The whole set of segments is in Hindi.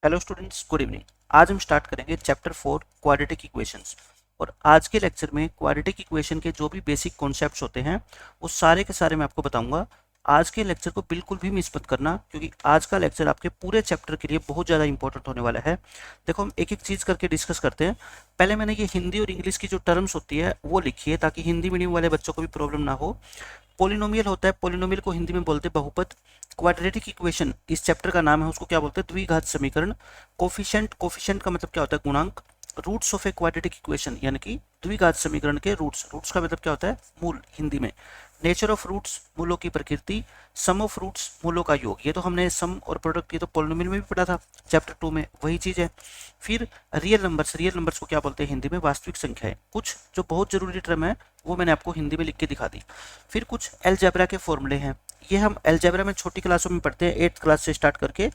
Hello students, good evening. आज हम स्टार्ट करेंगे चैप्टर 4 क्वाड्रेटिक इक्वेशंस। और आज के लेक्चर में क्वाड्रेटिक इक्वेशन के जो भी बेसिक कॉन्सेप्ट्स होते हैं वो सारे के सारे मैं आपको बताऊंगा। आज के लेक्चर को बिल्कुल भी मिस मत करना, क्योंकि आज का लेक्चर आपके पूरे चैप्टर के लिए बहुत ज़्यादा इंपॉर्टेंट होने वाला है। देखो, हम एक एक चीज़ करके डिस्कस करते हैं। पहले मैंने ये हिंदी और इंग्लिश की जो टर्म्स होती है वो लिखी है, ताकि हिंदी मीडियम वाले बच्चों को भी प्रॉब्लम ना हो। पोलिनोमियल होता है, पोलिनोमियल को हिंदी में बोलते हैं बहुपद। क्वाड्रेटिक इक्वेशन इस चैप्टर का नाम है, उसको क्या बोलते हैं? द्विघात समीकरण। कोफिशिएंट, कोफिशिएंट का मतलब क्या होता है? गुणांक। Roots of a quadratic equation यानी कि द्विघात समीकरण के रूट्स। रूट्स का मतलब क्या होता है? मूल हिंदी में। नेचर ऑफ रूट्स, मूलों की प्रकृति। सम ऑफ रूट्स, मूलों का योग। ये तो हमने सम और प्रोडक्ट ये तो पोलिनोमियल में भी पढ़ा था, चैप्टर 2 में वही चीज है। फिर रियल नंबर्स, रियल नंबर्स को क्या बोलते हैं हिंदी में? वास्तविक संख्याएं। कुछ जो बहुत जरूरी टर्म है वो मैंने आपको हिंदी में लिख के दिखा दी। फिर कुछ अलजेब्रा के फॉर्मूले हैं, ये हम अलजेब्रा में छोटी क्लासों में पढ़ते हैं, 8th क्लास से स्टार्ट करके।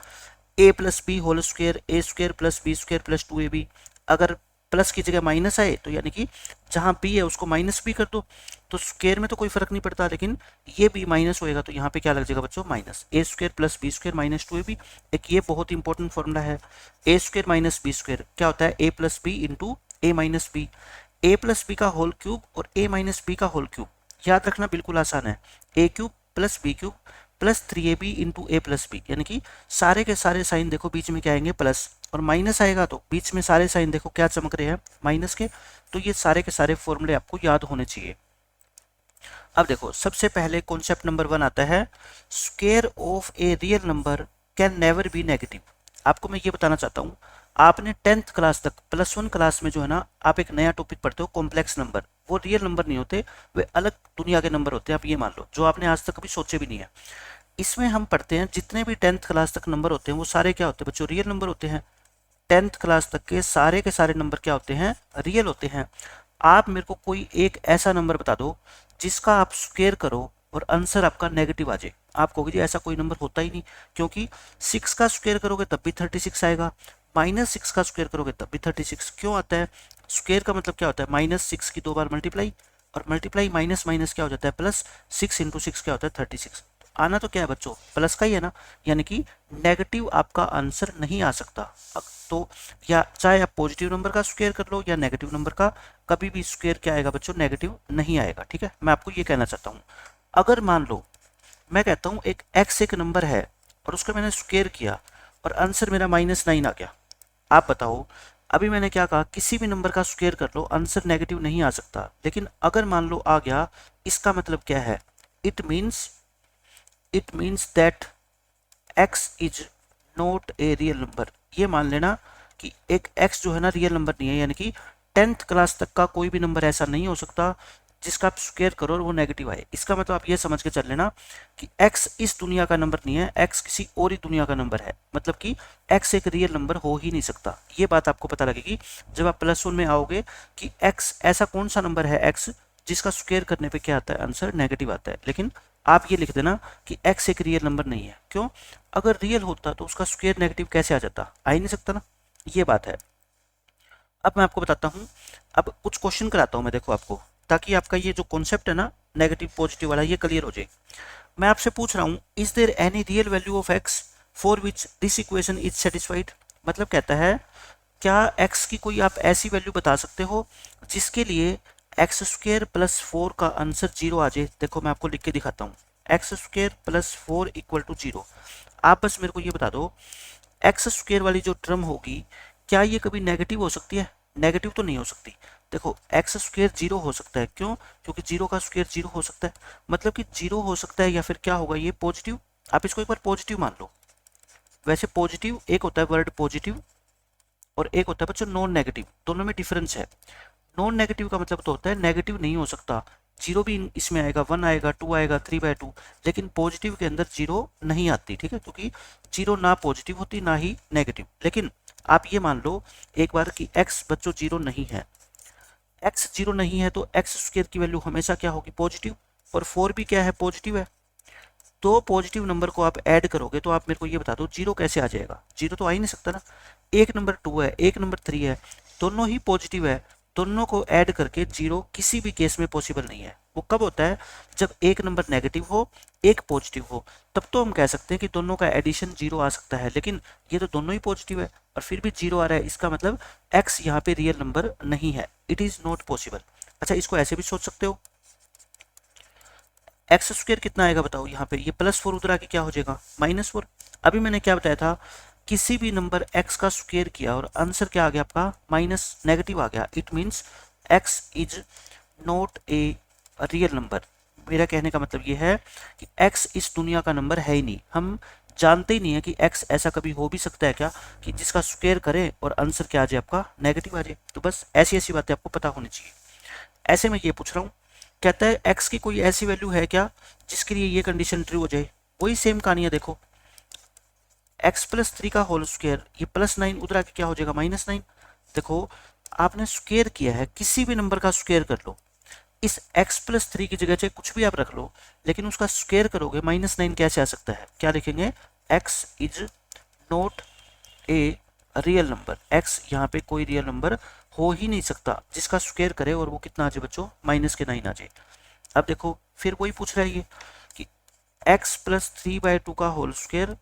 A plus B whole square, A square plus B square plus 2ab। अगर प्लस की जगह माइनस आए तो यानी कि जहां बी है उसको माइनस बी कर दो, तो स्क्वायर में तो कोई फर्क नहीं पड़ता, लेकिन ये बी माइनस होएगा तो यहाँ पे क्या लग जाएगा बच्चों? Minus. A square plus B square minus 2ab। एक ये बहुत इंपॉर्टेंट फॉर्मूला है। A square minus B square क्या होता है? A plus B into A minus B. A plus B का होल क्यूब और ए माइनस बी का होल क्यूब याद रखना बिल्कुल आसान है। A cube plus B cube plus 3ab into A plus B, यानी कि सारे के सारे साइन देखो बीच में क्या आएंगे? प्लस। और माइनस आएगा तो बीच में सारे साइन देखो क्या चमक रहे हैं? माइनस के। तो ये सारे के सारे फॉर्मूले आपको याद होने चाहिए। अब देखो, सबसे पहले कॉन्सेप्ट नंबर 1 आता है, square of a real number can never be negative. आपको मैं ये बताना चाहता हूँ, आपने 10th क्लास तक +1 क्लास में जो है ना, आप एक नया टॉपिक पढ़ते हो कॉम्प्लेक्स नंबर। वो रियल नंबर नहीं होते, वे अलग दुनिया के नंबर होते हैं, आप ये मान लो, जो आपने आज तक कभी सोचे भी नहीं है। इसमें हम पढ़ते हैं जितने भी 10th क्लास तक नंबर होते हैं वो सारे क्या होते हैं बच्चों? रियल नंबर होते हैं। 10th क्लास तक के सारे नंबर क्या होते हैं? रियल होते हैं। आप मेरे को कोई एक ऐसा नंबर बता दो जिसका आप स्क्वायर करो और आंसर आपका नेगेटिव आ जाए। आप कहोगे जी ऐसा कोई नंबर होता ही नहीं, क्योंकि 6 का स्क्वायर करोगे तब भी 36 आएगा, -6 का स्क्वायर करोगे तब भी 36 क्यों आता है? स्क्वायर का मतलब क्या होता है? -6 की 2 बार मल्टीप्लाई, और मल्टीप्लाई माइनस माइनस क्या हो जाता है? प्लस। 6 इंटू 6 क्या होता है? 36। आना तो क्या है बच्चों? प्लस का ही है ना, यानी कि नेगेटिव आपका आंसर नहीं आ सकता। तो या चाहे आप पॉजिटिव नंबर का स्क्वायर कर लो या नेगेटिव नंबर का, कभी भी स्क्वायर क्या आएगा बच्चों? नेगेटिव नहीं आएगा। ठीक है, मैं आपको ये कहना चाहता हूँ। अगर मान लो मैं कहता हूँ एक x एक नंबर है और उसका मैंने स्क्वायर किया और आंसर मेरा -9 आ गया, आप बताओ, अभी मैंने क्या कहा? किसी भी नंबर का स्क्वायर कर लो, आंसर नेगेटिव नहीं आ सकता। लेकिन अगर मान लो आ गया, इसका मतलब क्या है? It means that x is not a real number. ये मान लेना कि एक x जो है ना रियल नंबर नहीं है, यानी कि 10th क्लास तक का कोई भी नंबर ऐसा नहीं हो सकता जिसका आप स्क्वायर करो और वो नेगेटिव आए। इसका मतलब आप ये समझ के चल लेना कि x इस दुनिया का नंबर नहीं है, x किसी और ही दुनिया का नंबर है, मतलब कि x एक रियल नंबर हो ही नहीं सकता। ये बात आपको पता लगेगी जब आप +1 में आओगे कि x ऐसा कौन सा नंबर है x जिसका स्क्वायर करने पे क्या आता है? आंसर नेगेटिव आता है। लेकिन आप ये लिख देना कि x एक रियल नंबर नहीं है। क्यों? अगर रियल होता तो उसका स्क्वायर नेगेटिव कैसे आ जाता? आ ही नहीं सकता ना, ये बात है। अब मैं आपको बताता हूँ, अब कुछ क्वेश्चन कराता हूँ मैं, देखो आपको, ताकि आपका ये जो कॉन्सेप्ट है ना नेगेटिव पॉजिटिव वाला, ये क्लियर हो जाए। मैं आपसे पूछ रहा हूँ, is there any real value of x for which this equation is satisfied? मतलब कहता है क्या x की कोई आप ऐसी वैल्यू बता सकते हो जिसके लिए एक्स स्क्वायर प्लस 4 का आंसर 0 आ जाए? देखो मैं आपको लिख के दिखाता हूँ, x square plus 4 equal to 0। आप बस मेरे को ये बता दो, एक्स स्क्वायर वाली जो टर्म होगी क्या ये कभी नेगेटिव हो सकती है? नेगेटिव तो नहीं हो सकती। देखो एक्स स्क्वायर 0 हो सकता है, क्यों? क्योंकि 0 का स्क्वायर 0 हो सकता है, मतलब कि 0 हो सकता है, या फिर क्या होगा? ये पॉजिटिव। आप इसको एक बार पॉजिटिव मान लो। वैसे पॉजिटिव एक होता है वर्ड पॉजिटिव और एक होता है बच्चों नॉन नेगेटिव, दोनों में डिफरेंस है। नॉन नेगेटिव का मतलब तो होता है नेगेटिव नहीं हो सकता, 0 भी इसमें आएगा, 1 आएगा, 2 आएगा, 3/2, लेकिन पॉजिटिव के अंदर 0 नहीं आती। ठीक है, क्योंकि 0 ना पॉजिटिव होती ना ही नेगेटिव। लेकिन आप ये मान लो एक बार कि x बच्चों 0 नहीं है, x 0 नहीं है तो एक्स स्क्वायर की वैल्यू हमेशा क्या होगी? पॉजिटिव। और 4 भी क्या है? पॉजिटिव है। दो पॉजिटिव नंबर को आप ऐड करोगे तो आप मेरे को ये बता दो 0 कैसे आ जाएगा? 0 तो आ ही नहीं सकता ना। एक नंबर 2 है, एक नंबर 3 है, दोनों ही पॉजिटिव है, दोनों को ऐड करके जीरो किसी भी केस में पॉसिबल नहीं है। वो कब होता है? जब एक नंबर नेगेटिव हो, एक पॉजिटिव हो, तब तो हम कह सकते हैं कि दोनों का एडिशन जीरो आ सकता है। लेकिन ये तो दोनों ही पॉजिटिव है और फिर भी जीरो आ रहा है, इसका मतलब x यहाँ पे रियल नंबर नहीं है, इट इज नॉट पॉसिबल। अच्छा, इसको ऐसे भी सोच सकते हो, एक्स स्क्वायर कितना आएगा बताओ यहाँ पे, ये +4 उधर आके क्या हो जाएगा -4। अभी मैंने क्या बताया था, किसी भी नंबर x का स्क्वायर किया और आंसर क्या आ गया आपका माइनस नेगेटिव आ गया, it means x is not a real number. मेरा कहने का मतलब ये है कि x इस दुनिया का नंबर है ही नहीं। हम जानते ही नहीं है कि x ऐसा कभी हो भी सकता है क्या कि जिसका स्क्वायर करें और आंसर क्या आ जाए आपका नेगेटिव आ जाए। तो बस ऐसी ऐसी बातें आपको पता होनी चाहिए। ऐसे में ये पूछ रहा हूँ, कहता है x की कोई ऐसी वैल्यू है क्या जिसके लिए ये कंडीशन ट्रू हो जाए। वही सेम कहानी है, देखो x+3 का होल स्क्वायर, ये +9 उधर आके क्या हो जाएगा -9। देखो आपने स्क्वायर किया है, किसी भी नंबर का स्क्वायर कर लो, इस x+3 की जगह चाहे कुछ भी आप रख लो, लेकिन उसका स्क्वायर करोगे -9 कैसे आ सकता है? क्या लिखेंगे? x is not a real number. x यहाँ पे कोई रियल नंबर हो ही नहीं सकता जिसका स्क्वायर करे और वो कितना आ जाए बच्चों, -9 आ जाए। अब देखो फिर वही पूछ रहा है ये कि x+3/2 का होल स्क्वायर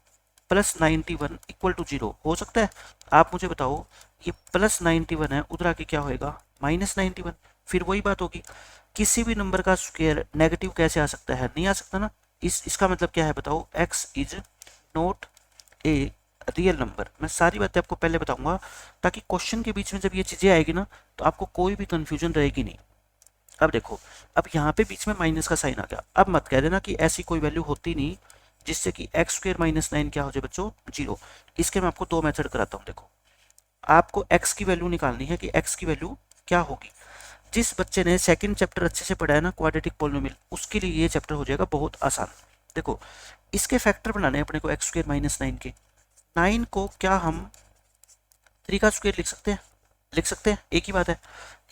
+91 इक्वल टू 0 हो सकता है? आप मुझे बताओ, ये +91 है, उधर आके क्या होएगा -91। फिर वही बात होगी, किसी भी नंबर का स्क्वायर नेगेटिव कैसे आ सकता है? नहीं आ सकता ना। इसका मतलब क्या है बताओ, x is not a real number. मैं सारी बातें आपको पहले बताऊंगा ताकि क्वेश्चन के बीच में जब ये चीजें आएगी ना तो आपको कोई भी कंफ्यूजन रहेगी नहीं। अब देखो, अब यहाँ पे बीच में माइनस का साइन आ गया, अब मत कह देना कि ऐसी कोई वैल्यू होती नहीं जिससे कि x² -9 क्या हो जाए बच्चों, 0। इसके मैं आपको दो मेथड कराता हूँ। देखो, आपको x की वैल्यू निकालनी है कि x की वैल्यू क्या होगी। जिस बच्चे ने सेकंड चैप्टर अच्छे से पढ़ा है ना, क्वाड्रेटिक पॉलिनोमियल, उसके लिए ये चैप्टर हो जाएगा बहुत आसान। देखो, इसके फैक्टर बनाने हैं अपने को x² -9 के। 9 को क्या हम 3 का स्क्वायर लिख सकते हैं? लिख सकते हैं, एक ही बात है।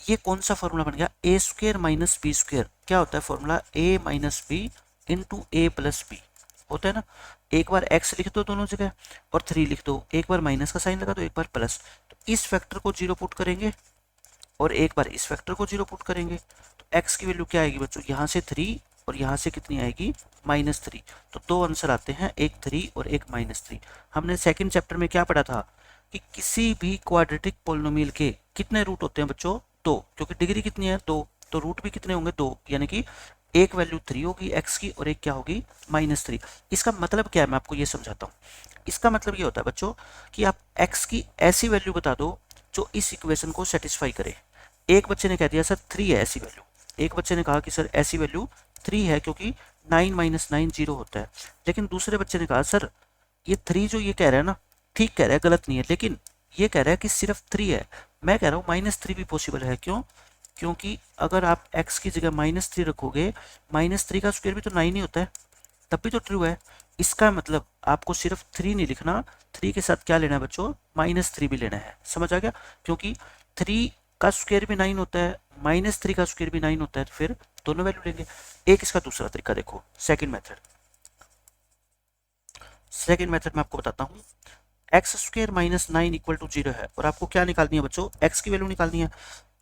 ये कौन सा फॉर्मूला बन गया, a² - b²। क्या होता है formula, a - b into a + b होता है ना। एक बार x लिख दो दोनों जगह और 3 लिख दो, एक बार माइनस का साइन लगा दो, एक बार प्लस। तो इस फैक्टर को 0 पुट करेंगे और एक बार इस फैक्टर को 0 पुट करेंगे, तो x की वैल्यू क्या आएगी बच्चों, यहाँ से 3 और यहाँ से कितनी आएगी -3। तो दो आंसर आते हैं, एक 3 और एक -3। हमने सेकंड चैप्टर में क्या पढ़ा था कि किसी भी क्वाड्रेटिक पोलिनोमियल के कितने रूट होते हैं बच्चों, 2, क्योंकि डिग्री कितनी है 2, तो रूट भी कितने होंगे 2, यानी कि एक वैल्यू 3 होगी x की और एक क्या होगी -3। इसका मतलब क्या है मैं आपको ये समझाता हूँ। इसका मतलब ये होता है बच्चों कि आप x की ऐसी वैल्यू बता दो जो इस इक्वेशन को सेटिस्फाई करे। एक बच्चे ने कह दिया सर 3 है ऐसी वैल्यू, एक बच्चे ने कहा कि सर ऐसी वैल्यू 3 है क्योंकि 9 - 9 0 होता है। लेकिन दूसरे बच्चे ने कहा सर ये 3 जो ये कह रहा है ना, ठीक कह रहा है, गलत नहीं है, लेकिन ये कह रहा है कि सिर्फ 3 है। मैं कह रहा हूँ -3 भी पॉसिबल है। क्यों? क्योंकि अगर आप x की जगह -3 रखोगे, -3 का स्क्वायर भी तो 9 ही होता है, तब भी तो ट्रू है। इसका मतलब आपको सिर्फ 3 नहीं लिखना, 3 के साथ क्या लेना है बच्चों, -3 भी लेना है। समझ आ गया? क्योंकि 3 का स्क्वायर भी 9 होता है, -3 का स्क्वायर भी 9 होता है, तो फिर दोनों वैल्यू लेंगे। एक इसका दूसरा तरीका देखो, सेकंड मेथड। सेकंड मेथड में आपको बताता हूँ, x² - 9 इक्वल टू 0 है और आपको क्या निकालनी है बच्चों, x की वैल्यू निकालनी है।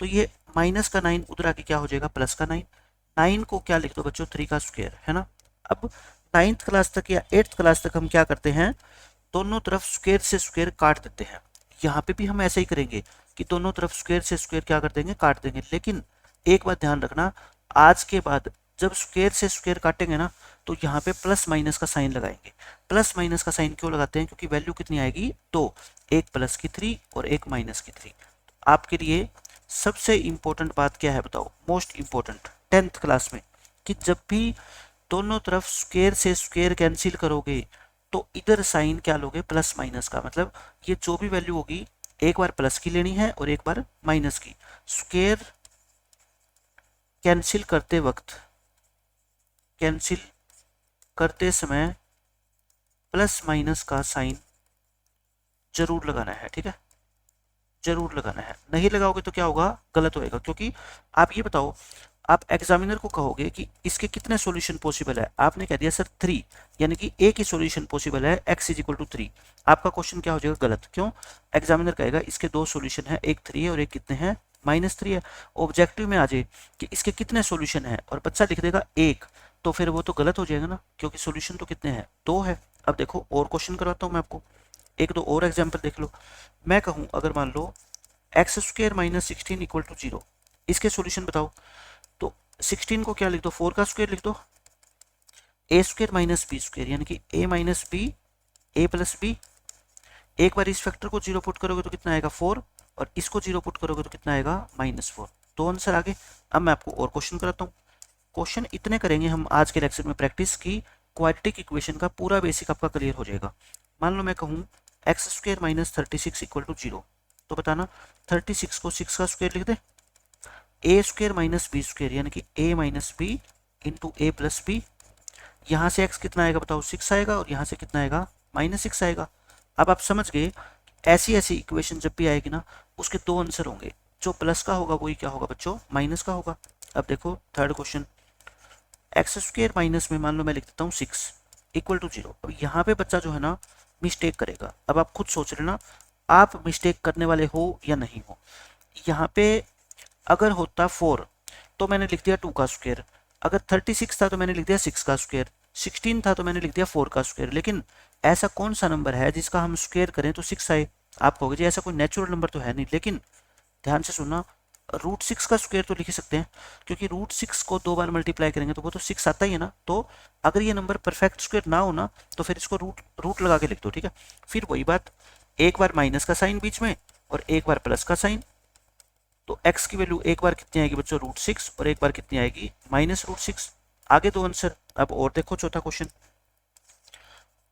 तो ये माइनस का 9 उधर आके क्या हो जाएगा, प्लस का 9। 9 को क्या लिख दो बच्चों, 3 का स्क्वायर, है ना। अब 9th क्लास तक या 8th क्लास तक हम क्या करते हैं, दोनों तरफ स्क्वायर से स्क्वायर काट देते हैं। यहाँ पे भी हम ऐसे ही करेंगे कि दोनों तरफ स्क्वायर से स्क्वायर क्या कर देंगे, काट देंगे। लेकिन एक बात ध्यान रखना, आज के बाद जब स्क्वायर से स्क्वायर काटेंगे ना तो यहाँ पे प्लस माइनस का साइन लगाएंगे। प्लस माइनस का साइन क्यों लगाते हैं, क्योंकि वैल्यू कितनी आएगी, दो, एक प्लस की 3 और एक माइनस की 3। आपके लिए सबसे इंपॉर्टेंट बात क्या है बताओ, मोस्ट इंपॉर्टेंट 10th क्लास में, कि जब भी दोनों तरफ स्क्वायर से स्क्वायर कैंसिल करोगे तो इधर साइन क्या लोगे, प्लस माइनस का। मतलब ये जो भी वैल्यू होगी एक बार प्लस की लेनी है और एक बार माइनस की। स्क्वायर कैंसिल करते वक्त, कैंसिल करते समय प्लस माइनस का साइन जरूर लगाना है, ठीक है, जरूर लगाना है। नहीं लगाओगे तो क्या होगा, गलत होएगा। क्योंकि आप ये बताओ, आप एग्जामिनर को कहोगे कि इसके कितने सॉल्यूशन पॉसिबल है, आपने कह दिया सर 3, यानी कि एक ही सॉल्यूशन पॉसिबल है, x = 3। आपका क्वेश्चन क्या हो जाएगा, गलत। क्यों? एग्जामिनर कहेगा इसके दो सॉल्यूशन है, एक 3 है और एक कितने हैं, -3 है। ऑब्जेक्टिव में आ जाए कि इसके कितने सॉल्यूशन है और बच्चा लिख देगा एक, तो फिर वो तो गलत हो जाएगा ना, क्योंकि सॉल्यूशन तो कितने हैं, 2 है। अब देखो और क्वेश्चन करवाता हूँ मैं आपको, एक दो और एग्जाम्पल देख लो। मैं कहूँ अगर मान लो x² - 16 = 0, इसके सॉल्यूशन बताओ। तो 16 को क्या लिख दो, 4 का स्क्वायर लिख दो, a² - b² यानी कि a - b a + b। एक बार इस फैक्टर को 0 पुट करोगे तो कितना आएगा 4, और इसको 0 पुट करोगे तो कितना आएगा -4। दो आंसर आगे। अब मैं आपको और क्वेश्चन कराता हूँ। क्वेश्चन इतने करेंगे हम आज के लेक्चर में प्रैक्टिस की, क्वाड्रेटिक इक्वेशन का पूरा बेसिक आपका क्लियर हो जाएगा। मान लो मैं कहूँ x² - 36 = 0, तो बताना 36 को 6 का स्क्वायर लिख दे, a² - b² यानी कि a - b into a + b। यहाँ से x कितना आएगा बताओ, 6 आएगा, और यहाँ से कितना आएगा -6 आएगा। अब आप समझ गए, ऐसी ऐसी इक्वेशन जब भी आएगी ना, उसके दो आंसर होंगे, जो प्लस का होगा वही क्या होगा बच्चों, माइनस का होगा। अब देखो थर्ड क्वेश्चन, x² माइनस में मान लो मैं लिख देता हूँ 6 = 0। अब यहाँ पे बच्चा जो है ना मिस्टेक करेगा। अब आप खुद सोच लेना, आप मिस्टेक करने वाले हो या नहीं हो। यहाँ पे अगर होता 4 तो मैंने लिख दिया 2 का स्क्वायर, अगर 36 था तो मैंने लिख दिया 6 का स्क्वायर, 16 था तो मैंने लिख दिया 4 का स्क्वायर। लेकिन ऐसा कौन सा नंबर है जिसका हम स्क्वायर करें तो 6 आए? आप कहोगे जी ऐसा कोई नेचुरल नंबर तो है नहीं, लेकिन ध्यान से सुनना, √6 का स्क्वायर तो लिख ही सकते हैं, क्योंकि √6 को 2 बार मल्टीप्लाई करेंगे तो वो तो 6 आता ही है ना। तो अगर ये नंबर परफेक्ट स्क्वायर ना हो ना, तो फिर इसको रूट लगा के लिख दो, ठीक है। फिर वही बात, एक बार माइनस का साइन बीच में और एक बार प्लस का साइन, तो x की वैल्यू एक बार कितनी आएगी बच्चों √6, और एक बार कितनी आएगी -√6। आगे दो आंसर। अब और देखो चौथा क्वेश्चन,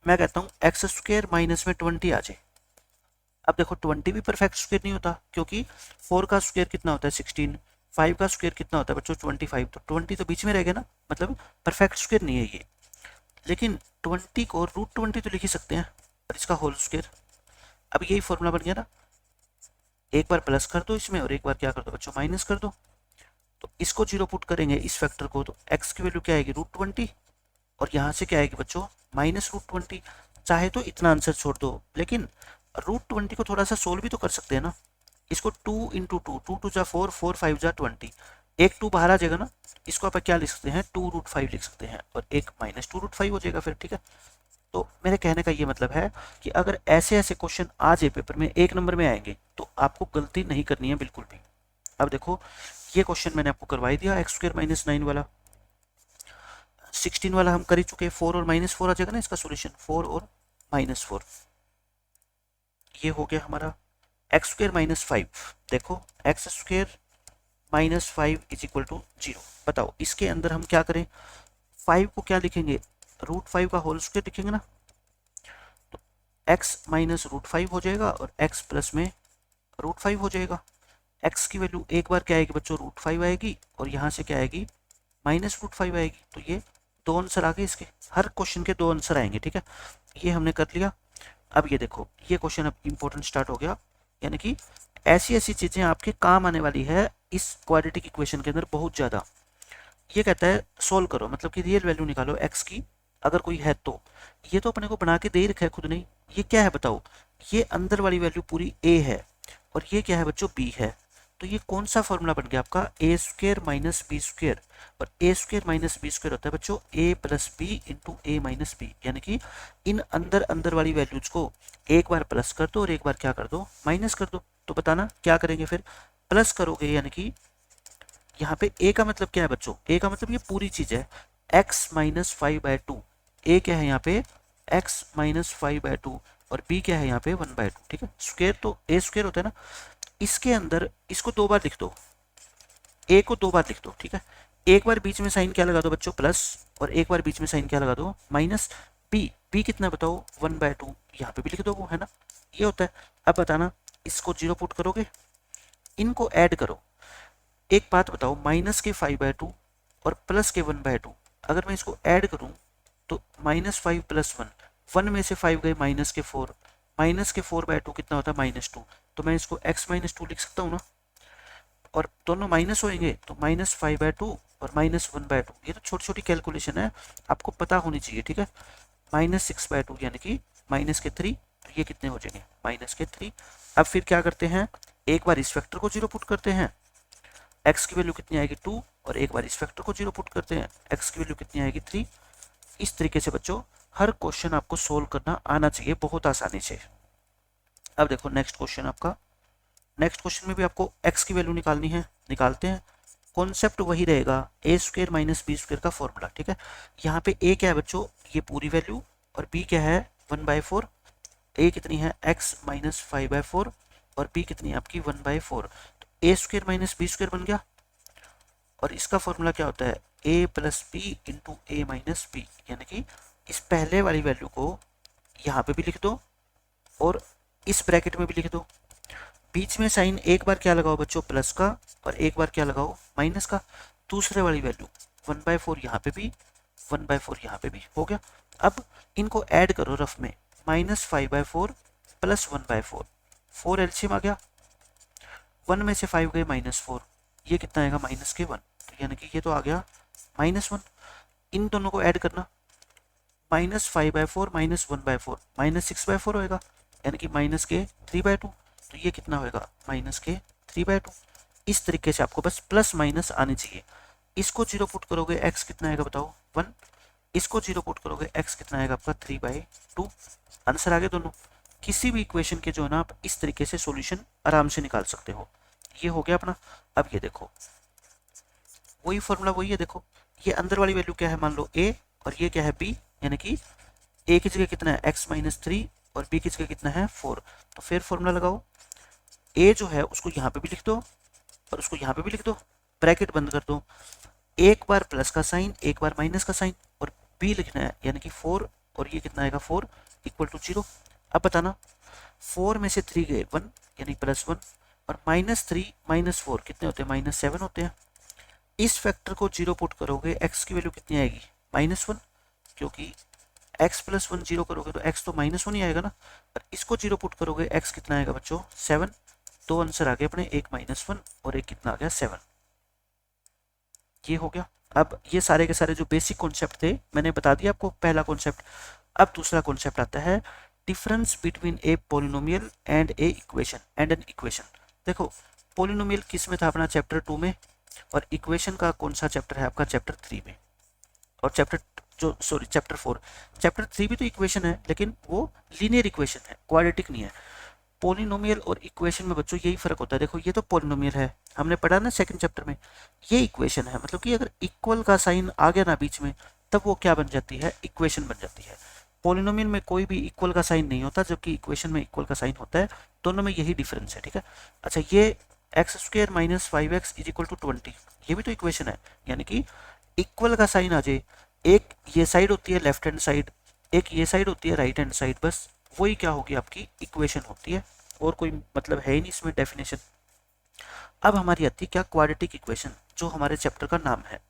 मैं कहता हूँ x² माइनस में 20 आ जाए। अब देखो 20 भी परफेक्ट स्क्वायर नहीं होता, क्योंकि 4 का स्क्वायर कितना होता है 16, 5 का स्क्वायर कितना होता है बच्चों 25, तो 20 तो बीच में रहेगा ना, मतलब परफेक्ट स्क्वायर नहीं है ये। लेकिन 20 को √20 तो लिख ही सकते हैं, और इसका होल स्क्वायर। अब यही फॉर्मूला बन गया ना, एक बार प्लस कर दो इसमें और एक बार क्या कर दो बच्चों माइनस कर दो। तो इसको 0 पुट करेंगे इस फैक्टर को, तो x की वैल्यू क्या आएगी √20, और यहाँ से क्या आएगी बच्चों -√20। चाहे तो इतना आंसर छोड़ दो, लेकिन √20 को थोड़ा सा सोल्व भी तो कर सकते हैं ना। इसको 2 × 2, 2 2 जा 4, 4 5 जा 20, एक 2 बाहर आ जाएगा ना, इसको आप क्या लिख सकते हैं 2√5 लिख सकते हैं, और एक -2√5 हो जाएगा फिर, ठीक है। तो मेरे कहने का ये मतलब है कि अगर ऐसे ऐसे क्वेश्चन आ जाए पेपर में, एक नंबर में आएंगे, तो आपको गलती नहीं करनी है बिल्कुल भी। अब देखो ये क्वेश्चन मैंने आपको करवाई दिया, x² - 9 वाला, 16 वाला हम कर ही चुके, 4 और -4 आ जाएगा ना इसका सोल्यूशन, 4 और -4। ये हो गया हमारा x² - 5। देखो x² - 5 = 0। बताओ इसके अंदर हम क्या करें, 5 को क्या लिखेंगे, √5 का होल स्क्वायर लिखेंगे ना, तो x - √5 हो जाएगा, और x प्लस में √5 हो जाएगा। x की वैल्यू एक बार क्या आएगी बच्चों √5 आएगी, और यहाँ से क्या आएगी -√5 आएगी। तो ये दो आंसर आ गए इसके, हर क्वेश्चन के दो आंसर आएंगे, ठीक है। ये हमने कर लिया। अब ये देखो ये क्वेश्चन अब इंपॉर्टेंट स्टार्ट हो गया, यानी कि ऐसी ऐसी चीजें आपके काम आने वाली है इस क्वाड्रेटिक इक्वेशन के अंदर बहुत ज्यादा। ये कहता है सोल्व करो, मतलब कि रियल वैल्यू निकालो x की, अगर कोई है तो। ये तो अपने को बना के दे ही रखा है खुद नहीं, ये क्या है बताओ, ये अंदर वाली वैल्यू पूरी a है, और ये क्या है बच्चों b है। तो ये कौन सा फॉर्मूला बन गया आपका, a² - b², और a² - b² होता है बच्चों a + b into a - b, यानी कि इन अंदर अंदर वाली वैल्यूज को एक बार प्लस कर दो और एक बार क्या कर दो माइनस कर दो। तो बताना क्या करेंगे फिर, प्लस करोगे यानी कि यहाँ पे a का मतलब क्या है बच्चों, a का मतलब ये पूरी चीज है, x - 5/2। a क्या है यहाँ पे x - 5/2, और b क्या है यहाँ पे 1/2, ठीक है। स्क्वायर तो a² होता है ना, इसके अंदर इसको दो बार लिख दो, a को दो बार लिख दो, ठीक है। एक बार बीच में साइन क्या लगा दो बच्चों प्लस, और एक बार बीच में साइन क्या लगा दो माइनस। b कितना बताओ 1/2, यहाँ पे भी लिख दो वो, है ना, ये होता है। अब बताना इसको 0 पुट करोगे, इनको ऐड करो। एक बात बताओ, माइनस के 5/2 और प्लस के 1/2, अगर मैं इसको ऐड करूं तो -5 + 1, 1 में से 5 गए -4, -4/2 कितना होता है -2, तो मैं इसको x - 2 लिख सकता हूँ ना, और दोनों माइनस होंगे तो -5/2 और -1/2। ये तो छोटी छोटी कैलकुलेशन है, आपको पता होनी चाहिए, ठीक है। -6/2 यानी कि -3, तो ये कितने हो जाएंगे -3। अब फिर क्या करते हैं, एक बार इस फैक्टर को 0 पुट करते हैं, एक्स की वैल्यू कितनी आएगी 2, और एक बार इस फैक्टर को 0 पुट करते हैं, एक्स की वैल्यू कितनी आएगी 3। इस तरीके से बच्चों हर क्वेश्चन आपको सोल्व करना आना चाहिए बहुत आसानी से। अब देखो नेक्स्ट क्वेश्चन आपका, नेक्स्ट क्वेश्चन में भी आपको एक्स की वैल्यू निकालनी है, निकालते हैं। कॉन्सेप्ट वही रहेगा, ए स्क्वायर माइनस बी स्क्वायर का फॉर्मूला, ठीक है। यहाँ पे ए क्या है बच्चों, ये पूरी वैल्यू, और बी क्या है 1/4। ए कितनी है x माइनस 5/4 और b कितनी है आपकी 1/4। तो a square minus B square बन गया, और इसका फॉर्मूला क्या होता है a plus B into A minus b, यानी कि इस पहले वाली वैल्यू को यहाँ पे भी लिख दो और इस ब्रैकेट में भी लिख दो। बीच में साइन एक बार क्या लगाओ बच्चों प्लस का, और एक बार क्या लगाओ माइनस का। दूसरे वाली वैल्यू 1/4 यहाँ पे भी, 1/4 यहाँ पे भी हो गया। अब इनको ऐड करो रफ में, -5/4 प्लस 1/4, 4 एलसीएम आ गया, 1 में से 5 गए -4, ये कितना आएगा -1, तो यानी कि ये तो आ गया -1। इन दोनों को ऐड करना, -5/4 -1/4 -6/4 होएगा, यानी कि -3/2, तो ये कितना होएगा -3/2। इस तरीके से आपको बस प्लस माइनस आनी चाहिए। इसको 0 पुट करोगे x कितना आएगा बताओ 1, इसको 0 पुट करोगे x कितना आएगा आपका 3/2। आंसर आ गए दोनों। किसी भी इक्वेशन के जो है ना आप इस तरीके से सॉल्यूशन आराम से निकाल सकते हो। ये हो गया अपना। अब ये देखो वही फॉर्मूला वही है, देखो ये अंदर वाली वैल्यू क्या है मान लो a, और ये क्या है b, यानी कि a की जगह कितना है x माइनस 3 और b की जगह कितना है 4। तो फिर फॉर्मूला लगाओ, a जो है उसको यहाँ पे भी लिख दो और उसको यहाँ पे भी लिख दो, ब्रैकेट बंद कर दो, एक बार प्लस का साइन एक बार माइनस का साइन, और b लिखना है यानी कि 4, और ये कितना आएगा 4 इक्वल टू 0। अब बताना 4 में से 3 गए 1 यानी +1, और -3 -4 कितने होते हैं -7 होते हैं। इस फैक्टर को 0 पुट करोगे x की वैल्यू कितनी आएगी -1, क्योंकि x + 1 0 करोगे तो x तो -1 ही आएगा ना, और इसको 0 पुट करोगे x कितना आएगा बच्चों 7। दो आंसर आ गए अपने, एक -1 और एक कितना आ गया 7। ये हो गया। अब ये सारे के सारे जो बेसिक कॉन्सेप्ट थे मैंने बता दिया आपको, पहला कॉन्सेप्ट। अब दूसरा कॉन्सेप्ट आता है difference between a polynomial and A equation and an equation. देखो पॉलिनोमियल किस में था अपना चैप्टर 2 में, और इक्वेशन का कौन सा चैप्टर है आपका चैप्टर 3 में, और चैप्टर 4। चैप्टर 3 भी तो इक्वेशन है लेकिन वो लीनियर इक्वेशन है, क्वाड्रेटिक नहीं है। पॉलिनोमियल और इक्वेशन में बच्चों यही फर्क होता है। देखो ये तो पॉलिनोमियल है, हमने पढ़ा ना सेकंड चैप्टर में, ये इक्वेशन है, मतलब कि अगर इक्वल का साइन आ गया ना बीच में तब वो क्या बन जाती है इक्वेशन बन जाती है। पॉलिनोमियल में कोई भी इक्वल का साइन नहीं होता, जबकि इक्वेशन में इक्वल का साइन होता है। दोनों में यही डिफरेंस है, ठीक है। अच्छा ये x² - 5x = 20, ये भी तो इक्वेशन है, यानी कि इक्वल का साइन आ जाए, एक ये साइड होती है लेफ्ट हैंड साइड, एक ये साइड होती है राइट हैंड साइड, बस वही क्या होगी आपकी इक्वेशन होती है, और कोई मतलब है ही नहीं इसमें डेफिनेशन। अब हमारी आती है क्या क्वाड्रेटिक इक्वेशन, जो हमारे चैप्टर का नाम है।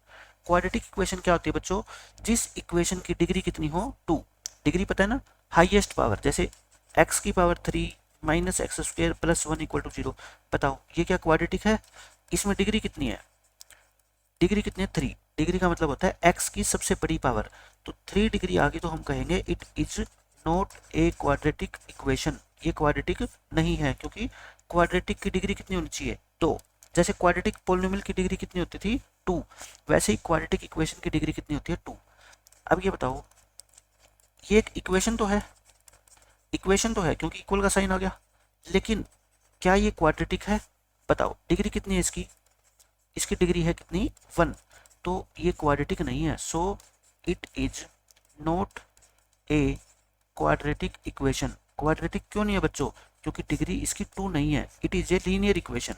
क्वाड्रेटिक इक्वेशन क्या होती है बच्चों, जिस इक्वेशन की डिग्री कितनी हो 2, डिग्री पता है ना हाईएस्ट पावर, जैसे x³ -x² + 1 = 0। बताओ ये क्या क्वाड्रेटिक है, इसमें डिग्री कितनी है, डिग्री कितनी है 3। डिग्री का मतलब होता है x की सबसे बड़ी पावर, तो 3 डिग्री आ गई तो हम कहेंगे it is not a quadratic equation, ये क्वाड्रेटिक नहीं है, क्योंकि क्वाड्रेटिक की डिग्री कितनी होनी चाहिए 2। जैसे क्वाड्रेटिक पॉलिनोमियल की डिग्री कितनी होती थी 2, वैसे ही क्वाड्रेटिक इक्वेशन की डिग्री कितनी होती है 2। अब ये बताओ ये एक इक्वेशन तो है, इक्वेशन तो है क्योंकि इक्वल का साइन आ गया, लेकिन क्या ये क्वाड्रेटिक है बताओ, डिग्री कितनी है इसकी, इसकी डिग्री है कितनी 1, तो ये क्वाड्रेटिक नहीं है। So it is not a quadratic equation. Quadratic क्यों नहीं है बच्चों, क्योंकि डिग्री इसकी 2 नहीं है, it is a linear equation.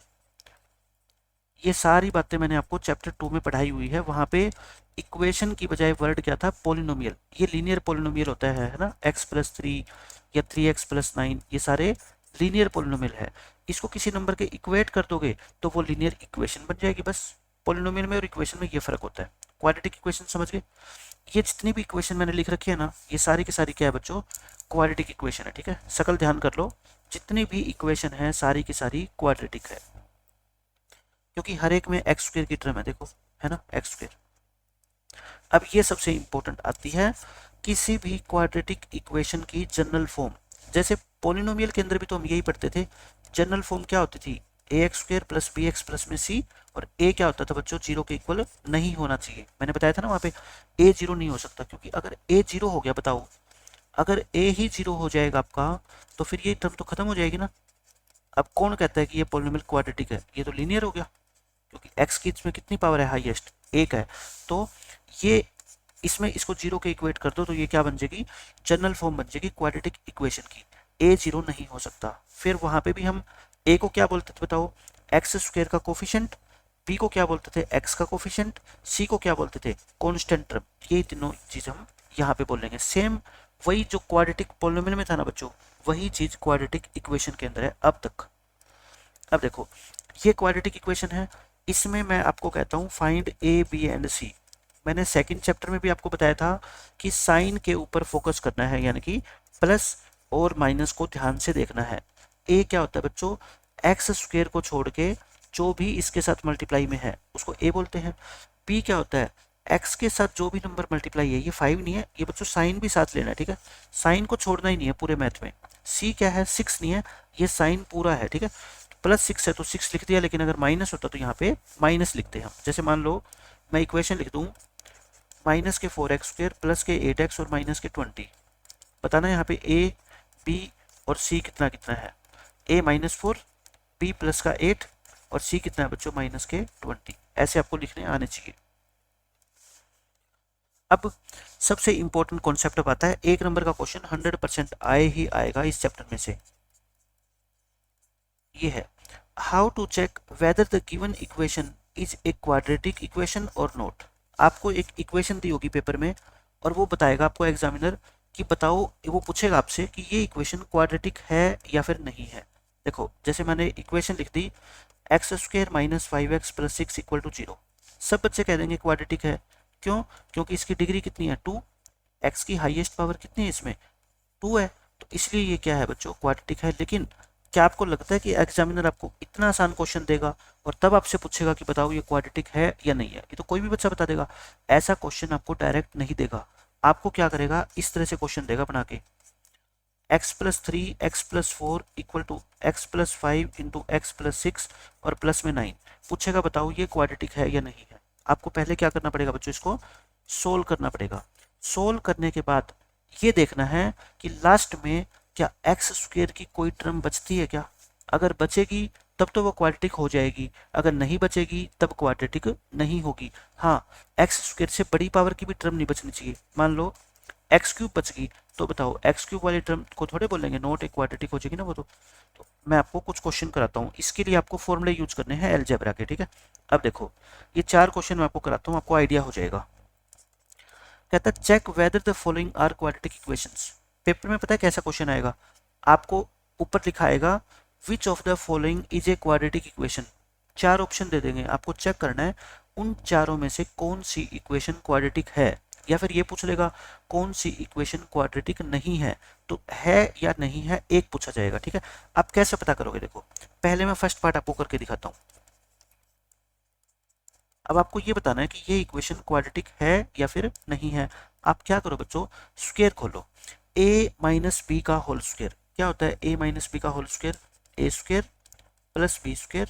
ये सारी बातें मैंने आपको चैप्टर 2 में पढ़ाई हुई है, वहां पे इक्वेशन की बजाय वर्ड क्या था पॉलिनोमियल। ये लीनियर पॉलिनोमियल होता है ना, x+3 या 3x + 9, ये सारे लीनियर पॉलिनोमियल है। इसको किसी नंबर के इक्वेट कर दोगे तो वो लीनियर इक्वेशन बन जाएगी। बस पॉलिनोमियल में और इक्वेशन में ये फर्क होता है। क्वाड्रेटिक इक्वेशन समझ गए। ये जितनी भी इक्वेशन मैंने लिख रखी है ना, ये सारी की सारी क्या है बच्चों क्वाड्रेटिक इक्वेशन है, ठीक है। शकल ध्यान कर लो, जितनी भी इक्वेशन है सारी की सारी क्वाड्रेटिक है, क्योंकि हर एक में x² की टर्म है, देखो है ना x²। अब ये सबसे इंपॉर्टेंट आती है किसी भी क्वाड्रेटिक इक्वेशन की जनरल फॉर्म। जैसे पॉलिनोमियल के अंदर भी तो हम यही पढ़ते थे, जनरल फॉर्म क्या होती थी ax² + bx + में c और ए क्या होता था बच्चों, जीरो के इक्वल नहीं होना चाहिए। मैंने बताया था ना वहाँ पे ए जीरो नहीं हो सकता, क्योंकि अगर ए जीरो हो गया, बताओ अगर ए ही जीरो हो जाएगा आपका, तो फिर ये टर्म तो खत्म हो जाएगी ना। अब कौन कहता है कि ये पॉलिनोमियल क्वाड्रेटिक है, ये तो लीनियर हो गया, क्योंकि एक्स की इसमें कितनी पावर है, हाईएस्ट एक है। तो ये इसमें इसको जीरो के इक्वेट कर दो तो ये क्या बन जाएगी, जनरल फॉर्म बन जाएगी क्वाड्रेटिक इक्वेशन की, ए जीरो नहीं हो सकता। फिर वहां पे भी हम ए को क्या बोलते थे बताओ, एक्स स्क्वायर का कोफिशिएंट, बी को क्या बोलते थे, एक्स का कोफिशिएंट, सी को क्या बोलते थे, कांस्टेंट टर्म। ये तीनों चीज हम यहाँ पे बोलेंगे। सेम वही जो क्वाड्रेटिक पॉलिनोमियल में था ना बच्चों, वही चीज क्वाड्रेटिक इक्वेशन के अंदर है अब तक। अब देखो ये क्वाड्रेटिक इक्वेशन है, इसमें मैं आपको कहता हूँ फाइंड ए बी एंड सी। मैंने सेकंड चैप्टर में भी आपको बताया था कि साइन के ऊपर फोकस करना है, यानी कि प्लस और माइनस को ध्यान से देखना है। ए क्या होता है बच्चों, एक्स स्क्वायर को छोड़ के जो भी इसके साथ मल्टीप्लाई में है उसको ए बोलते हैं। बी क्या होता है, एक्स के साथ जो भी नंबर मल्टीप्लाई है, ये 5 नहीं है, ये बच्चों साइन भी साथ लेना है, ठीक है, साइन को छोड़ना ही नहीं है पूरे मैथ में। सी क्या है, 6 नहीं है, ये साइन पूरा है, ठीक है, +6 है तो 6 लिख दिया, लेकिन अगर माइनस होता तो यहाँ पे माइनस लिखते हैं हम। जैसे मान लो मैं इक्वेशन लिख दूँ माइनस के 4x² प्लस के 8x और माइनस के 20। बताना यहाँ पे ए बी और सी कितना कितना है, a -4, b प्लस का 8 और c कितना है बच्चों, माइनस के 20। ऐसे आपको लिखने आने चाहिए। अब सबसे इंपॉर्टेंट कॉन्सेप्ट अब आता है, एक नंबर का क्वेश्चन 100% आए ही आएगा इस चैप्टर में से। ये है how to check whether the given equation is a quadratic equation और नॉट। आपको एक इक्वेशन दी होगी पेपर में और वो बताएगा आपको एग्जामिनर कि बताओ, वो पूछेगा आपसे कि ये इक्वेशन क्वाड्रेटिक है या फिर नहीं है। देखो जैसे मैंने इक्वेशन लिख दी x² - 5x + 6 = 0, सब बच्चे कह देंगे क्वाड्रेटिक है। क्यों, क्योंकि इसकी डिग्री कितनी है 2, x की हाईएस्ट पावर कितनी है इसमें 2 है, तो इसलिए ये क्या है बच्चों, क्वाड्रेटिक है। लेकिन क्या आपको लगता है कि एग्जामिनर आपको इतना आसान क्वेश्चन देगा और तब आपसे पूछेगा कि बताओ ये क्वाड्रेटिक है या नहीं है? ये तो कोई भी बच्चा बता देगा। ऐसा क्वेश्चन आपको डायरेक्ट नहीं देगा, आपको क्या करेगा, इस तरह से क्वेश्चन देगा बना के, x + 3 x + 4 = x + 5 × x + 6 और प्लस में 9। पूछेगा बताओ ये क्वाड्रेटिक है या नहीं है। आपको पहले क्या करना पड़ेगा बच्चों, इसको सोल्व करना पड़ेगा। सोल्व करने के बाद ये देखना है कि लास्ट में क्या x² की कोई टर्म बचती है क्या। अगर बचेगी तब तो वो क्वाड्रेटिक हो जाएगी, अगर नहीं बचेगी तब क्वाड्रेटिक नहीं होगी। हाँ, x² से बड़ी पावर की भी टर्म नहीं बचनी चाहिए। मान लो x³ बच गई तो बताओ x³ वाली टर्म को थोड़े बोलेंगे नॉट ए क्वाड्रेटिक हो जाएगी ना वो तो मैं आपको कुछ क्वेश्चन कराता हूँ, इसके लिए आपको फॉर्मूले यूज करने हैं अलजेब्रा के, ठीक है। अब देखो ये 4 क्वेश्चन मैं आपको कराता हूँ, आपको आइडिया हो जाएगा। कहता है check whether the following are quadratic equations. Paper में पता है कैसा क्वेश्चन आएगा, आपको ऊपर लिखा आएगा which of the following is a quadratic equation. 4 option दे देंगे, आपको चेक करना है उन चारों में से कौन सी इक्वेशन क्वाड्रेटिक है, या फिर ये पूछ लेगा कौन सी इक्वेशन क्वाड्रेटिक नहीं है। तो है या नहीं है एक पूछा जाएगा, ठीक है। आप कैसे पता करोगे, देखो पहले मैं फर्स्ट पार्ट आपको करके दिखाता हूँ। अब आपको ये बताना है कि ये इक्वेशन क्वाड्रेटिक है या फिर नहीं है। आप क्या करो बच्चों, स्क्वायर खोलो, a - b का होल स्क्वायर क्या होता है, a - b का whole square a² + b²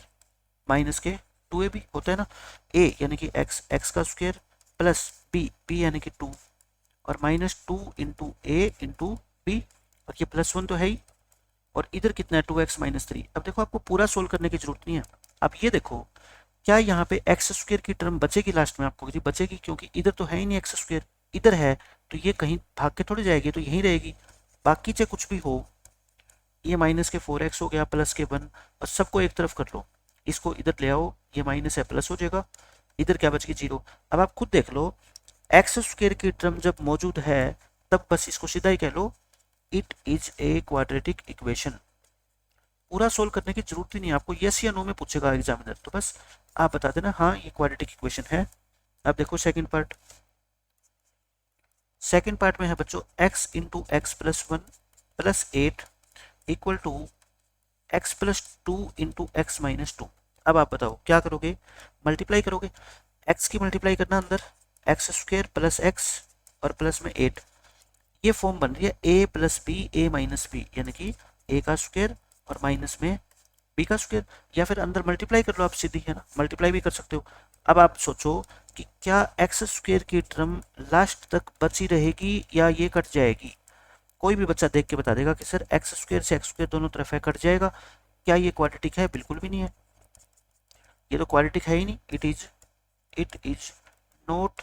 minus के 2ab होता है ना। a यानी कि x का स्क्वायर प्लस b यानी कि 2 और -2 × a × b, और ये +1 तो है ही, और इधर कितना है 2x - 3। अब देखो आपको पूरा सोल्व करने की जरूरत नहीं है। अब ये देखो क्या यहाँ पे x² की टर्म बचेगी लास्ट में, आपको बचेगी, क्योंकि इधर तो है ही नहीं x², इधर है तो ये कहीं भाग के थोड़ी जाएगी, तो यहीं रहेगी। बाकी चाहे कुछ भी हो, ये माइनस के 4x हो गया प्लस के 1, और सबको एक तरफ कर लो, इसको इधर ले आओ, ये माइनस है प्लस हो जाएगा, इधर क्या बच गई 0। अब आप खुद देख लो x² की टर्म जब मौजूद है तब बस इसको सीधा ही कह लो it is a quadratic equation. पूरा सोल्व करने की जरूरत ही नहीं है आपको, यस या नो में पूछेगा एग्जामिनर, तो बस आप बता देना हाँ ये क्वाड्रेटिक इक्वेशन है। अब देखो सेकंड पार्ट, सेकंड पार्ट में है बच्चों x × x + 1 + 8 = x + 2 × x - 2। अब आप बताओ क्या करोगे, मल्टीप्लाई करोगे, x की मल्टीप्लाई करना अंदर x² + x और प्लस में 8, ये फॉर्म बन रही है a + b a - b, यानी कि a का स्क्वायर और माइनस में बी का स्क्वायर, या फिर अंदर मल्टीप्लाई कर लो आप सीधी, है ना, मल्टीप्लाई भी कर सकते हो। अब आप सोचो कि क्या एक्स स्क्वायर की टर्म लास्ट तक बची रहेगी या ये कट जाएगी। कोई भी बच्चा देख के बता देगा कि सर एक्स स्क्वायर से एक्स स्क्वायर दोनों तरफ है, कट जाएगा। क्या ये क्वाड्रेटिक है? बिल्कुल भी नहीं है, ये तो क्वाड्रेटिक है ही नहीं। It is not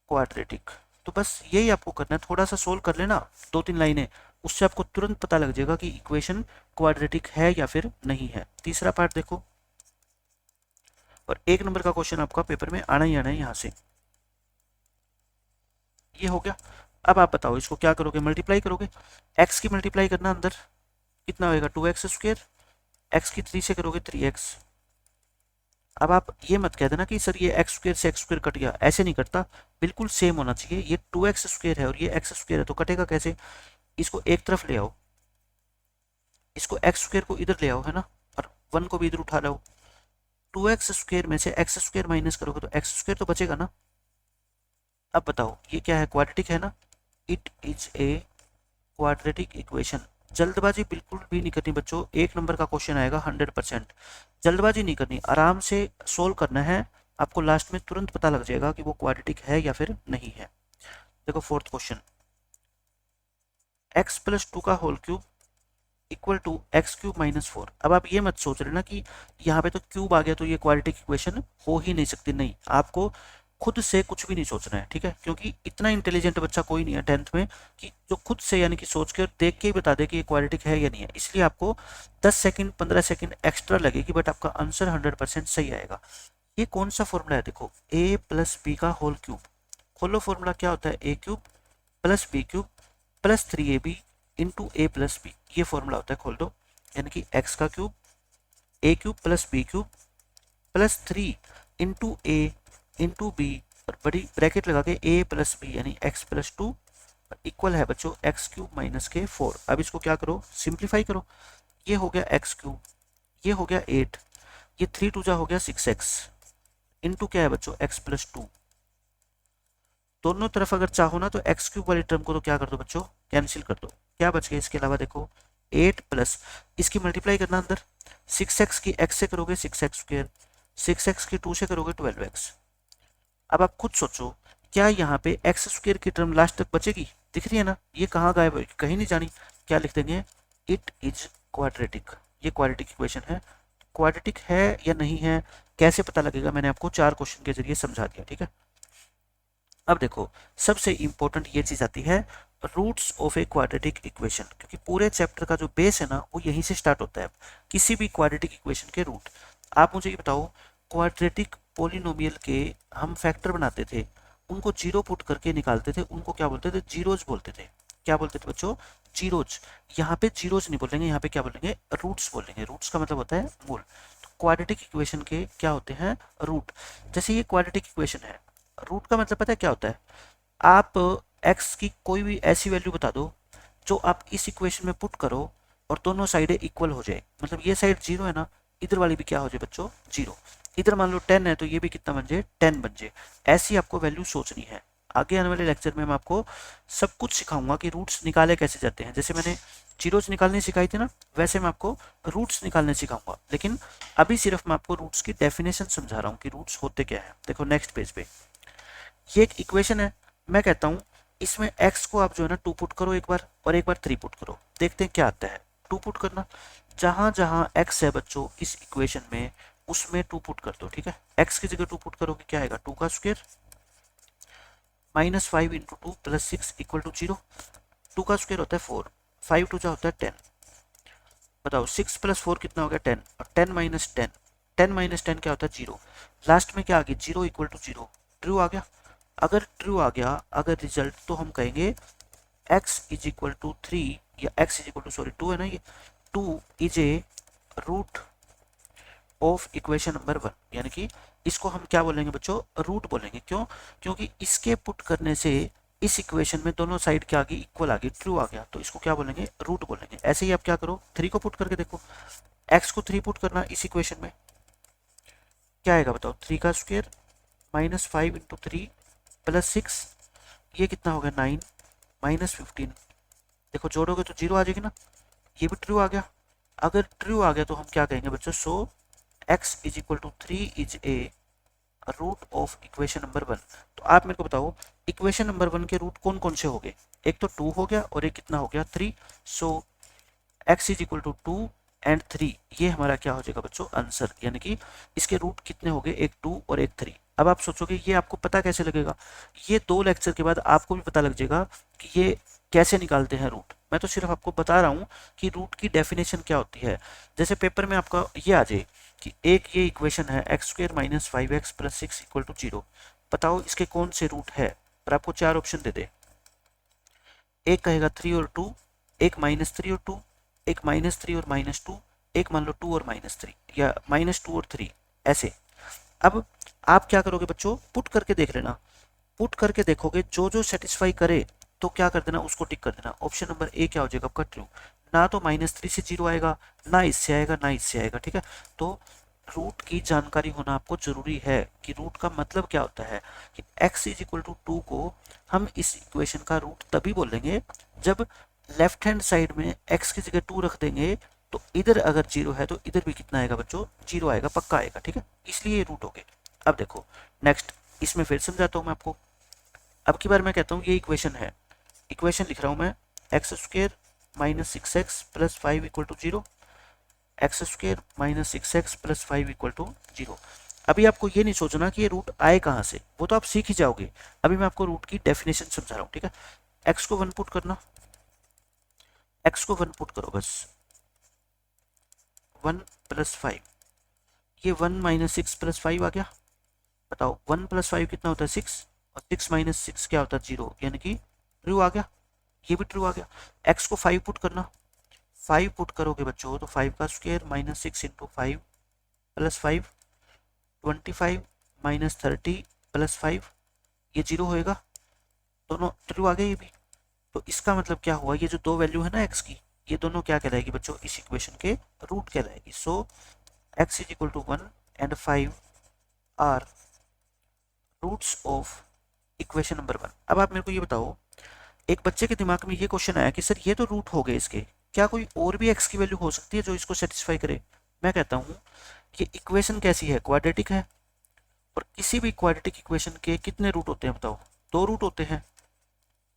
quadratic. तो बस यही आपको करना है, थोड़ा सा सोल्व कर लेना 2-3 लाइनें, उससे आपको तुरंत पता लग जाएगा कि इक्वेशन क्वाड्रेटिक है या फिर नहीं है। तीसरा पार्ट देखो, और 1 नंबर का क्वेश्चन आपका पेपर में आना ही आना है यहाँ से। ये हो गया। अब आप बताओ इसको क्या करोगे, मल्टीप्लाई करोगे। एक्स की मल्टीप्लाई करना अंदर, कितना होएगा 2x², एक्स की 3 से करोगे 3x। अब आप ये मत कह देना कि सर ये x² से x² कट गया, ऐसे नहीं कटता, बिल्कुल सेम होना चाहिए। ये 2x² है और ये x² है, तो कटेगा कैसे? इसको एक तरफ ले आओ, इसको x² को इधर ले आओ, है ना, और 1 को भी इधर उठा लाओ। 2x² में से x² माइनस करोगे तो x² तो बचेगा ना। अब बताओ ये क्या है, क्वाड्रेटिक है ना। It is a quadratic equation. जल्दबाजी बिल्कुल भी नहीं करनी बच्चों, 1 नंबर का क्वेश्चन आएगा 100%। जल्दबाजी नहीं करनी, आराम से सोल्व करना है, आपको लास्ट में तुरंत पता लग जाएगा कि वो क्वाड्रेटिक है या फिर नहीं है। देखो 4th क्वेश्चन, x+2 का whole cube equal to x³ - 4। अब आप ये मत सोच रहे ना कि यहाँ पे तो क्यूब आ गया तो ये क्वाड्रेटिक इक्वेशन हो ही नहीं सकती, नहीं, आपको खुद से कुछ भी नहीं सोचना है, ठीक है, क्योंकि इतना इंटेलिजेंट बच्चा कोई नहीं है 10th में कि जो खुद से यानी कि सोच के देख के ही बता दे कि ये क्वाड्रेटिक है या नहीं है। इसलिए आपको 10 सेकंड 15 सेकंड एक्स्ट्रा लगेगी, बट आपका आंसर 100% सही आएगा। ये कौन सा फॉर्मूला है, देखो a+b का होल क्यूब। खोलो फॉर्मूला, क्या होता है, a³ + b³ + 3ab into a+b, ये फॉर्मूला होता है, खोल दो। यानी कि x का cube a³ + b³ + 3 into a into b, और बड़ी ब्रैकेट लगा के a + b यानी x+2 इक्वल है बच्चों x³ - के 4। अब इसको क्या करो, सिंप्लीफाई करो। ये हो गया x³, ये हो गया 8, ये 3 2 जा हो गया 6x इंटू क्या है बच्चों x+2। दोनों तरफ अगर चाहो ना तो x³ वाली टर्म को तो क्या कर दो बच्चों, कैंसिल कर दो। क्या बच गया इसके अलावा, देखो 8 प्लस इसकी मल्टीप्लाई करना अंदर, 6x की x से करोगे 6x², 6x की 2 से करोगे 12x। अब आप खुद सोचो, क्या यहाँ पे x² की टर्म लास्ट तक बचेगी? दिख रही है ना, ये कहाँ गायब है, कहीं नहीं जानी। क्या लिख देंगे, इट इज क्वाड्रेटिक। ये क्वाड्रेटिक इक्वेशन है। क्वाड्रेटिक है या नहीं है कैसे पता लगेगा, मैंने आपको 4 क्वेश्चन के जरिए समझा दिया, ठीक है। अब देखो सबसे इंपॉर्टेंट ये चीज आती है, roots of a quadratic equation, क्योंकि पूरे चैप्टर का जो बेस है ना वो यहीं से स्टार्ट होता है। किसी भी क्वाड्रेटिक इक्वेशन के रूट। आप मुझे ये बताओ, क्वाड्रेटिक पोलिनोमियल के हम फैक्टर बनाते थे, उनको जीरो पुट करके निकालते थे, उनको क्या बोलते थे, जीरोज बोलते थे। क्या बोलते थे बच्चों, जीरोज। यहाँ पे जीरोज नहीं बोलेंगे, यहाँ पे क्या बोलेंगे, रूट्स बोलेंगे। रूट्स का मतलब होता है मूल। तो क्वाड्रेटिक इक्वेशन के क्या होते हैं, रूट। जैसे ये क्वाड्रेटिक इक्वेशन है, रूट का मतलब पता है क्या होता है, आप x की कोई भी ऐसी वैल्यू बता दो जो आप इस इक्वेशन में पुट करो और दोनों साइडें इक्वल हो जाए। मतलब ये साइड 0 है ना, इधर वाली भी क्या हो जाए बच्चों, 0। इधर मान लो 10 है तो ये भी कितना बन जाए, 10 बन जाए। ऐसी आपको वैल्यू सोचनी है। आगे आने वाले लेक्चर में मैं आपको सब कुछ सिखाऊंगा कि रूट्स निकाले कैसे जाते हैं। जैसे मैंने जीरोज निकालने सिखाई थी ना, वैसे मैं आपको रूट्स निकालने सिखाऊंगा। लेकिन अभी सिर्फ मैं आपको रूट्स की डेफिनेशन समझा रहा हूँ कि रूट्स होते क्या है। देखो नेक्स्ट पेज पे ये एक इक्वेशन है, मैं कहता हूँ इसमें x को आप जो है ना 2 पुट करो एक बार, और एक बार 3 पुट करो, देखते हैं क्या आता है। 2 पुट करना, जहां जहां x है बच्चों इस इक्वेशन में, उसमें 2 पुट कर दो, ठीक है। x की जगह 2 पुट करोगे, क्या आएगा, 2 का स्क्वायर -5 × 2 + 6 = 0। 2 का स्क्वायर होता है 4, 5 2 जा होता है 10। बताओ 6 + 4 कितना हो गया, 10, और 10 - 10, 10 - 10 क्या होता है, 0। लास्ट में क्या आ गया, 0 = 0। ट्रू आ गया। अगर ट्रू आ गया, अगर रिजल्ट, तो हम कहेंगे x = 3 या x सॉरी 2 है ना, ये 2 is a root of equation number 1। यानी कि इसको हम क्या बोलेंगे बच्चों, रूट बोलेंगे। क्यों, क्योंकि इसके पुट करने से इस इक्वेशन में दोनों साइड क्या आ गई, इक्वल आ गई, ट्रू आ गया, तो इसको क्या बोलेंगे, रूट बोलेंगे। ऐसे ही आप क्या करो, 3 को पुट करके देखो, x को 3 पुट करना इस इक्वेशन में, क्या आएगा बताओ, 3 का स्क्वायर -5 × 3 + 6, ये कितना हो गया, 9 -15। देखो जोड़ोगे तो 0 आ जाएगी ना, ये भी ट्रू आ गया। अगर ट्रू आ गया तो हम क्या कहेंगे बच्चों, so x is equal to 3 is a root of equation number 1। तो आप मेरे को बताओ इक्वेशन नंबर 1 के रूट कौन कौन से हो गए, एक तो 2 हो गया और एक कितना हो गया 3। So x is equal to 2 and 3, ये हमारा क्या हो जाएगा बच्चों आंसर, यानी कि इसके रूट कितने हो गए, एक 2 और एक 3। अब आप सोचोगे ये आपको पता कैसे लगेगा, ये 2 लेक्चर के बाद आपको भी पता लग जाएगा कि ये कैसे निकालते हैं रूट। मैं तो सिर्फ आपको बता रहा हूँ कि रूट की डेफिनेशन क्या होती है। जैसे पेपर में आपका ये आ जाए कि एक ये इक्वेशन है x square minus 5x plus 6 equal to 0, बताओ इसके कौन से रूट है, और आपको 4 ऑप्शन दे दे। एक कहेगा 3 और 2, एक -3 और 2, एक -3 और -2, एक मान लो 2 और -3 या -2 और 3, ऐसे। अब आप क्या करोगे बच्चों, पुट करके देख लेना, पुट करके देखोगे जो जो सेटिस्फाई करे तो क्या कर देना, उसको टिक कर देना। ऑप्शन नंबर ए क्या हो जाएगा आपका ट्रू, ना तो -3 से 0 आएगा, ना इससे आएगा, ना इससे आएगा, ठीक है। तो रूट की जानकारी होना आपको जरूरी है कि रूट का मतलब क्या होता है, कि x इज इक्वल टू 2 को हम इस इक्वेशन का रूट तभी बोलेंगे जब लेफ्ट हैंड साइड में x की जगह 2 रख देंगे, तो इधर अगर 0 है तो इधर भी कितना आएगा बच्चों, 0 आएगा, पक्का आएगा, ठीक है, इसलिए ये रूट हो गए। अब देखो नेक्स्ट, इसमें फिर समझाता हूँ मैं आपको। अब की बार मैं कहता हूँ ये इक्वेशन है, इक्वेशन लिख रहा हूँ मैं, x square minus 6x plus 5 equal to 0, x square minus 6x plus 5 equal to 0। अभी आपको ये नहीं सोचना कि ये रूट आए कहाँ से, वो तो आप सीख ही जाओगे। अभी मैं आपको रूट की डेफिनेशन समझा रहा हूँ, ठीक है। एक्स को 1 पुट करना, एक्स को 1 पुट करो बस, 1 प्लस 5, ये 1 माइनस 6 प्लस 5 आ गया। बताओ 1 प्लस 5 कितना होता है 6, और 6 माइनस 6 क्या होता है 0, यानी कि ट्रू आ गया, ये भी ट्रू आ गया। एक्स को 5 पुट करना, 5 पुट करोगे बच्चों तो 5 का square minus 6 into 5 plus 5, 25 minus 30 plus 5, ये 0 होएगा, दोनों ट्रू आ गए ये भी। तो इसका मतलब क्या हुआ, ये जो दो वैल्यू है ना एक्स की, ये दोनों क्या कहलाएगी बच्चों, इस इक्वेशन के रूट कहलाएगी। So X is equal to 1 and 5 are roots of equation number 1। अब आप मेरे को ये बताओ, एक बच्चे के दिमाग में ये क्वेश्चन आया कि सर ये तो रूट हो गए इसके, क्या कोई और भी एक्स की वैल्यू हो सकती है जो इसको सेटिस्फाई करे। मैं कहता हूँ कि इक्वेशन कैसी है, क्वाड्रेटिक है, और किसी भी क्वाड्रेटिक इक्वेशन के कितने रूट होते हैं बताओ, 2 रूट होते हैं।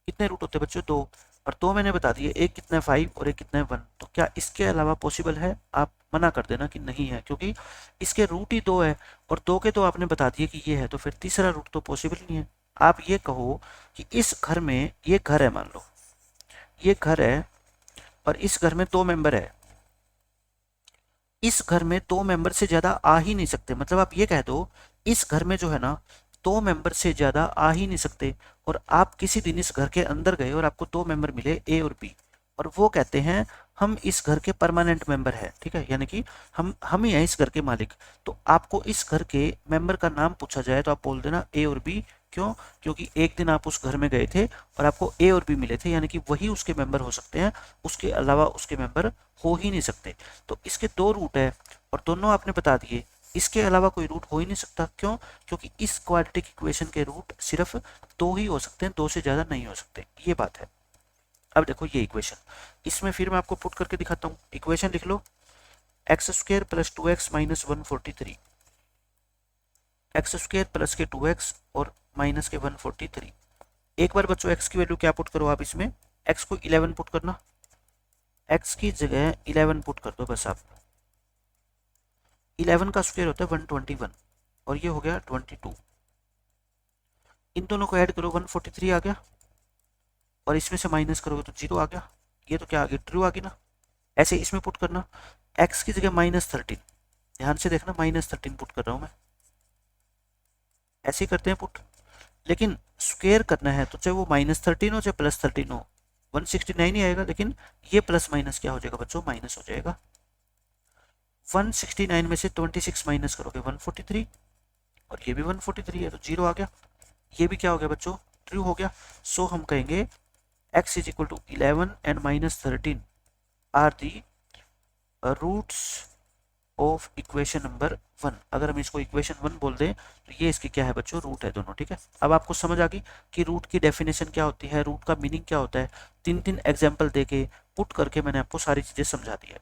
कितने रूट होते हैं बच्चों, 2, और 2 मैंने बता दिए, एक कितना है 5 और एक कितना है 1। तो क्या इसके अलावा पॉसिबल है, आप मना कर देना कि नहीं है, क्योंकि इसके रूट ही 2 है, और 2 के 2 आपने बता दिए कि ये है, तो फिर तीसरा रूट तो पॉसिबल नहीं है। आप ये कहो कि इस घर में, ये घर है मान लो, ये घर है और इस घर में 2 मेंबर है, इस घर में 2 मेंबर से ज्यादा आ ही नहीं सकते। मतलब आप ये कह दो इस घर में जो है ना 2 मेंबर से ज्यादा आ ही नहीं सकते। और आप किसी दिन इस घर के अंदर गए और आपको 2 मेंबर मिले ए और बी, और वो कहते हैं हम इस घर के परमानेंट मेंबर है, ठीक है, यानी कि हम ही हैं इस घर के मालिक। तो आपको इस घर के मेंबर का नाम पूछा जाए तो आप बोल देना ए और बी। क्यों, क्योंकि एक दिन आप उस घर में गए थे और आपको ए और बी मिले थे, यानी कि वही उसके मेंबर हो सकते हैं, उसके अलावा उसके मेंबर हो ही नहीं सकते। तो इसके 2 रूट है और दोनों आपने बता दिए, इसके अलावा कोई रूट हो ही नहीं सकता। क्यों, क्योंकि इस क्वाड्रेटिक इक्वेशन के रूट सिर्फ 2 ही हो सकते हैं, 2 से ज्यादा नहीं हो सकते, ये बात है। अब देखो ये इक्वेशन, इसमें फिर मैं आपको पुट करके दिखाता हूँ। इक्वेशन लिख लो, X square plus 2x minus 143, X square plus के 2x और माइनस के 143। एक बार बच्चों x की वैल्यू क्या पुट करो आप इसमें, x को 11 पुट करना, x की जगह 11 पुट कर दो बस आप। 11 का स्क्वायर होता है 121 और ये हो गया 22, इन दोनों को ऐड करो 143 आ गया, और इसमें से माइनस करोगे तो 0 आ गया। ये तो क्या आ गया, ट्रू आ गई ना। ऐसे इसमें पुट करना, x की जगह -13, ध्यान से देखना -13 पुट कर रहा हूं मैं, ऐसे ही करते हैं पुट। लेकिन स्क्वायर करना है तो चाहे वो -13 हो चाहे +13 हो, 169 ही आएगा। लेकिन ये प्लस माइनस क्या हो जाएगा बच्चों, माइनस हो जाएगा। 169 में से 26 माइनस करोगे 143, और ये भी 143 है तो 0 आ गया। ये भी क्या हो गया बच्चों, ट्रू हो गया। सो हम कहेंगे x is equal to 11 and -13 are the roots of equation number 1। अगर हम इसको इक्वेशन 1 बोल दें तो ये इसकी क्या है बच्चों, रूट है दोनों, ठीक है। अब आपको समझ आ गई कि रूट की डेफिनेशन क्या होती है, रूट का मीनिंग क्या होता है। 3 एग्जाम्पल देके पुट करके मैंने आपको सारी चीजें समझा दी है।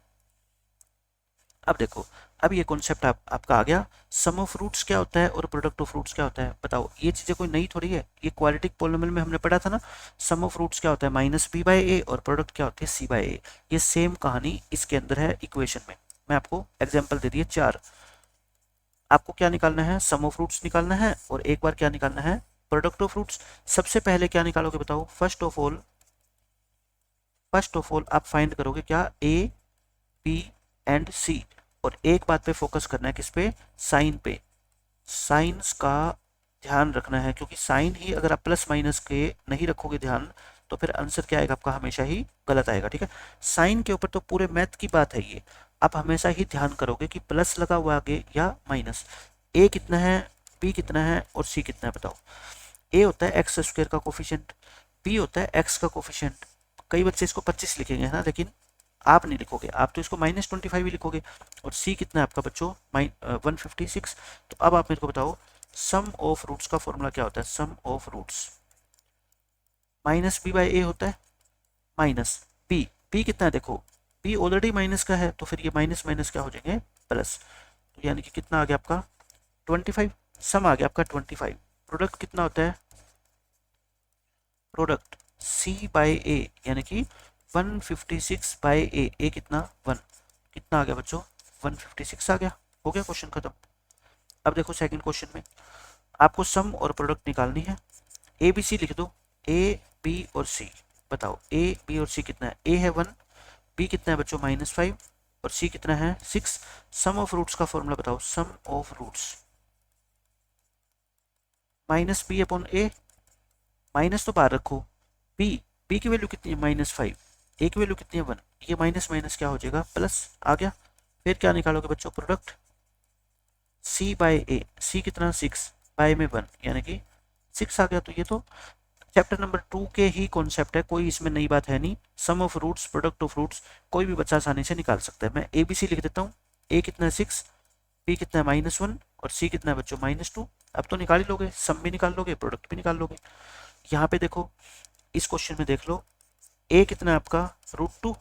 अब देखो, अब ये कॉन्सेप्ट आपका आ गया। सम ऑफ रूट्स क्या होता है और प्रोडक्ट ऑफ रूट्स क्या होता है, बताओ। ये चीजें कोई नई थोड़ी है, ये क्वाड्रेटिक पॉलिनोमियल में हमने पढ़ा था ना। सम ऑफ रूट्स क्या होता है माइनस बी बाई ए, और प्रोडक्ट क्या होती है सी बाई ए। ये सेम कहानी इसके अंदर है इक्वेशन में। मैं आपको एग्जाम्पल दे दिए 4। आपको क्या निकालना है, सम ऑफ रूट्स निकालना है, और एक बार क्या निकालना है, प्रोडक्ट ऑफ रूट्स। सबसे पहले क्या निकालोगे बताओ, फर्स्ट ऑफ ऑल आप फाइंड करोगे क्या, ए बी एंड सी। और एक बात पे फोकस करना है, किस पे, साइन पे। साइंस का ध्यान रखना है, क्योंकि साइन ही अगर आप प्लस माइनस के नहीं रखोगे ध्यान, तो फिर आंसर क्या आएगा आपका, हमेशा ही गलत आएगा। ठीक है, साइन के ऊपर तो पूरे मैथ की बात है ये। आप हमेशा ही ध्यान करोगे कि प्लस लगा हुआ आगे या माइनस। ए कितना है, बी कितना है और सी कितना है, बताओ। ए होता है एक्स स्क्वायर का कोफिशिएंट, बी होता है एक्स का कोफिशिएंट। कई बच्चे इसको 25 लिखेंगे है ना, लेकिन आप नहीं लिखोगे, आप तो इसको -25 ही लिखोगे। और सी कितना है आपका बच्चों, 156। तो अब आप मेरे को बताओ, सम ऑफ रूट्स का फॉर्मूला क्या होता है, sum of roots minus B by A होता है, माइनस बी। बी कितना है देखो, बी ऑलरेडी माइनस का है, तो फिर ये माइनस माइनस क्या हो जाएंगे, प्लस। तो यानी कि कितना आ गया आपका 25, सम आ गया आपका 25। प्रोडक्ट कितना होता है, प्रोडक्ट सी बाई ए, यानी कि 156 बाई ए। ए कितना 1, कितना आ गया बच्चों, 156 आ गया। हो गया क्वेश्चन खत्म। अब देखो सेकंड क्वेश्चन में आपको सम और प्रोडक्ट निकालनी है। ए बी सी लिख दो, ए बी और सी। बताओ ए बी और सी कितना है, ए है 1, बी कितना है बच्चों -5, और सी कितना है 6। सम ऑफ रूट्स का फॉर्मूला बताओ, sum of roots minus B upon A. Minus तो बाहर रखो, बी, बी की वैल्यू कितनी है -5, ए की वैल्यू कितनी है 1। ये माइनस माइनस क्या हो जाएगा, प्लस आ गया। फिर क्या निकालोगे बच्चों, प्रोडक्ट सी बाय ए। सी कितना 6, बाय में 1, यानी कि 6 आ गया। तो ये तो चैप्टर नंबर 2 के ही कॉन्सेप्ट है, कोई इसमें नई बात है नहीं। Sum of roots, product of roots कोई भी बच्चा आसानी से निकाल सकता है। मैं ए बी सी लिख देता हूँ। ए कितना है 6, बी कितना है -1, और सी कितना है बच्चों -2। अब तो निकाल ही लोगे, सम भी निकाल लोगे, प्रोडक्ट भी निकाल लोगे। यहाँ पे देखो, इस क्वेश्चन में देख लो, ए कितना है आपका √2,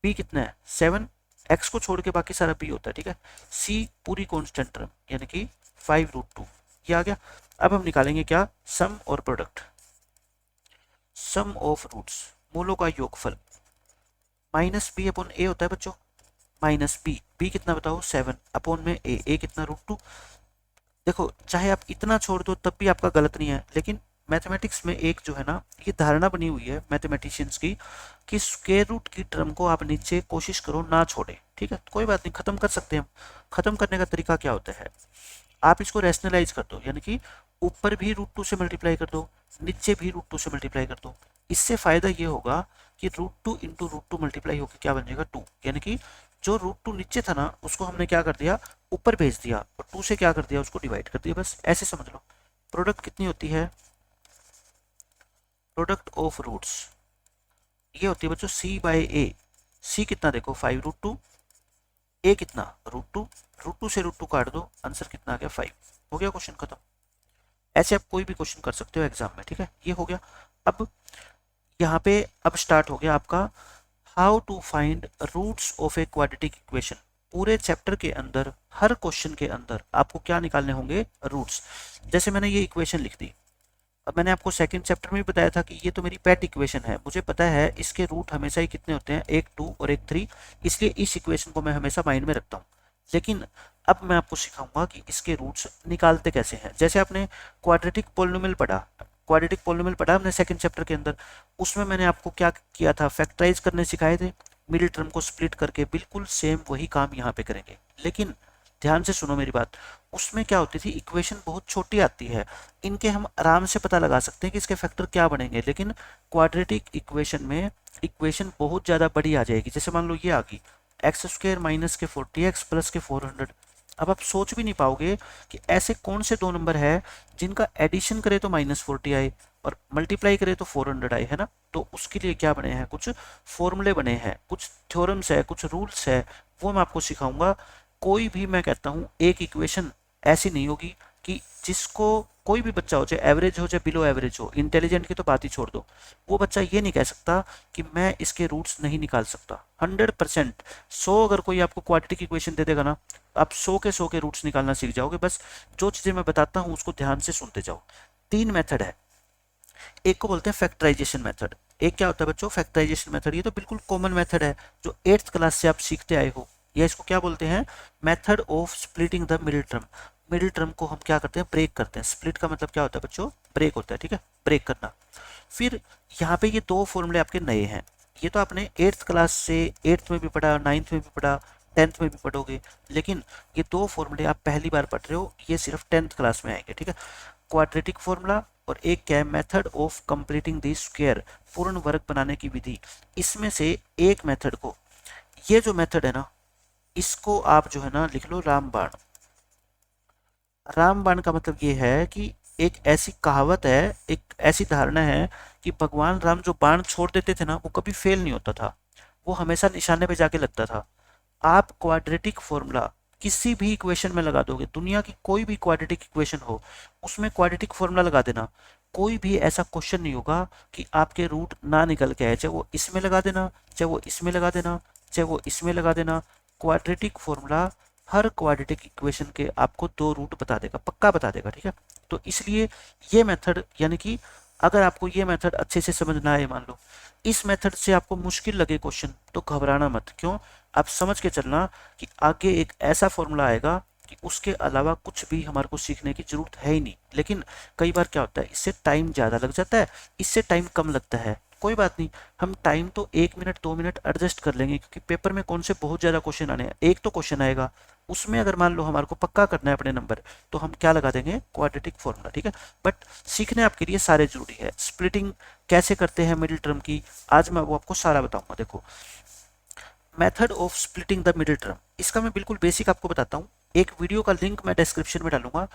बी कितना है 7, एक्स को छोड़ के बाकी सारा बी होता है। ठीक है, सी पूरी कॉन्स्टेंट टर्म, यानी कि 5√2, ये आ गया। अब हम निकालेंगे क्या, सम और प्रोडक्ट। सम ऑफ रूट्स, मूलों का योगफल, माइनस बी अपॉन ए होता है बच्चों, माइनस बी, बी कितना बताओ 7 अपॉन में ए, ए कितना √2। देखो चाहे आप इतना छोड़ दो तब भी आपका गलत नहीं है, लेकिन मैथमेटिक्स में एक जो है ना, ये धारणा बनी हुई है मैथमेटिशियंस की, कि स्क्वायर रूट की टर्म को आप नीचे कोशिश करो ना छोड़े। ठीक है, कोई बात नहीं, खत्म कर सकते हैं हम। खत्म करने का तरीका क्या होता है, आप इसको रैशनलाइज कर दो, यानी कि ऊपर भी √2 से मल्टीप्लाई कर दो, नीचे भी √2 से मल्टीप्लाई कर दो। इससे फायदा ये होगा कि √2 इंटू √2 मल्टीप्लाई होकर क्या बन जाएगा 2, यानी कि जो √2 नीचे था ना, उसको हमने क्या कर दिया, ऊपर भेज दिया, और 2 से क्या कर दिया, उसको डिवाइड कर दिया, बस ऐसे समझ लो। प्रोडक्ट कितनी होती है, प्रोडक्ट ऑफ रूट्स ये होती है बच्चों सी बाय ए। सी कितना देखो 5√2, ए कितना √2, √2 से √2 काट दो, आंसर कितना आ गया 5। हो गया क्वेश्चन खत्म। ऐसे आप कोई भी क्वेश्चन कर सकते हो एग्जाम में। ठीक है, ये हो गया। अब यहाँ पे अब स्टार्ट हो गया आपका how to find roots of a quadratic equation. पूरे चैप्टर के अंदर हर क्वेश्चन के अंदर आपको क्या निकालने होंगे, रूट्स। जैसे मैंने ये इक्वेशन लिख दी, अब मैंने आपको सेकंड चैप्टर में भी बताया था कि ये तो मेरी पेट इक्वेशन है, मुझे पता है इसके रूट हमेशा ही कितने होते हैं, एक 2 और एक 3, इसलिए इस इक्वेशन को मैं हमेशा माइंड में रखता हूँ। लेकिन अब मैं आपको सिखाऊंगा कि इसके रूट्स निकालते कैसे हैं। जैसे आपने क्वाड्रेटिक पॉलिनोमियल पढ़ा, क्वाड्रेटिक पॉलिनोमियल पढ़ा हमने सेकंड चैप्टर के अंदर, उसमें मैंने आपको क्या किया था, फैक्टराइज करने सिखाए थे, मिडिल टर्म को स्प्लिट करके। बिल्कुल सेम वही काम यहाँ पे करेंगे, लेकिन ध्यान से सुनो मेरी बात। उसमें क्या होती थी, इक्वेशन बहुत छोटी आती है, इनके हम आराम से पता लगा सकते हैं कि इसके फैक्टर क्या बनेंगे। लेकिन क्वाड्रेटिक इक्वेशन में इक्वेशन बहुत ज़्यादा बड़ी आ जाएगी। जैसे मान लो ये आ गई x² माइनस के 40x प्लस के 400। अब आप सोच भी नहीं पाओगे कि ऐसे कौन से दो नंबर है जिनका एडिशन करे तो -40 आए और मल्टीप्लाई करे तो 400 आए, है ना। तो उसके लिए क्या बने हैं, कुछ फॉर्मूले बने हैं, कुछ थ्योरम्स है, कुछ रूल्स है, वो मैं आपको सिखाऊंगा। कोई भी मैं कहता हूँ एक इक्वेशन ऐसी नहीं होगी कि जिसको कोई भी बच्चा हो, चाहे एवरेज हो चाहे बिलो एवरेज हो, इंटेलिजेंट की तो बात ही छोड़ दो, वो बच्चा ये नहीं कह सकता कि मैं इसके रूट्स नहीं निकाल सकता। 100%। 100 अगर कोई आपको क्वाड्रेटिक इक्वेशन दे देगा ना, आप 100 के रूट्स निकालना सीख जाओगे। बस जो चीजें मैं बताता हूँ उसको ध्यान से सुनते जाओ। 3 मेथड है। एक को बोलते हैं फैक्टराइजेशन मेथड। एक क्या होता है बच्चों, फैक्टराइजेशन मेथड। ये तो बिल्कुल कॉमन मेथड है जो 8th क्लास से आप सीखते आए हो। या इसको क्या बोलते हैं, method of splitting the middle term. Middle term को हम क्या करते हैं, ब्रेक करते हैं। स्प्लिट का मतलब क्या होता है बच्चों, ब्रेक होता है, ठीक है, ब्रेक करना। फिर यहाँ पे ये दो फॉर्मूले आपके नए हैं। ये तो आपने 8th क्लास से 8th में भी पढ़ा, 9th में भी पढ़ा, 10th में भी पढ़ोगे, लेकिन ये दो फॉर्मूले आप पहली बार पढ़ रहे हो, ये सिर्फ 10th क्लास में आएंगे, ठीक है। क्वाड्रेटिक फॉर्मूला और एक क्या है, method of completing the square, पूर्ण वर्ग बनाने की विधि। इसमें से एक मेथड को, ये जो मेथड है ना, इसको आप जो है ना लिख लो रामबाण। रामबाण का मतलब ये है कि एक ऐसी कहावत है, एक ऐसी धारणा है कि भगवान राम जो बाण छोड़ देते थे ना, वो कभी फेल नहीं होता था, वो हमेशा निशाने पे जाके लगता था। आप क्वाड्रेटिक फॉर्मूला किसी भी इक्वेशन में लगा दोगे, दुनिया की कोई भी क्वाड्रेटिक इक्वेशन हो उसमें क्वाड्रेटिक फॉर्मूला लगा देना, कोई भी ऐसा क्वेश्चन नहीं होगा कि आपके रूट ना निकल के आए। चाहे वो इसमें लगा देना, चाहे वो इसमें लगा देना, चाहे वो इसमें लगा देना, क्वाड्रेटिक फॉर्मूला हर क्वाड्रेटिक इक्वेशन के आपको दो रूट बता देगा, पक्का बता देगा, ठीक है। तो इसलिए ये मेथड, यानी कि अगर आपको ये मेथड अच्छे से समझ ना आए, मान लो इस मेथड से आपको मुश्किल लगे क्वेश्चन, तो घबराना मत। क्यों, आप समझ के चलना कि आगे एक ऐसा फॉर्मूला आएगा कि उसके अलावा कुछ भी हमारे को सीखने की जरूरत है ही नहीं। लेकिन कई बार क्या होता है, इससे टाइम ज़्यादा लग जाता है, इससे टाइम कम लगता है, कोई बात नहीं, हम टाइम तो 1 मिनट 2 मिनट एडजस्ट कर लेंगे, क्योंकि पेपर में कौन से बहुत ज़्यादा क्वेश्चन आने हैं। एक तो क्वेश्चन आएगा, उसमें अगर मान लो हमारे को पक्का करना है अपने नंबर, तो हम क्या लगा देंगे, क्वाड्रेटिक फॉर्मूला, ठीक है। बट सीखने आपके लिए सारे जरूरी है। स्प्लिटिंग कैसे करते हैं मिडिल टर्म की, आज मैं वो आपको सारा बताऊंगा। देखो, method of splitting the middle term, इसका मैं बिल्कुल बेसिक आपको बताता हूँ। एक वीडियो का लिंक मैं डिस्क्रिप्शन में डालूंगा।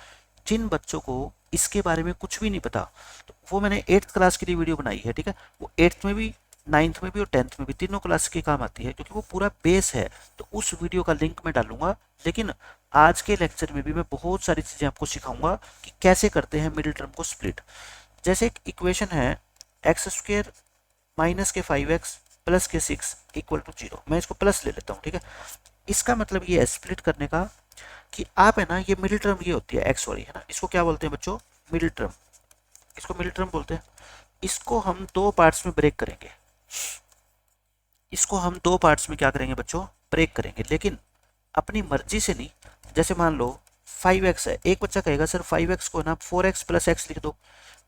जिन बच्चों को इसके बारे में कुछ भी नहीं पता, तो वो मैंने 8th क्लास के लिए वीडियो बनाई है, ठीक है। वो 8th में भी, 9th में भी और 10th में भी, तीनों क्लास के काम आती है, क्योंकि वो पूरा बेस है। तो उस वीडियो का लिंक मैं डालूंगा। लेकिन आज के लेक्चर में भी मैं बहुत सारी चीज़ें आपको सिखाऊंगा कि कैसे करते हैं मिडिल टर्म को स्प्लिट। जैसे एक इक्वेशन है, एक्स स्क्वेयर माइनस के 5x प्लस के 6 इक्वल टू 0। मैं इसको प्लस ले लेता हूँ, ठीक है। इसका मतलब ये है स्प्लिट करने का कि आप है ना, ये मिडिल टर्म ये होती है एक्स वाली, है ना, इसको क्या बोलते हैं बच्चों, मिडिल टर्म। इसको मिडिल टर्म बोलते हैं। इसको हम दो पार्ट्स में ब्रेक करेंगे। इसको हम दो पार्ट्स में क्या करेंगे बच्चों, ब्रेक करेंगे, लेकिन अपनी मर्जी से नहीं। जैसे मान लो 5x है, एक बच्चा कहेगा सर 5x को ना 4x प्लस एक्स लिख दो,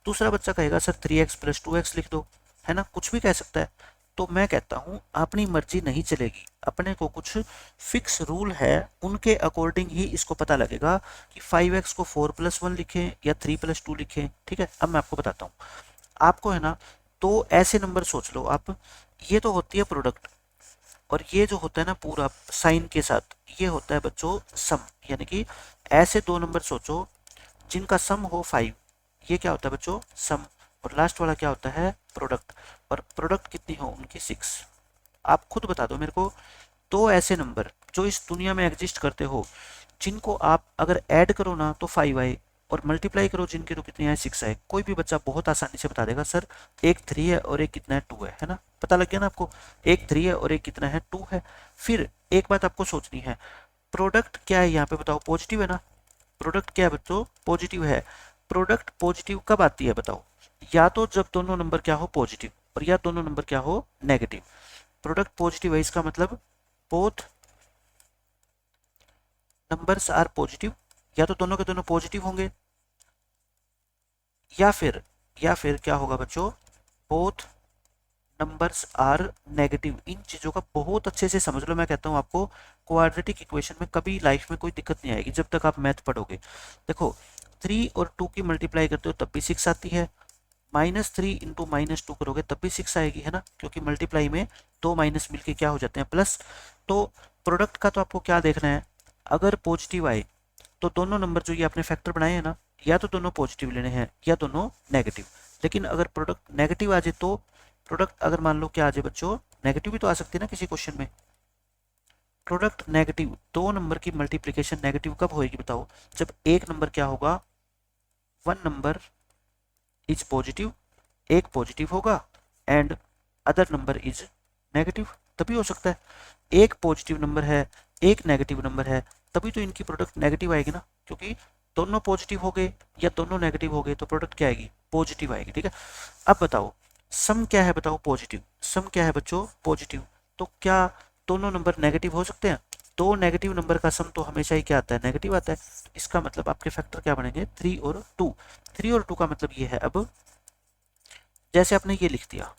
दूसरा बच्चा कहेगा सर 3x प्लस 2x लिख दो, है ना, कुछ भी कह सकता है। तो मैं कहता हूँ अपनी मर्जी नहीं चलेगी, अपने को कुछ फिक्स रूल है, उनके अकॉर्डिंग ही इसको पता लगेगा कि 5x को 4 प्लस 1 लिखें या 3 प्लस 2 लिखें, ठीक है। अब मैं आपको बताता हूँ, आपको है ना, तो ऐसे नंबर सोच लो आप, ये तो होती है प्रोडक्ट, और ये जो होता है ना पूरा साइन के साथ, ये होता है बच्चों सम। यानी कि ऐसे दो नंबर सोचो जिनका सम हो 5, ये क्या होता है बच्चों, सम। और लास्ट वाला क्या होता है, प्रोडक्ट। और प्रोडक्ट कितनी हो उनकी, 6। आप खुद बता दो मेरे को, दो ऐसे नंबर जो इस दुनिया में एग्जिस्ट करते हो, जिनको आप अगर ऐड करो ना तो 5 आए, और मल्टीप्लाई करो जिनके तो कितने आए, 6 आए। कोई भी बच्चा बहुत आसानी से बता देगा सर एक 3 है और एक कितना है, 2 है ना। पता लग गया ना आपको, एक 3 है और एक कितना है, 2 है। फिर एक बात आपको सोचनी है, प्रोडक्ट क्या है यहाँ पे बताओ, पॉजिटिव है ना। प्रोडक्ट क्या है बच्चों, पॉजिटिव है। प्रोडक्ट पॉजिटिव कब आती है बताओ, या तो जब दोनों नंबर क्या हो, पॉजिटिव, और या दोनों नंबर क्या हो, नेगेटिव। प्रोडक्ट पॉजिटिव है, इसका मतलब बोथ नंबर्स आर पॉजिटिव, या तो दोनों के दोनों पॉजिटिव होंगे, या फिर क्या होगा बच्चों, बोथ नंबर्स आर नेगेटिव। इन चीजों का बहुत अच्छे से समझ लो। मैं कहता हूं आपको क्वाड्रेटिक इक्वेशन में कभी लाइफ में कोई दिक्कत नहीं आएगी जब तक आप मैथ पढ़ोगे। देखो 3 और 2 की मल्टीप्लाई करते हो तब भी 6 आती है, -3 इंटू -2 करोगे तब भी 6 आएगी, है ना, क्योंकि मल्टीप्लाई में दो माइनस मिलके क्या हो जाते हैं, प्लस। तो प्रोडक्ट का तो आपको क्या देखना है, अगर पॉजिटिव आए तो दोनों नंबर जो ये आपने फैक्टर बनाए हैं ना, या तो दोनों पॉजिटिव लेने हैं या दोनों नेगेटिव। लेकिन अगर प्रोडक्ट नेगेटिव आ जाए, तो प्रोडक्ट अगर मान लो क्या आ जाए बच्चों, नेगेटिव भी तो आ सकती है ना किसी क्वेश्चन में। प्रोडक्ट नेगेटिव, दो नंबर की मल्टीप्लीकेशन नेगेटिव कब होएगी बताओ, जब एक नंबर क्या होगा, वन नंबर इज पॉजिटिव, एक पॉजिटिव होगा and other number is negative, तभी हो सकता है। एक पॉजिटिव नंबर है, एक नेगेटिव नंबर है, तभी तो इनकी प्रोडक्ट नेगेटिव आएगी ना, क्योंकि दोनों पॉजिटिव हो गए या दोनों नेगेटिव हो गए तो प्रोडक्ट क्या आएगी, पॉजिटिव आएगी। ठीक है, अब बताओ सम क्या है, बताओ पॉजिटिव, सम क्या है बच्चों, पॉजिटिव। तो क्या दोनों नंबर नेगेटिव हो सकते हैं? दो नेगेटिव नंबर का सम तो हमेशा ही क्या आता है, नेगेटिव आता है। इसका मतलब आपके फैक्टर क्या बनेंगे, 3 और 2। 3 और 2 का मतलब ये है, अब जैसे आपने ये लिख दिया,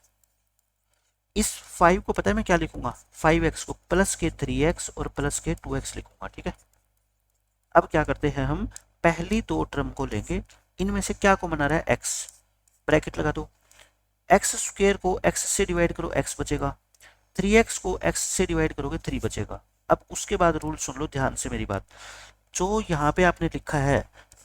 इस 5 को पता है मैं क्या लिखूंगा, 5x को प्लस के 3x और प्लस के 2x लिखूंगा। ठीक है, अब क्या करते हैं हम, पहली दो टर्म को लेंगे, इनमें से क्या कॉमन आ रहा है, x, ब्रैकेट लगा दो, एक्स स्क्वेयर को x से डिवाइड करो, x बचेगा, 3x को x से डिवाइड करोगे 3 बचेगा। अब उसके बाद रूल सुन लो ध्यान से मेरी बात, जो यहाँ पे आपने लिखा है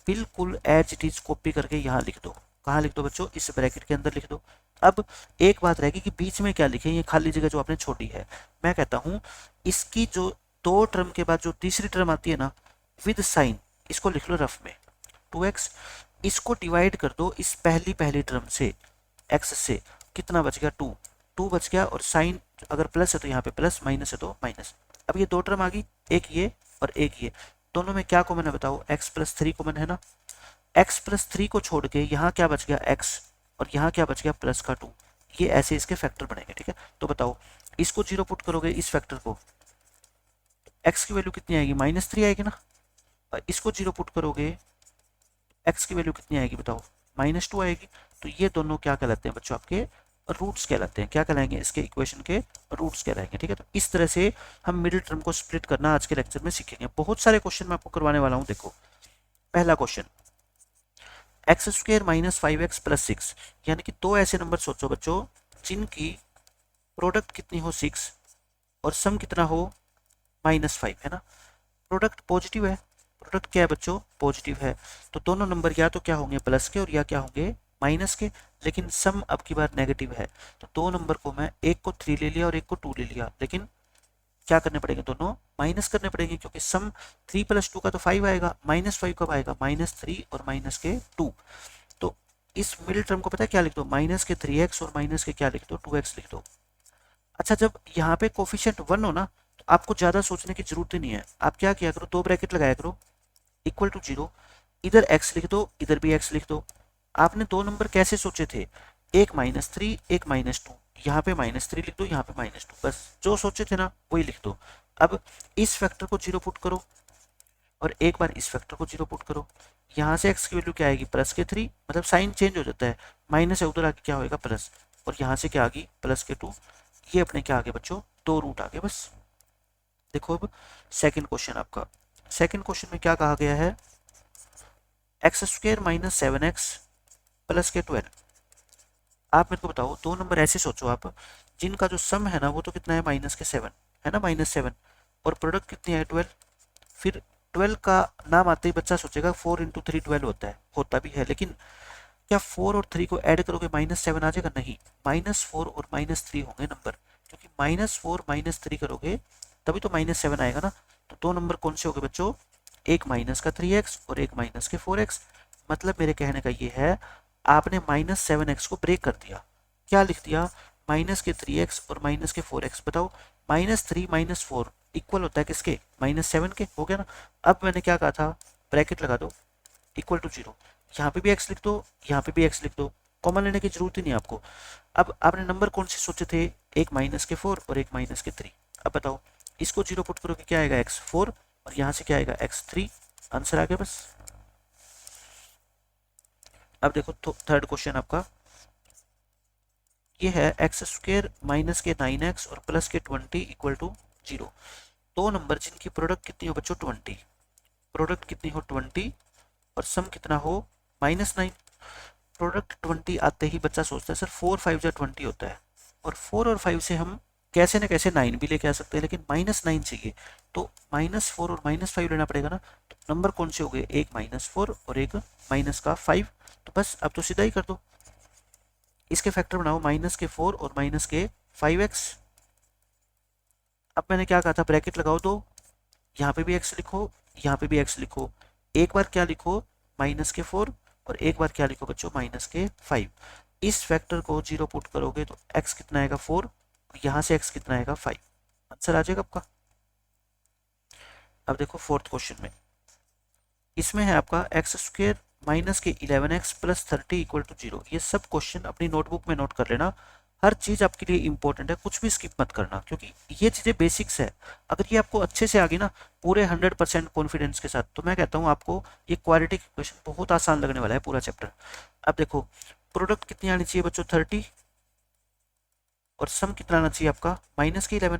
बिल्कुल एज इट इज कॉपी करके यहाँ लिख दो। कहाँ लिख दो बच्चों, इस ब्रैकेट के अंदर लिख दो। अब एक बात रहेगी कि बीच में क्या लिखे, ये खाली जगह जो आपने छोड़ी है। मैं कहता हूँ इसकी जो दो टर्म के बाद जो तीसरी टर्म आती है ना, विद साइन, इसको लिख लो रफ में 2x, इसको डिवाइड कर दो इस पहली पहली टर्म से, x से, कितना बच गया 2, 2 बच गया, और साइन अगर प्लस है तो यहाँ पे प्लस, माइनस है तो माइनस। अब ये दो टर्म आ गई, एक ये और एक ये, दोनों में क्या कॉमन है बताओ, x प्लस 3 कॉमन है ना। x प्लस 3 को छोड़ के यहाँ क्या बच गया x, और यहाँ क्या बच गया प्लस का 2, ये ऐसे इसके फैक्टर बनेंगे। ठीक है, तो बताओ इसको 0 पुट करोगे इस फैक्टर को, x की वैल्यू कितनी आएगी, -3 आएगी ना। और इसको 0 पुट करोगे, x की वैल्यू कितनी आएगी बताओ, -2 आएगी। तो ये दोनों क्या कहलाते हैं बच्चों, आपके रूट्स कहलाते हैं। क्या कहलाएंगे, इसके इक्वेशन के रूट्स कहलाएंगे। ठीक है, तो इस तरह से हम मिडिल टर्म को स्प्लिट करना आज के लेक्चर में सीखेंगे। बहुत सारे क्वेश्चन मैं आपको करवाने वाला हूँ। देखो पहला question, x square minus 5x plus 6, यानी कि दो ऐसे नंबर सोचो बच्चों जिनकी प्रोडक्ट कितनी हो 6 और सम कितना हो -5, है ना। प्रोडक्ट पॉजिटिव है, प्रोडक्ट क्या है बच्चों, पॉजिटिव है, तो दोनों नंबर या तो क्या होंगे प्लस के और या क्या होंगे माइनस के, लेकिन सम अब की बार नेगेटिव है। तो दो नंबर को मैं, एक को 3 ले लिया और एक को 2 ले लिया, लेकिन क्या करने पड़ेंगे, दोनों माइनस करने पड़ेंगे, क्योंकि सम 3 + 2 का तो 5 आएगा, -5 कब आएगा, -3 और माइनस के 2। तो इस मिडिल टर्म को पता है क्या लिख दो, माइनस के 3x और माइनस के क्या लिख दो 2x लिख दो। अच्छा, जब यहाँ पे कोफिशिएंट 1 हो ना, तो आपको ज्यादा सोचने की जरूरत ही नहीं है। आप क्या किया करो, दो ब्रैकेट लगाया करो, इक्वल टू 0, इधर x लिख दो, इधर भी x लिख दो। आपने दो नंबर कैसे सोचे थे, एक -3 एक -2, यहाँ पे -3 लिख दो, यहाँ पे -2, बस जो सोचे थे ना वही लिख दो। अब इस फैक्टर को 0 पुट करो और एक बार इस फैक्टर को 0 पुट करो, यहाँ से x की वैल्यू क्या आएगी, +3, मतलब साइन चेंज हो जाता है, माइनस है उधर आके क्या होएगा प्लस, और यहाँ से क्या आ गई +2। ये अपने क्या आगे बच्चों, दो रूट आगे बस। देखो अब सेकंड क्वेश्चन आपका, सेकंड क्वेश्चन में क्या कहा गया है, x² - 7x प्लस के 12। आप मेरे को बताओ, दो नंबर ऐसे सोचो आप जिनका जो सम है ना वो तो कितना है, -7 है ना, -7, और प्रोडक्ट कितनी है 12। फिर 12 का नाम आते ही बच्चा सोचेगा 4 × 3 12 होता है, होता भी है, लेकिन क्या 4 और 3 को ऐड करोगे -7 आ जाएगा, नहीं, -4 और -3 होंगे नंबर, क्योंकि -4 -3 करोगे तभी तो -7 आएगा ना। तो दो नंबर कौन से हो गए बच्चों, एक माइनस का 3x और एक माइनस के 4x। मतलब मेरे कहने का ये है, आपने -7x को ब्रेक कर दिया, क्या लिख दिया, माइनस के 3x और माइनस के 4x। बताओ -3 - 4 इक्वल होता है किसके, -7 के, हो गया ना। अब मैंने क्या कहा था, ब्रैकेट लगा दो, इक्वल टू 0, यहाँ पे भी x लिख दो, यहाँ पे भी x लिख दो, कॉमन लेने की जरूरत ही नहीं आपको। अब आपने नंबर कौन से सोचे थे, एक -4 और एक -3। अब बताओ इसको 0 पुट करोगे क्या आएगा, x4, और यहाँ से क्या आएगा x3, आंसर आ गया बस। अब देखो तो थर्ड क्वेश्चन आपका ये है, x² - के 9x और प्लस के 20 इक्वल टू 0। दो नंबर जिनकी प्रोडक्ट कितनी हो बच्चों 20, प्रोडक्ट कितनी हो 20 और सम कितना हो -9। प्रोडक्ट 20 आते ही बच्चा सोचता है सर 4 5 जा 20 होता है, और 4 और 5 से हम कैसे न कैसे 9 भी लेके आ सकते हैं, लेकिन -9 चाहिए, तो -4 और -5 लेना पड़ेगा ना। तो नंबर कौन से हो गए, एक -4 और एक -5। तो बस अब तो सीधा ही कर दो, इसके फैक्टर बनाओ, -4 और -5x। अब मैंने क्या कहा था, ब्रैकेट लगाओ दो, यहाँ पे भी x लिखो, यहाँ पे भी x लिखो, एक बार क्या लिखो -4 और एक बार क्या लिखो बच्चों -5। इस फैक्टर को 0 पुट करोगे तो x कितना आएगा 4, और यहाँ से x कितना आएगा 5। आंसर आ जाएगा आपका। अब देखो फोर्थ क्वेश्चन में, इसमें है आपका x² माइनस के 11x प्लस 30 इक्वल टू 0। ये सब क्वेश्चन अपनी नोटबुक में नोट कर लेना, हर चीज आपके लिए इंपॉर्टेंट है, कुछ भी स्किप मत करना, क्योंकि ये चीजें बेसिक्स है। अगर ये आपको अच्छे से आ गई ना पूरे 100% कॉन्फिडेंस के साथ, तो मैं कहता हूँ आपको ये क्वाड्रेटिक इक्वेशन बहुत आसान लगने वाला है पूरा चैप्टर। अब देखो प्रोडक्ट कितनी आनी चाहिए बच्चों 30, और सम कितना आना चाहिए आपका -11।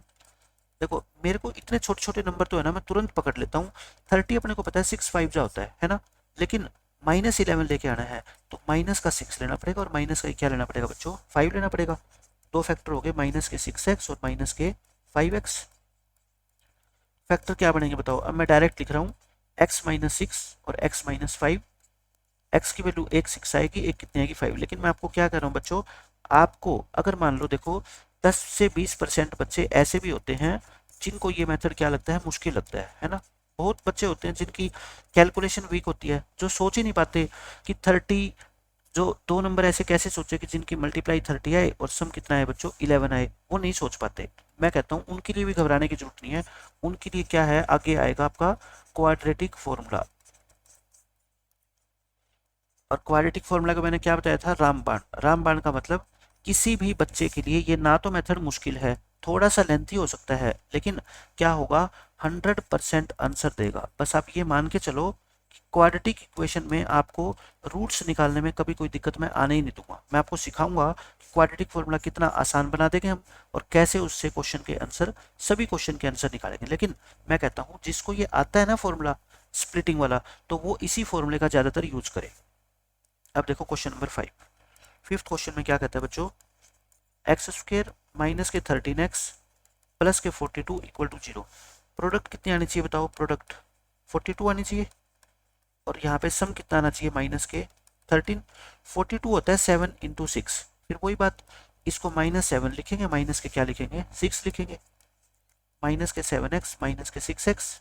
देखो मेरे को इतने छोटे छोटे नंबर तो है ना, मैं तुरंत पकड़ लेता हूँ। 30 अपने को पता है 6 5 जा होता है ना, लेकिन -11 लेके आना है तो माइनस का 6 लेना पड़ेगा, और माइनस का क्या लेना पड़ेगा बच्चों 5 लेना पड़ेगा। दो फैक्टर हो गए, माइनस के 6x और माइनस के 5x। फैक्टर क्या बनेंगे बताओ। अब मैं डायरेक्ट लिख रहा हूँ x-6 और x-5। x की वैल्यू एक 6 आएगी, एक कितनी आएगी 5। लेकिन मैं आपको क्या कर रहा हूँ बच्चों, आपको अगर मान लो देखो 10 से 20% बच्चे ऐसे भी होते हैं जिनको ये मेथड क्या लगता है मुश्किल लगता है ना। बहुत बच्चे होते हैं जिनकी कैलकुलेशन वीक होती है, जो सोच ही नहीं पाते कि 30, जो दो नंबर ऐसे कैसे सोचे कि जिनकी मल्टीप्लाई 30 आए और सम कितना है बच्चों 11 आए, वो नहीं सोच पाते। मैं कहता हूँ उनके लिए भी घबराने की जरूरत नहीं है। उनके लिए क्या है, आगे आएगा आपका क्वाड्रेटिक फॉर्मूला। और क्वाड्रेटिक फॉर्मूला का मैंने क्या बताया था, रामबाण। रामबाण का मतलब किसी भी बच्चे के लिए ये ना तो मेथड मुश्किल है, थोड़ा सा लेंथी हो सकता है, लेकिन क्या होगा 100% आंसर देगा। बस आप ये मान के चलो कि क्वाड्रेटिक इक्वेशन में आपको रूट्स निकालने में कभी कोई दिक्कत मैं आने ही नहीं दूंगा। मैं आपको सिखाऊंगा कि क्वाड्रेटिक फॉर्मूला कितना आसान बना देंगे हम, और कैसे उससे क्वेश्चन के आंसर, सभी क्वेश्चन के आंसर निकालेंगे। लेकिन मैं कहता हूँ जिसको ये आता है ना फॉर्मूला स्प्लिटिंग वाला, तो वो इसी फॉर्मूले का ज्यादातर यूज करे। अब देखो क्वेश्चन नंबर 5। फिफ्थ क्वेश्चन में क्या कहता है बच्चों, x² माइनस के 13x प्लस के 42 इक्वल टू 0। प्रोडक्ट कितनी आनी चाहिए बताओ, प्रोडक्ट 42 आनी चाहिए, और यहाँ पे सम कितना आना चाहिए -13। 42 होता है 7 इंटू 6। फिर वही बात, इसको -7 लिखेंगे, माइनस के क्या लिखेंगे 6 लिखेंगे, माइनस के 7x माइनस के 6x।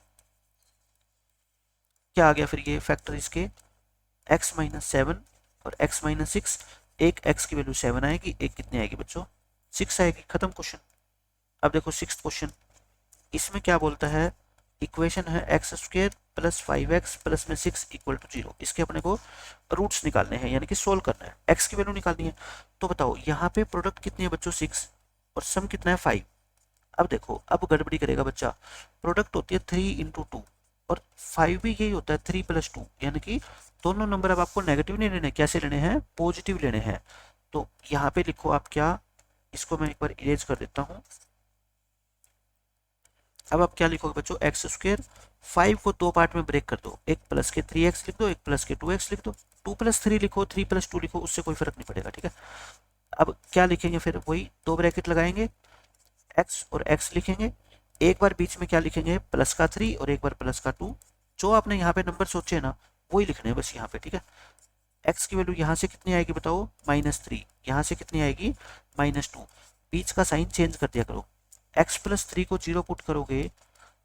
क्या आ गया फिर ये फैक्टर इसके, x-7 और x-6। एक x की वैल्यू 7 आएगी, एक कितनी आएगी बच्चों 6 आएगी। खत्म क्वेश्चन। अब देखो सिक्स्थ क्वेश्चन, इसमें क्या बोलता है, इक्वेशन है x² प्लस 5x प्लस में 6 इक्वल टू 0। इसके अपने को रूट्स निकालने हैं, यानी कि सोल्व करना है, x की वैल्यू निकालनी है। तो बताओ यहाँ पे प्रोडक्ट कितनी है बच्चों 6, और सम कितना है 5। अब देखो अब गड़बड़ी करेगा बच्चा, प्रोडक्ट होती है 3 इंटू 2, और 5 भी यही होता है 3 प्लस 2, यानी कि दोनों नंबर अब आपको नेगेटिव नहीं लेने, कैसे लेने हैं पॉजिटिव लेने हैं। तो यहाँ पे लिखो आप क्या, इसको मैं एक बार इरेज कर देता हूँ। अब आप क्या लिखोगे बच्चों, x², 5 को दो पार्ट में ब्रेक कर दो, एक प्लस के 3x लिख दो, एक प्लस के 2x लिख दो। 2 प्लस 3 लिखो, 3 प्लस 2 लिखो, उससे कोई फर्क नहीं पड़ेगा, ठीक है। अब क्या लिखेंगे फिर, वही दो ब्रैकेट लगाएंगे, x और x लिखेंगे, एक बार बीच में क्या लिखेंगे प्लस का 3 और एक बार प्लस का 2। जो आपने यहाँ पे नंबर सोचे ना वही लिखने हैं बस यहाँ पे, ठीक है। x की वैल्यू यहाँ से कितनी आएगी बताओ -3, यहाँ से कितनी आएगी -2। बीच का साइन चेंज कर दिया करो, x प्लस 3 को 0 पुट करोगे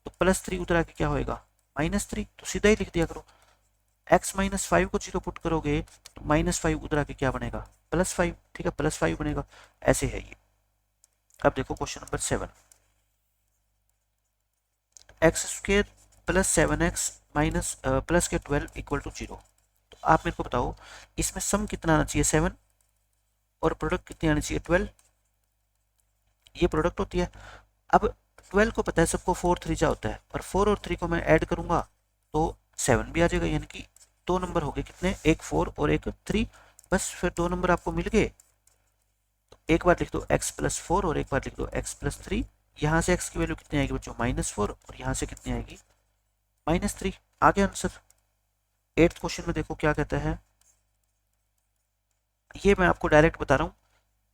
तो +3 उधर आके क्या होएगा -3, तो सीधा ही लिख दिया करो। x-5 को 0 पुट करोगे तो -5 उधर आके क्या बनेगा +5, ठीक है, +5 बनेगा। ऐसे है ये। अब देखो question number 7, x² plus 7x minus plus के 12 इक्वल टू 0। तो आप मेरे को बताओ इसमें सम कितना आना चाहिए 7, और प्रोडक्ट कितनी आनी चाहिए 12। ये प्रोडक्ट होती है। अब 12 को पता है सबको 4 3 जा होता है, और 4 और 3 को मैं ऐड करूंगा तो 7 भी आ जाएगा, यानी कि दो नंबर हो गए कितने, एक 4 और एक 3। बस फिर दो नंबर आपको मिल गए, तो एक बार लिख दो x+4 और एक बार लिख दो x+3। यहाँ से x की वैल्यू कितनी आएगी बच्चों -4, और यहाँ से कितनी आएगी -3। आगे आंसर। 8th क्वेश्चन में देखो क्या कहता है, ये मैं आपको डायरेक्ट बता रहा हूँ।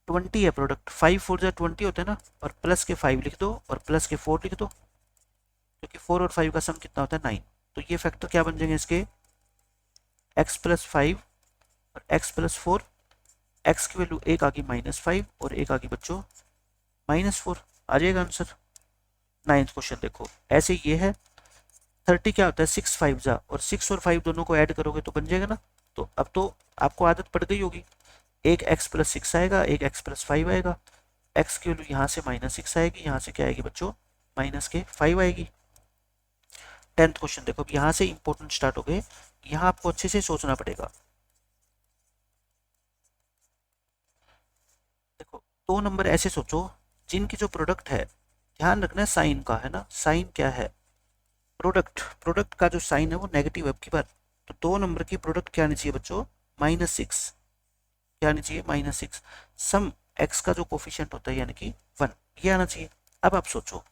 20 है प्रोडक्ट, 5 4 जा 20 होता है ना, और प्लस के 5 लिख दो और प्लस के 4 लिख दो, क्योंकि 4 और 5 का सम कितना होता है 9। तो ये फैक्टर क्या बन जाएंगे इसके, x+5 और x+4। x की वैल्यू एक आ गई -5 और एक आ गई बच्चों -4, आ जाएगा आंसर। 9th क्वेश्चन देखो ऐसे ये है, 30 क्या होता है 6 5 जा, और 6 और 5 दोनों को ऐड करोगे तो बन जाएगा ना तो अब तो आपको आदत पड़ गई होगी, एक x प्लस 6 आएगा, एक x प्लस 5 आएगा, x की वैल्यू यहाँ से -6 आएगी, यहाँ से क्या आएगी बच्चों, -5 आएगी। 10th क्वेश्चन देखो, अब यहाँ से इंपॉर्टेंट स्टार्ट हो गए, यहाँ आपको अच्छे से सोचना पड़ेगा। देखो 2 नंबर ऐसे सोचो जिनकी जो प्रोडक्ट है, ध्यान रखना है साइन का, है ना, साइन क्या है, प्रोडक्ट, प्रोडक्ट का जो साइन है वो नेगेटिव है आपकी बार। तो 2 नंबर की प्रोडक्ट क्या आनी चाहिए बच्चों, -6, क्या आनी चाहिए, -6। सम एक्स का जो कोफिशिएंट होता है यानी कि 1, ये आना चाहिए। अब आप सोचो,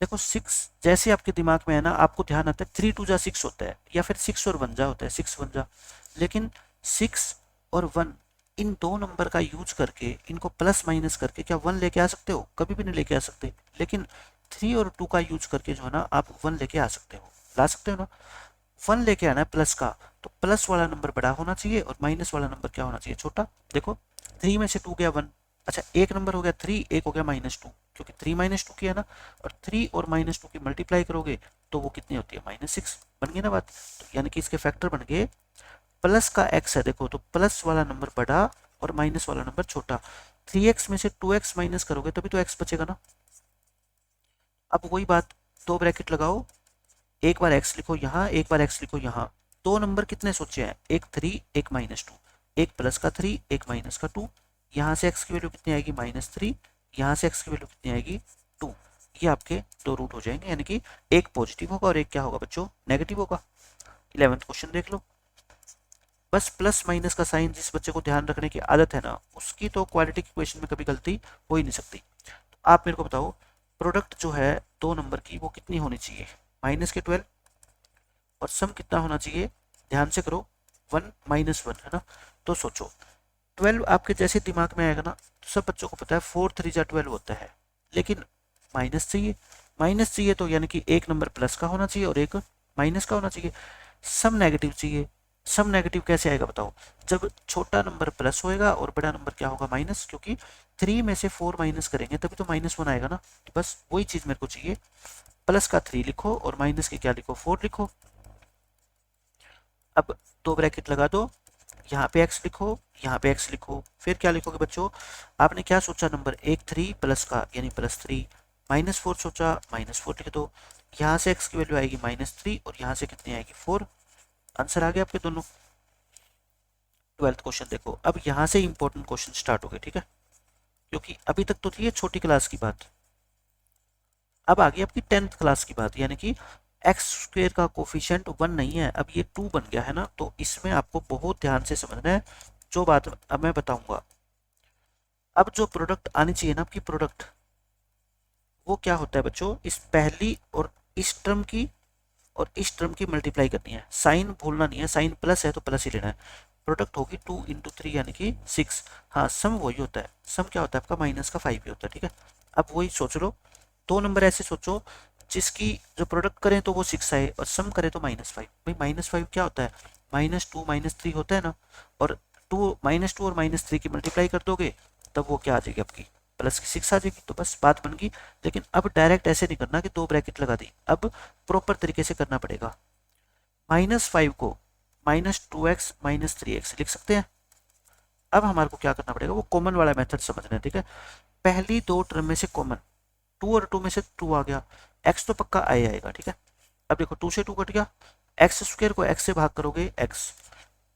देखो 6 जैसे आपके दिमाग में है ना, आपको ध्यान आता है 3 2 जा 6 होता है, या फिर 6 और 1 जा होता है, 6 1 जा, लेकिन 6 और 1 इन 2 नंबर का यूज करके, इनको प्लस माइनस करके क्या 1 लेके आ सकते हो, कभी भी नहीं लेके आ सकते। लेकिन 3 और 2 का यूज करके जो है ना, आप 1 लेके आ सकते हो, ला सकते हो ना। 1 लेके आना है प्लस का, तो प्लस वाला नंबर बड़ा होना चाहिए और माइनस वाला नंबर क्या होना चाहिए, छोटा। देखो 3 में से 2 गया 1, अच्छा एक नंबर हो गया 3, एक हो गया -2, क्योंकि 3 -2 किया ना, और 3 और -2 की मल्टीप्लाई करोगे तो वो कितनी होती है, -6, बन गई ना बात। तो यानी कि इसके फैक्टर बन गए, प्लस का x है देखो, तो प्लस वाला नंबर बड़ा और माइनस वाला नंबर छोटा। 3x में से 2x माइनस करोगे तभी तो x बचेगा ना। अब वही बात, 2 ब्रैकेट लगाओ, एक बार x लिखो यहाँ, एक बार x लिखो यहाँ। 2 नंबर कितने सोचे हैं, एक 3 एक -2, एक प्लस का 3 एक माइनस का 2, यहाँ से x की वैल्यू कितनी आएगी, -3, यहाँ से x की वैल्यू कितनी आएगी, 2। ये आपके 2 रूट हो जाएंगे, यानी कि एक पॉजिटिव होगा और एक क्या होगा बच्चों, नेगेटिव होगा। 11th क्वेश्चन देख लो, बस प्लस माइनस का साइन जिस बच्चे को ध्यान रखने की आदत है ना, उसकी तो क्वालिटी की क्वेश्चन में कभी गलती हो ही नहीं सकती। तो आप मेरे को बताओ, प्रोडक्ट जो है 2 नंबर की वो कितनी होनी चाहिए, -12, और सम कितना होना चाहिए, ध्यान से करो, 1 -1, है ना। तो सोचो 12 आपके जैसे दिमाग में आएगा ना, तो सब बच्चों को पता है 4 3 जा 12 होता है, लेकिन माइनस चाहिए, माइनस चाहिए तो यानी कि एक नंबर प्लस का होना चाहिए और एक माइनस का होना चाहिए। सम नेगेटिव चाहिए, सम नेगेटिव कैसे आएगा बताओ, जब छोटा नंबर प्लस होएगा और बड़ा नंबर क्या होगा, माइनस, क्योंकि 3 में से 4 माइनस करेंगे तभी तो -1 आएगा ना। तो बस वही चीज मेरे को चाहिए, प्लस का 3 लिखो और माइनस के क्या लिखो, 4 लिखो। अब 2 ब्रैकेट लगा दो, यहाँ पे x लिखो, यहाँ पे x लिखो, फिर क्या लिखोगे बच्चों, आपने क्या सोचा नंबर, एक 3 प्लस का यानी +3, -4 सोचा, -4 लिख दो, यहाँ से x की वैल्यू आएगी -3 और यहाँ से कितनी आएगी, 4। आंसर आ गया आपके दोनों। 12th क्वेश्चन देखो, अब यहाँ से इंपॉर्टेंट क्वेश्चन स्टार्ट हो गए, ठीक है, क्योंकि अभी तक तो थी ये छोटी क्लास की बात, अब आ गई आपकी 10th क्लास की बात, यानी कि एक्स स्क्वेयर का कोफिशिएंट 1 नहीं है, अब ये 2 बन गया है ना। तो इसमें आपको बहुत ध्यान से समझना है जो बात अब मैं बताऊंगा। अब जो प्रोडक्ट आनी चाहिए ना आपकी, प्रोडक्ट वो क्या होता है बच्चों, इस पहली और इस टर्म की और इस टर्म की मल्टीप्लाई करनी है, साइन भूलना नहीं है, साइन प्लस है तो प्लस ही लेना है। प्रोडक्ट होगी 2 × 3 यानी कि 6। हाँ सम वही होता है, सम क्या होता है आपका, माइनस का 5 ही होता है, ठीक है। अब वही सोच लो, 2 नंबर ऐसे सोचो जिसकी जो प्रोडक्ट करें तो वो 6 आए और सम करें तो -5। भाई -5 क्या होता है, -2 -3 होता है ना, और -2 और -3 की मल्टीप्लाई कर दोगे तब वो क्या आ जाएगी आपकी, प्लस की 6 आ जाएगी। तो बस बात बन गई। लेकिन अब डायरेक्ट ऐसे नहीं करना कि 2 ब्रैकेट लगा दी, अब प्रॉपर तरीके से करना पड़ेगा। -5 को -2x -3x लिख सकते हैं। अब हमारे को क्या करना पड़ेगा, वो कॉमन वाला मेथड समझना है, ठीक है। पहली 2 टर्म में से कॉमन, 2 और 2 में से 2 आ गया, x तो पक्का आएगा, ठीक है। अब देखो 2 से 2 कट गया, एक्स स्क्वायर को x से भाग करोगे x,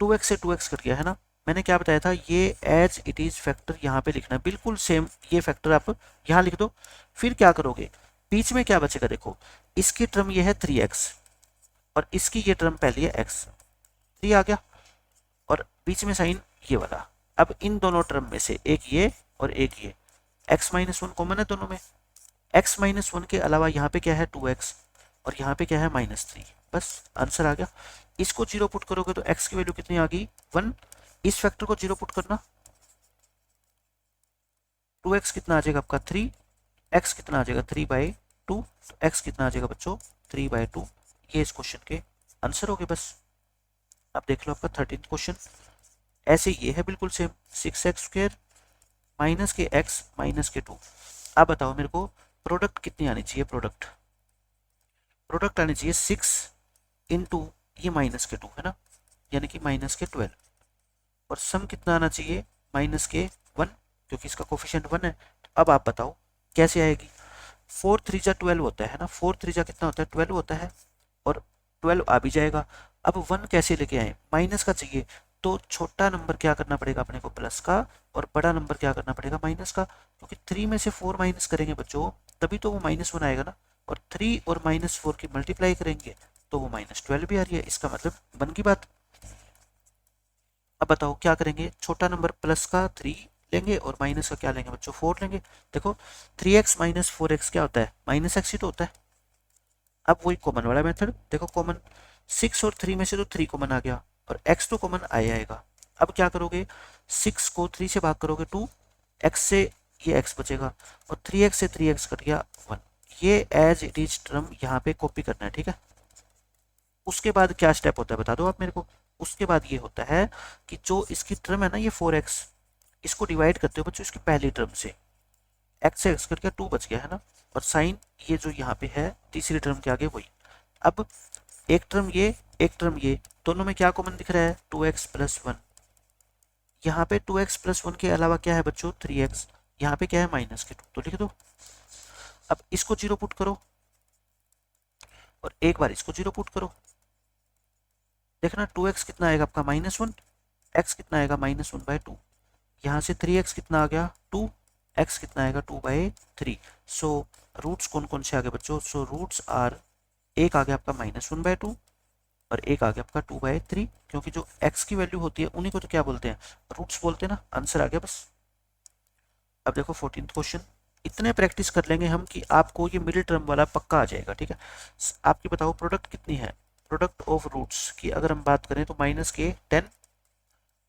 2x से 2x कट गया है ना। मैंने क्या बताया था, ये एज इट इज फैक्टर यहाँ पे लिखना है, बिल्कुल सेम ये फैक्टर आप यहाँ लिख दो। फिर क्या करोगे, बीच में क्या बचेगा, देखो इसकी टर्म ये है 3x और इसकी ये टर्म पहली है x, 3 आ गया और बीच में साइन ये वाला। अब इन दोनों टर्म में से एक ये और एक ये, x-1 कॉमन है दोनों में, x-1 के अलावा यहाँ पे क्या है 2x और यहाँ पे क्या है -3, बस आंसर आ गया। इसको 0 पुट करोगे तो x की वैल्यू कितनी आ गई, 1। इस फैक्टर को 0 पुट करना, 2x कितना आ जाएगा आपका 3, x कितना आ जाएगा 3/2, तो x कितना आ जाएगा बच्चों 3/2। ये इस क्वेश्चन के आंसर हो गए बस। अब देख लो आपका 13th क्वेश्चन, ऐसे ये है बिल्कुल सेम, 6x² माइनस के x माइनस के 2। अब बताओ मेरे को प्रोडक्ट कितनी आनी चाहिए, प्रोडक्ट आनी चाहिए 6 × ये -2 है ना, यानी कि -12। और सम कितना आना चाहिए, माइनस के 1, क्योंकि इसका कोफिशिएंट 1 है। तो अब आप बताओ कैसे आएगी। 4 3 जा 12 होता है ना, 4 3 जा कितना होता है, 12 होता है, और 12 आ भी जाएगा। अब 1 कैसे लेके आए, माइनस का चाहिए, तो छोटा नंबर क्या करना पड़ेगा अपने को, प्लस का, और बड़ा नंबर क्या करना पड़ेगा, माइनस का, क्योंकि 3 में से 4 माइनस करेंगे बच्चों तभी तो वो -1 आएगा ना, और 3 और -4 की मल्टीप्लाई करेंगे तो वो -12 भी आ रही है, इसका मतलब बन की बात। अब बताओ क्या करेंगे, छोटा नंबर प्लस का 3 लेंगे और माइनस का क्या लेंगे बच्चों, 4 लेंगे। देखो 3x माइनस 4x क्या होता है, -x ही तो होता है। अब वही कॉमन वाला मेथड, देखो कॉमन 6 और 3 में से तो 3 कॉमन आ गया और x तो कॉमन आएगा। अब क्या करोगे, 6 को 3 से भाग करोगे 2, x से ये x बचेगा, और 3x से 3x कट गया 1। ये एज इट इज टर्म यहाँ पे कॉपी करना है, ठीक है। उसके बाद क्या स्टेप होता है बता दो आप मेरे को। उसके बाद ये होता है कि जो इसकी टर्म है ना ये 4x, इसको डिवाइड करते हो बच्चों इसकी पहली टर्म से, x से x कट गया 2 बच गया है ना, और साइन ये जो यहाँ पे है तीसरी टर्म के आगे वही। अब एक टर्म ये, एक टर्म ये, दोनों में क्या कॉमन दिख रहा है, 2x प्लस 1। यहाँ पे 2x प्लस 1 के अलावा क्या है बच्चों, 3x। यहाँ पे क्या है, माइनस के 2, तो लिख दो। अब इसको जीरो पुट करो और एक बार इसको जीरो पुट करो, देखना 2x कितना आएगा आपका, -1, x कितना आएगा, -1/2। यहाँ से 3x कितना आ गया, 2, x कितना आएगा, 2/3। सो रूट्स कौन कौन से आ गए बच्चों, सो रूट्स आर, एक आ गया आपका -1/2 और एक आ गया आपका 2/3, क्योंकि जो x की वैल्यू होती है उन्हीं को तो क्या बोलते हैं, रूट्स बोलते हैं ना। आंसर आ गया बस। अब देखो 14th क्वेश्चन, इतने प्रैक्टिस कर लेंगे हम कि आपको ये मिडिल टर्म वाला पक्का आ जाएगा, ठीक है। आपकी बताओ प्रोडक्ट कितनी है, प्रोडक्ट ऑफ रूट्स की अगर हम बात करें तो -10,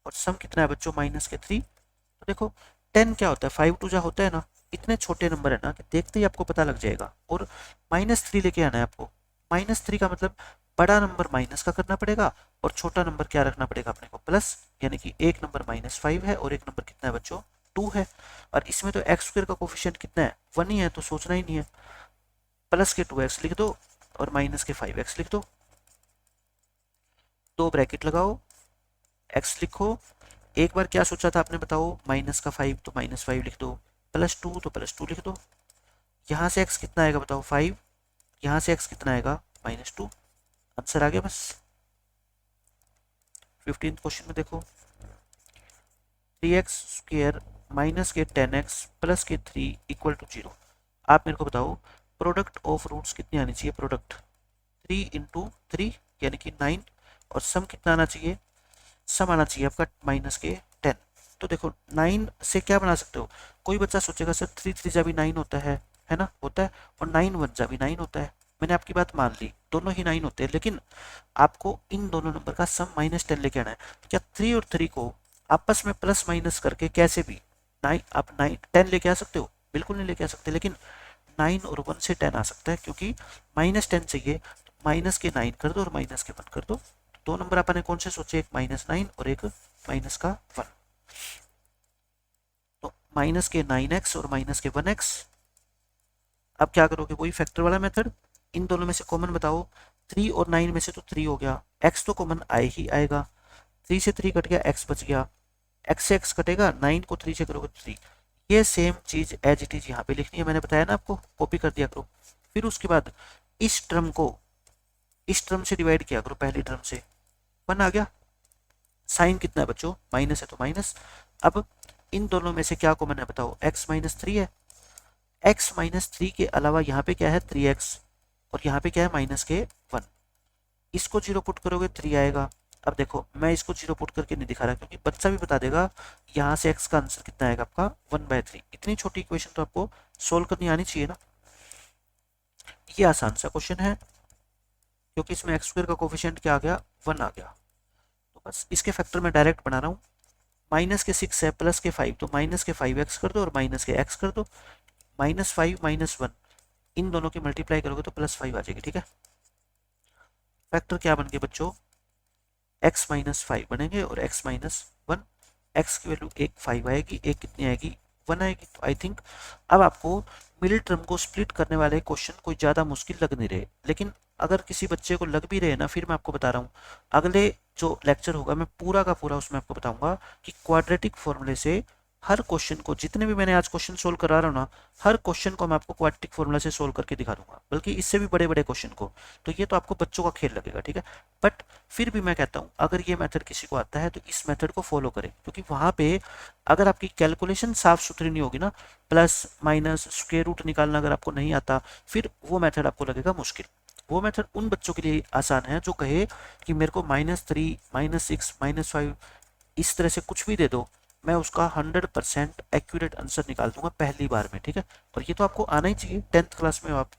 और सम कितना है बच्चों, -3। तो देखो 10 क्या होता है, 5 टू जा होता है ना, इतने छोटे नंबर है ना कि देखते ही आपको पता लग जाएगा। और -3 लेके आना है आपको, -3 का मतलब बड़ा नंबर माइनस का करना पड़ेगा और छोटा नंबर क्या रखना पड़ेगा अपने को, प्लस। यानी कि एक नंबर -5 है और एक नंबर कितना है बच्चों, 2 है। और इसमें तो x² का कोफिशिएंट कितना है, 1 ही है, तो सोचना ही नहीं है। प्लस के 2x लिख दो और माइनस के 5x लिख दो, दो ब्रैकेट लगाओ, x लिखो। एक बार क्या सोचा था आपने बताओ, -5 तो -5 लिख दो, +2 तो +2 लिख दो। यहाँ से x कितना आएगा बताओ, 5, यहाँ से x कितना आएगा, -2। आंसर आ गया बस। 15th क्वेश्चन में देखो, 3x² माइनस के 10x प्लस के 3 इक्वल टू 0। आप मेरे को बताओ प्रोडक्ट ऑफ रूट्स कितनी आनी चाहिए, प्रोडक्ट 3 इंटू 3 यानी कि 9, और सम कितना आना चाहिए, सम आना चाहिए आपका -10। तो देखो 9 से क्या बना सकते हो, कोई बच्चा सोचेगा सर 3 3 जा भी 9 होता है ना, होता है, और 9 1 जा भी 9 होता है। मैंने आपकी बात मान ली, दोनों ही 9 होते हैं, लेकिन आपको इन दोनों नंबर का सम -10 लेके आना है। क्या 3 और 3 को आपस में प्लस माइनस करके कैसे भी 9 आप 9 10 लेके आ सकते हो, बिल्कुल नहीं लेके आ सकते, लेकिन 9 और 1 से 10 आ सकता है, क्योंकि -10 चाहिए, तो माइनस के 9 कर दो और माइनस के 1 कर दो। दो नंबर आपने कौन से सोचे, एक -9 और एक -1। तो माइनस के 9x और माइनस के 1x। अब क्या करोगे, वही फैक्टर वाला मेथड, इन दोनों में से कॉमन बताओ, 3 और 9 में से तो 3 हो गया, x तो कॉमन आए ही आएगा, 3 से 3 कट गया, x बच गया, x से x कटेगा, 9 को 3 से करोगे 3। ये सेम चीज एज इट इज यहाँ पे लिखनी है, मैंने बताया ना आपको, कॉपी कर दिया करो। फिर उसके बाद इस टर्म को इस टर्म से डिवाइड किया करो, पहली टर्म से, 1 आ गया। साइन कितना है बच्चों, माइनस है तो माइनस। अब इन दोनों में से क्या कॉमन है बताओ, x -3 है, x -3 के अलावा यहाँ पे क्या है, 3x, और यहाँ पे क्या है, -1। इसको जीरो पुट करोगे 3 आएगा। अब देखो मैं इसको जीरो पुट करके नहीं दिखा रहा, क्योंकि बच्चा भी बता देगा यहाँ से x का आंसर कितना आएगा आपका, 1/3। इतनी छोटी इक्वेशन तो आपको सोल्व करनी आनी चाहिए ना। ये आसान सा क्वेश्चन है, क्योंकि इसमें x² का कोफिशिएंट क्या आ गया, 1 आ गया। तो बस इसके फैक्टर में डायरेक्ट बना रहा हूँ, माइनस के 6 है प्लस के 5, तो माइनस के 5x कर दो और माइनस के x कर दो, -5 -1, इन दोनों की मल्टीप्लाई करोगे तो +5 आ जाएगी, ठीक है। फैक्टर क्या बन गए बच्चों, x -5 बनेंगे और x -1, x की वैल्यू एक 5 आएगी, एक कितनी आएगी, 1 आएगी। तो आई थिंक अब आपको मिडिल टर्म को स्प्लिट करने वाले क्वेश्चन कोई ज़्यादा मुश्किल लग नहीं रहे, लेकिन अगर किसी बच्चे को लग भी रहे ना, फिर मैं आपको बता रहा हूँ, अगले जो लेक्चर होगा मैं पूरा का पूरा उसमें आपको बताऊंगा कि क्वाड्रेटिक फॉर्मूले से हर क्वेश्चन को, जितने भी मैंने आज क्वेश्चन सोल्व करा रहा हूँ ना, हर क्वेश्चन को मैं आपको क्वाड्रेटिक फॉर्मूला से सोल्व करके दिखा दूंगा, बल्कि इससे भी बड़े बड़े क्वेश्चन को। तो ये तो आपको बच्चों का खेल लगेगा, ठीक है। बट फिर भी मैं कहता हूँ अगर ये मेथड किसी को आता है तो इस मेथड को फॉलो करें, क्योंकि वहां पे अगर आपकी कैलकुलेशन साफ सुथरी नहीं होगी ना, प्लस माइनस स्क्वायर रूट निकालना अगर आपको नहीं आता, फिर वो मेथड आपको लगेगा मुश्किल। वो मेथड उन बच्चों के लिए आसान है जो कहे कि मेरे को -3 -6 -5 इस तरह से कुछ भी दे दो, मैं उसका 100% एक्यूरेट आंसर निकाल दूंगा पहली बार में, ठीक है। और ये तो आपको आना ही चाहिए, 10th क्लास में हो आप।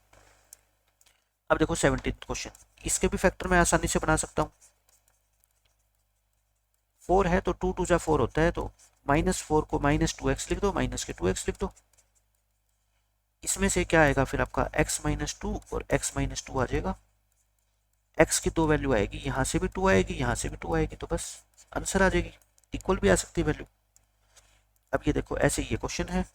अब देखो 17th क्वेश्चन, इसके भी फैक्टर मैं आसानी से बना सकता हूँ। 4 है तो 2 2 जा 4 होता है, तो -4 को -2x लिख दो, माइनस के 2x लिख दो। इसमें से क्या आएगा फिर आपका x-2 और x-2 आ जाएगा। x की 2 वैल्यू आएगी, यहाँ से भी 2 आएगी, यहाँ से भी 2 आएगी, तो बस आंसर आ जाएगी। इक्वल भी आ सकती है वैल्यू। अब ये देखो ऐसे ये क्वेश्चन है,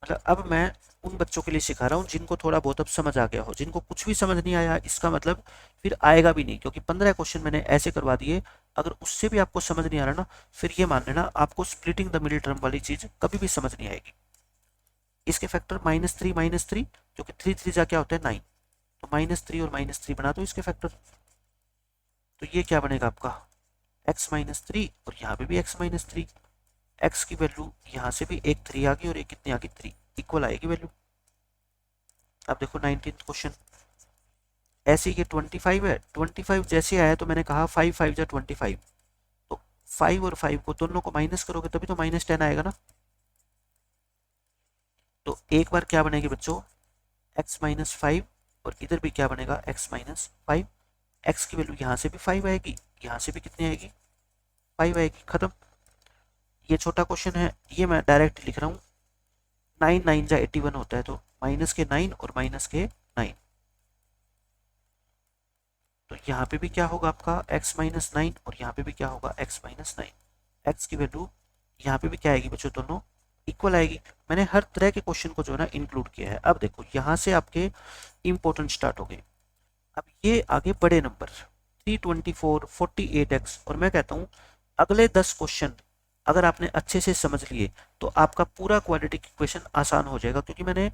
मतलब अब मैं उन बच्चों के लिए सिखा रहा हूँ जिनको थोड़ा बहुत अब समझ आ गया हो। जिनको कुछ भी समझ नहीं आया इसका मतलब फिर आएगा भी नहीं, क्योंकि 15 क्वेश्चन मैंने ऐसे करवा दिए। अगर उससे भी आपको समझ नहीं आ रहा ना, फिर ये मान लेना आपको स्प्लिटिंग द मिडिल टर्म वाली चीज कभी भी समझ नहीं आएगी। इसके फैक्टर -3 जो कि 3 3 जा क्या होता है 9, तो -3 और -3 बना दो इसके फैक्टर। तो ये क्या बनेगा आपका x-3, और यहाँ पे भी x-3। x की वैल्यू यहाँ से भी एक 3 आ गई और एक कितनी आ गई 3, इक्वल आएगी वैल्यू। अब देखो 19th क्वेश्चन, ऐसे ये 25 है, 25 जैसे आया तो मैंने कहा 5 5 जा 25, तो 5 और 5 को दोनों को माइनस करोगे तभी तो -10 आएगा ना। तो एक बार क्या बनेगी बच्चों x-5, और इधर भी क्या बनेगा x-5। x की वैल्यू यहाँ से भी 5 आएगी, यहाँ से भी कितनी आएगी 5 आएगी, खत्म। ये छोटा क्वेश्चन है, ये मैं डायरेक्ट लिख रहा हूँ। 9 9 जा 81 होता है, तो -9 और -9, तो यहाँ पे भी क्या होगा आपका x-9 और यहाँ पे भी क्या होगा x-9। x की वैल्यू यहाँ पे भी क्या आएगी बच्चों, दोनों इक्वल आएगी। मैंने हर तरह के क्वेश्चन को जो है ना इंक्लूड किया है। अब देखो यहाँ से आपके इंपॉर्टेंट स्टार्ट हो गए। अब ये आगे बड़े नंबर 324 48x, और मैं कहता हूँ अगले 10 क्वेश्चन अगर आपने अच्छे से समझ लिए तो आपका पूरा क्वाड्रेटिक इक्वेशन आसान हो जाएगा, क्योंकि मैंने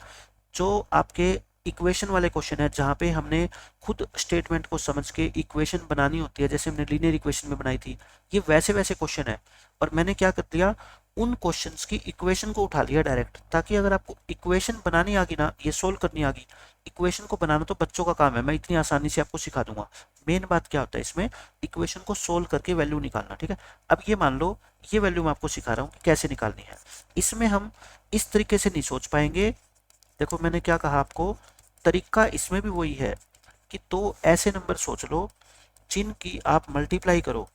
जो आपके इक्वेशन वाले क्वेश्चन है जहाँ पे हमने खुद स्टेटमेंट को समझ के इक्वेशन बनानी होती है, जैसे हमने लीनियर इक्वेशन में बनाई थी, ये वैसे वैसे क्वेश्चन है। और मैंने क्या कर दिया, उन क्वेश्चंस की इक्वेशन को उठा लिया डायरेक्ट, ताकि अगर आपको इक्वेशन बनानी आ गई ना, ये सोल्व करनी आ गई, इक्वेशन को बनाना तो बच्चों का काम है, मैं इतनी आसानी से आपको सिखा दूंगा। मेन बात क्या होता है इसमें, इक्वेशन को सोल्व करके वैल्यू निकालना, ठीक है। अब ये मान लो ये वैल्यू मैं आपको सिखा रहा हूँ कि कैसे निकालनी है। इसमें हम इस तरीके से नहीं सोच पाएंगे। देखो मैंने क्या कहा आपको, तरीका इसमें भी वही है कि दो ऐसे नंबर सोच लो जिनकी आप मल्टीप्लाई करो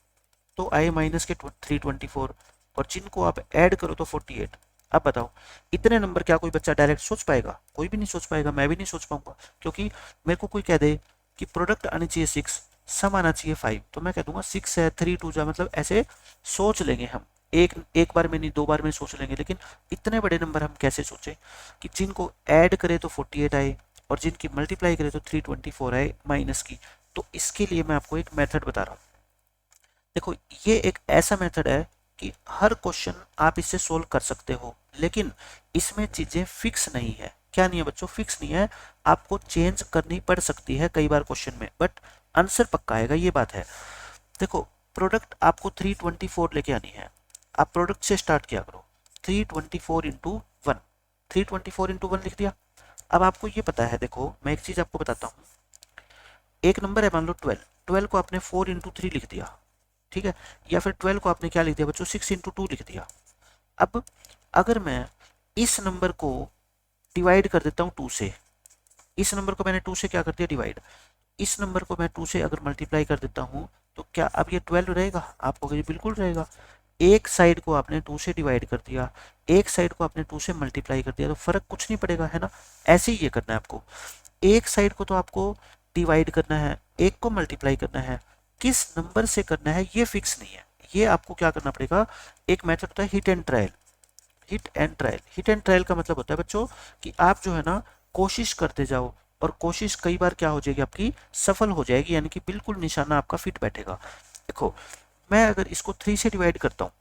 तो आए -324, और जिनको आप ऐड करो तो 48। अब बताओ इतने नंबर क्या कोई बच्चा डायरेक्ट सोच पाएगा? कोई भी नहीं सोच पाएगा, मैं भी नहीं सोच पाऊंगा। क्योंकि मेरे को कोई कह दे कि प्रोडक्ट आनी चाहिए 6, सम आना चाहिए 5, तो मैं कह दूंगा 6 है 3 2 जा, मतलब ऐसे सोच लेंगे हम। एक एक बार में नहीं, 2 बार में सोच लेंगे। लेकिन इतने बड़े नंबर हम कैसे सोचे कि जिनको ऐड करे तो 48 आए और जिनकी मल्टीप्लाई करे तो 324 आए माइनस की। तो इसके लिए मैं आपको एक मेथड बता रहा हूँ। देखो ये एक ऐसा मेथड है कि हर क्वेश्चन आप इससे सोल्व कर सकते हो, लेकिन इसमें चीजें फिक्स नहीं है। क्या नहीं है बच्चों? फिक्स नहीं है, आपको चेंज करनी पड़ सकती है कई बार क्वेश्चन में, बट आंसर पक्का आएगा, ये बात है। देखो प्रोडक्ट आपको 324 लेके आनी है, आप प्रोडक्ट से स्टार्ट किया करो। 324 इंटू 1, 324 इंटू 1 लिख दिया। अब आपको ये पता है, देखो मैं एक चीज आपको बताता हूँ। एक नंबर है मान लो 12, 12 को आपने 4 इंटू 3 लिख दिया, ठीक है। या फिर 12 को आपने क्या लिख दिया बच्चों, 6 इंटू 2 लिख दिया। अब अगर मैं इस नंबर को डिवाइड कर देता हूँ 2 से, इस नंबर को मैंने 2 से क्या कर दिया डिवाइड, इस नंबर को मैं 2 से अगर मल्टीप्लाई कर देता हूँ तो क्या अब ये 12 रहेगा? आपको ये बिल्कुल रहेगा। एक साइड को आपने 2 से डिवाइड कर दिया, एक साइड को आपने 2 से मल्टीप्लाई कर दिया, तो फर्क कुछ नहीं पड़ेगा, है ना। ऐसे ही ये करना है आपको, एक साइड को तो आपको डिवाइड करना है, एक को मल्टीप्लाई करना है। किस नंबर से करना है ये फिक्स नहीं है, ये आपको क्या करना पड़ेगा। एक मेथड होता है hit and trial. Hit and trial, hit and trial का मतलब होता है बच्चों कि आप जो है ना कोशिश करते जाओ और कोशिश कई बार क्या हो जाएगी आपकी, सफल हो जाएगी, यानी कि बिल्कुल निशाना आपका फिट बैठेगा। देखो मैं अगर इसको 3 से डिवाइड करता हूँ,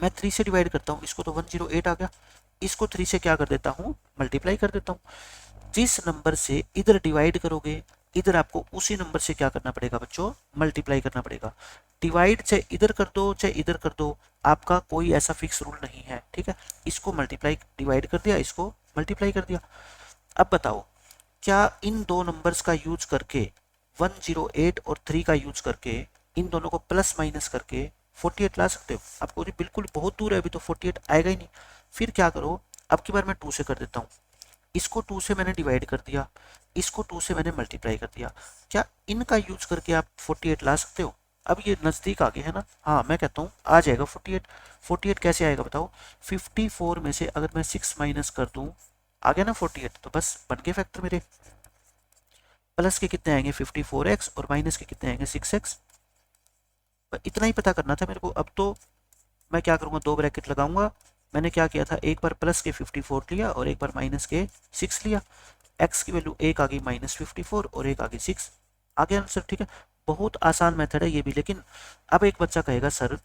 मैं 3 से डिवाइड करता हूँ, इसको तो 108 आ गया, इसको 3 से क्या कर देता हूँ, मल्टीप्लाई कर देता हूँ। जिस नंबर से इधर डिवाइड करोगे, इधर आपको उसी नंबर से क्या करना पड़ेगा बच्चों, मल्टीप्लाई करना पड़ेगा। डिवाइड चाहे इधर कर दो चाहे इधर कर दो, आपका कोई ऐसा फिक्स रूल नहीं है, ठीक है। इसको मल्टीप्लाई, डिवाइड कर दिया, इसको मल्टीप्लाई कर दिया। अब बताओ, क्या इन दो नंबर्स का यूज करके 108 और 3 का यूज करके इन दोनों को प्लस माइनस करके 48 ला सकते हो? आपको बिल्कुल बहुत दूर है, अभी तो 48 आएगा ही नहीं। फिर क्या करो, अब की बार मैं 2 से कर देता हूँ, इसको 2 से मैंने डिवाइड कर दिया, इसको 2 से मैंने मल्टीप्लाई कर दिया। क्या इनका यूज करके आप 48 ला सकते हो? अब ये नजदीक आ गए है ना, हाँ मैं कहता हूँ आ जाएगा 48। 48 कैसे आएगा बताओ, 54 में से अगर मैं 6 माइनस कर दूं, आ गया ना 48, तो बस बन गए फैक्टर मेरे। प्लस के कितने आएंगे 54x और माइनस के कितने आएंगे 6x। इतना ही पता करना था मेरे को। अब तो मैं क्या करूंगा, दो ब्रैकेट लगाऊंगा। मैंने क्या किया था, एक बार प्लस के 54 लिया और एक बार माइनस के 6 लिया। x की वैल्यू एक आ गई -54 और एक आ गई 6, आ गया आंसर, ठीक है। बहुत आसान मेथड है ये भी। लेकिन अब एक बच्चा कहेगा सर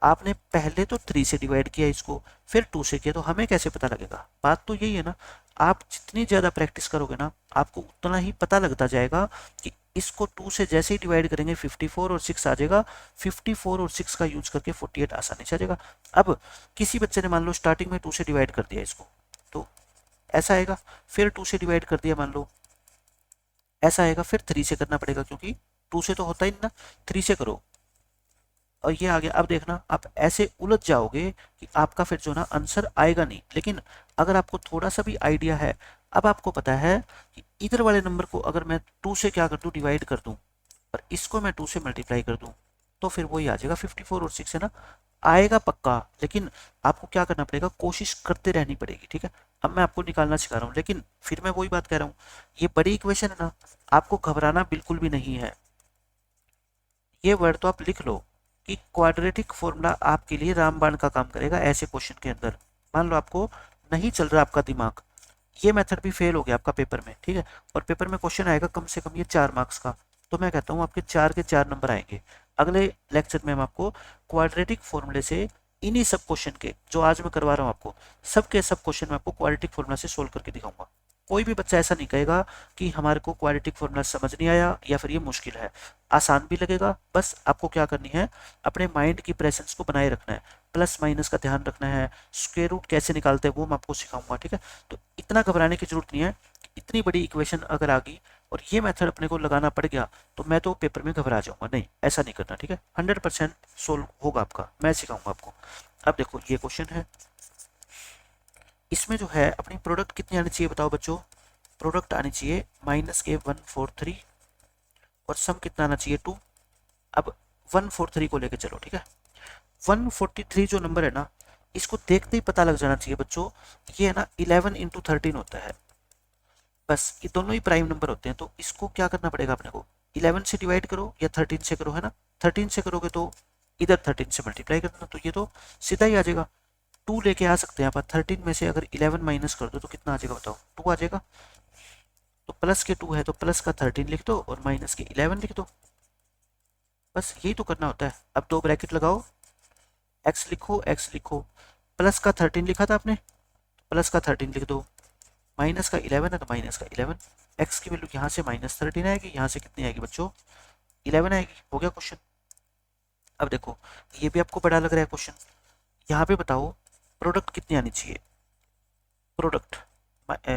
आपने पहले तो 3 से डिवाइड किया इसको, फिर 2 से किया, तो हमें कैसे पता लगेगा? बात तो यही है ना, आप जितनी ज़्यादा प्रैक्टिस करोगे ना, आपको उतना ही पता लगता जाएगा कि इसको 2 से जैसे ही डिवाइड करेंगे 54 और 6 आ जाएगा, 54 और 6 का यूज करके 48 आसानी से आ जाएगा। अब किसी बच्चे ने मान लो स्टार्टिंग में 2 से डिवाइड कर दिया इसको, तो ऐसा आएगा। फिर 2 से डिवाइड कर दिया मान लो, ऐसा आएगा। फिर 3 से करना पड़ेगा, क्योंकि 2 से तो होता ही नहीं ना, 3 से करो और ये आ गया। अब देखना आप ऐसे उलझ जाओगे कि आपका फिर जो ना आंसर आएगा नहीं। लेकिन अगर आपको थोड़ा सा भी आइडिया है, अब आपको पता है कि इधर वाले नंबर को अगर मैं 2 से क्या कर दूं, डिवाइड कर दूं, और इसको मैं 2 से मल्टीप्लाई कर दूं, तो फिर वही आ जाएगा 54 और 6 है ना, आएगा पक्का। लेकिन आपको क्या करना पड़ेगा, कोशिश करते रहनी पड़ेगी, ठीक है। अब मैं आपको निकालना सिखा रहा हूँ, लेकिन फिर मैं वही बात कह रहा हूँ, ये बड़ी इक्वेशन है ना, आपको घबराना बिल्कुल भी नहीं है। ये वर्ड तो आप लिख लो कि क्वाड्रेटिक फॉर्मूला आपके लिए रामबाण का काम करेगा ऐसे क्वेश्चन के अंदर। मान लो आपको नहीं चल रहा आपका दिमाग, ये मेथड भी फेल हो गया आपका पेपर में, ठीक है, और पेपर में क्वेश्चन आएगा कम से कम ये 4 मार्क्स का, तो मैं कहता हूँ आपके 4 के 4 नंबर आएंगे। अगले लेक्चर में हम आपको क्वाड्रेटिक फॉर्मूले से इन्हीं सब क्वेश्चन के जो आज मैं करवा रहा हूँ आपको, सब के सब क्वेश्चन मैं आपको क्वाड्रेटिक फॉर्मूला से सोल्व करके दिखाऊंगा। कोई भी बच्चा ऐसा नहीं कहेगा कि हमारे को क्वाड्रेटिक फॉर्मूला समझ नहीं आया या फिर ये मुश्किल है। आसान भी लगेगा, बस आपको क्या करनी है, अपने माइंड की प्रेजेंस को बनाए रखना है, प्लस माइनस का ध्यान रखना है, स्क्वायर रूट कैसे निकालते हैं वो मैं आपको सिखाऊंगा, ठीक है। तो इतना घबराने की जरूरत नहीं है। इतनी बड़ी इक्वेशन अगर आ गई और ये मेथड अपने को लगाना पड़ गया, तो मैं तो पेपर में घबरा जाऊंगा, नहीं ऐसा नहीं करना, ठीक है। 100% सोल्व होगा आपका, मैं सिखाऊंगा आपको। अब देखो ये क्वेश्चन है, इसमें जो है अपनी प्रोडक्ट कितनी आनी चाहिए बताओ बच्चों, प्रोडक्ट आनी चाहिए -143 और सम कितना आना चाहिए 2। अब 143 को लेके चलो, ठीक है। 143 जो नंबर है ना, इसको देखते ही पता लग जाना चाहिए बच्चों, ये है ना 11 इंटू 13 होता है। बस ये दोनों ही प्राइम नंबर होते हैं, तो इसको क्या करना पड़ेगा अपने को, 11 से डिवाइड करो या 13 से करो, है ना। 13 से करोगे तो इधर 13 से मल्टीप्लाई करना, तो ये तो सीधा ही आ जाएगा। 2 लेके आ सकते हैं आप, 13 में से अगर 11 माइनस कर दो तो कितना आ जाएगा बताओ, 2 आ जाएगा। तो प्लस के 2 है तो प्लस का 13 लिख दो और माइनस के 11 लिख दो, बस यही तो करना होता है। अब दो ब्रैकेट लगाओ, x लिखो, x लिखो, प्लस का 13 लिखा था आपने, प्लस का 13 लिख दो, माइनस का 11 है तो माइनस का 11। x की वैल्यू यहाँ से -13 आएगी, यहाँ से कितनी आएगी बच्चों, 11 आएगी। हो गया क्वेश्चन। अब देखो ये भी आपको बड़ा लग रहा है क्वेश्चन, यहाँ पे बताओ प्रोडक्ट कितनी आनी चाहिए, प्रोडक्ट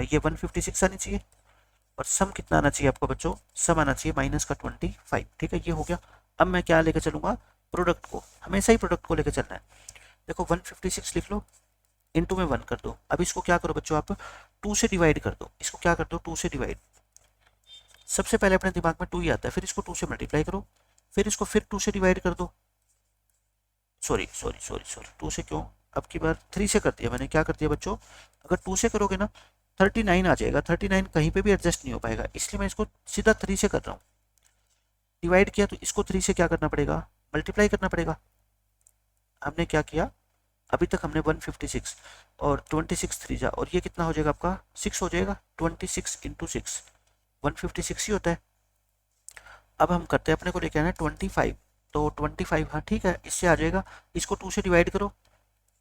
ये 156 आनी चाहिए, और सम कितना आना चाहिए आपको बच्चों, सम आना चाहिए माइनस का 25, ठीक है। ये हो गया। अब मैं क्या लेकर चलूंगा, प्रोडक्ट को, हमेशा ही प्रोडक्ट को लेकर चलना है। देखो 156 लिख लो, इनटू में 1 कर दो। अब इसको क्या करो बच्चों, आप 2 से डिवाइड कर दो, इसको क्या कर दो 2 से डिवाइड। सबसे पहले अपने दिमाग में 2 ही आता है, फिर इसको 2 से मल्टीप्लाई करो, फिर इसको फिर 2 से डिवाइड कर दो। सॉरी सॉरी सॉरी सॉरी, 2 से क्यों, अब की बार 3 से कर दिया मैंने। क्या कर दिया बच्चों, अगर 2 से करोगे ना 39 आ जाएगा, 39 कहीं पे भी एडजस्ट नहीं हो पाएगा, इसलिए मैं इसको सीधा 3 से कर रहा हूँ। डिवाइड किया तो इसको 3 से क्या करना पड़ेगा, मल्टीप्लाई करना पड़ेगा। हमने क्या किया, अभी तक हमने 156 और 26 3 जा, और ये कितना हो जाएगा आपका 6 हो जाएगा, 26 इंटू 6 156 ही होता है। अब हम करते हैं, अपने को लेके आना है 25, तो 25 हाँ ठीक है, इससे आ जाएगा। इसको 2 से डिवाइड करो,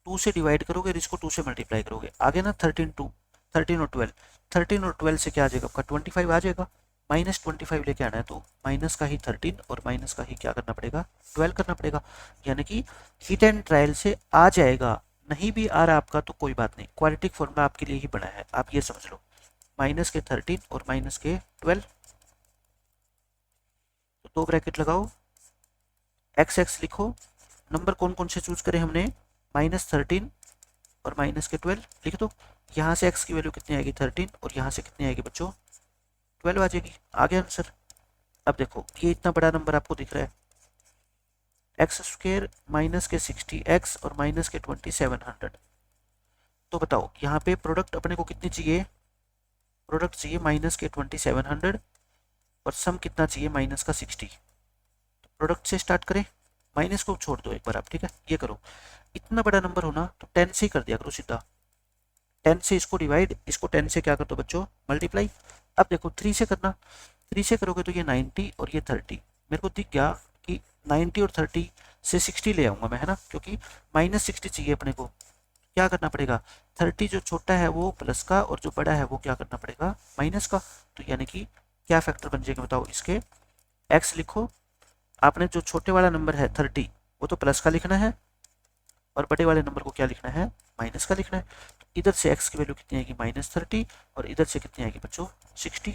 2 से डिवाइड करोगे और इसको 2 से मल्टीप्लाई करोगे, आगे ना 13 और 12, 13 और 12 से क्या आ जाएगा आपका 25 आ जाएगा। -25 लेके आना है तो माइनस का ही 13 और माइनस का ही क्या करना पड़ेगा 12 करना पड़ेगा, यानी कि हिट एंड ट्रायल से आ जाएगा। नहीं भी आ रहा आपका तो कोई बात नहीं, क्वाड्रेटिक फॉर्मूला आपके लिए ही बना है, आप ये समझ लो। माइनस के 13 और माइनस के 12, तो 2 ब्रैकेट लगाओ, एक्स एक्स लिखो, नंबर कौन कौन से चूज करें हमने, -13 और माइनस के 12 लिख दो। यहाँ से x की वैल्यू कितनी आएगी 13 और यहाँ से कितनी आएगी बच्चों 12 आ जाएगी, आ गया आंसर। अब देखो ये इतना बड़ा नंबर आपको दिख रहा है, एक्स स्क्र माइनस के 60x और माइनस के 2700। तो बताओ यहाँ पे प्रोडक्ट अपने को कितनी चाहिए, प्रोडक्ट चाहिए माइनस के 2700 और सम कितना चाहिए माइनस का 60। तो प्रोडक्ट से स्टार्ट करें, माइनस को छोड़ दो एक बार आप, ठीक है। ये करो, इतना बड़ा नंबर होना तो 10 से ही कर दिया करो सीधा, 10 से इसको डिवाइड, इसको 10 से क्या कर दो बच्चों मल्टीप्लाई। अब देखो 3 से करना, 3 से करोगे तो ये 90 और ये 30, मेरे को दिख गया कि 90 और 30 से 60 ले आऊंगा मैं, है ना, क्योंकि -60 चाहिए अपने को। क्या करना पड़ेगा, 30 जो छोटा है वो प्लस का और जो बड़ा है वो क्या करना पड़ेगा माइनस का। तो यानी कि क्या फैक्टर बन जाएगा बताओ इसके, एक्स लिखो, आपने जो छोटे वाला नंबर है 30 वो तो प्लस का लिखना है और बड़े वाले नंबर को क्या लिखना है माइनस का लिखना है। तो इधर से x की वैल्यू कितनी आएगी -30 और इधर से कितनी आएगी बच्चों 60,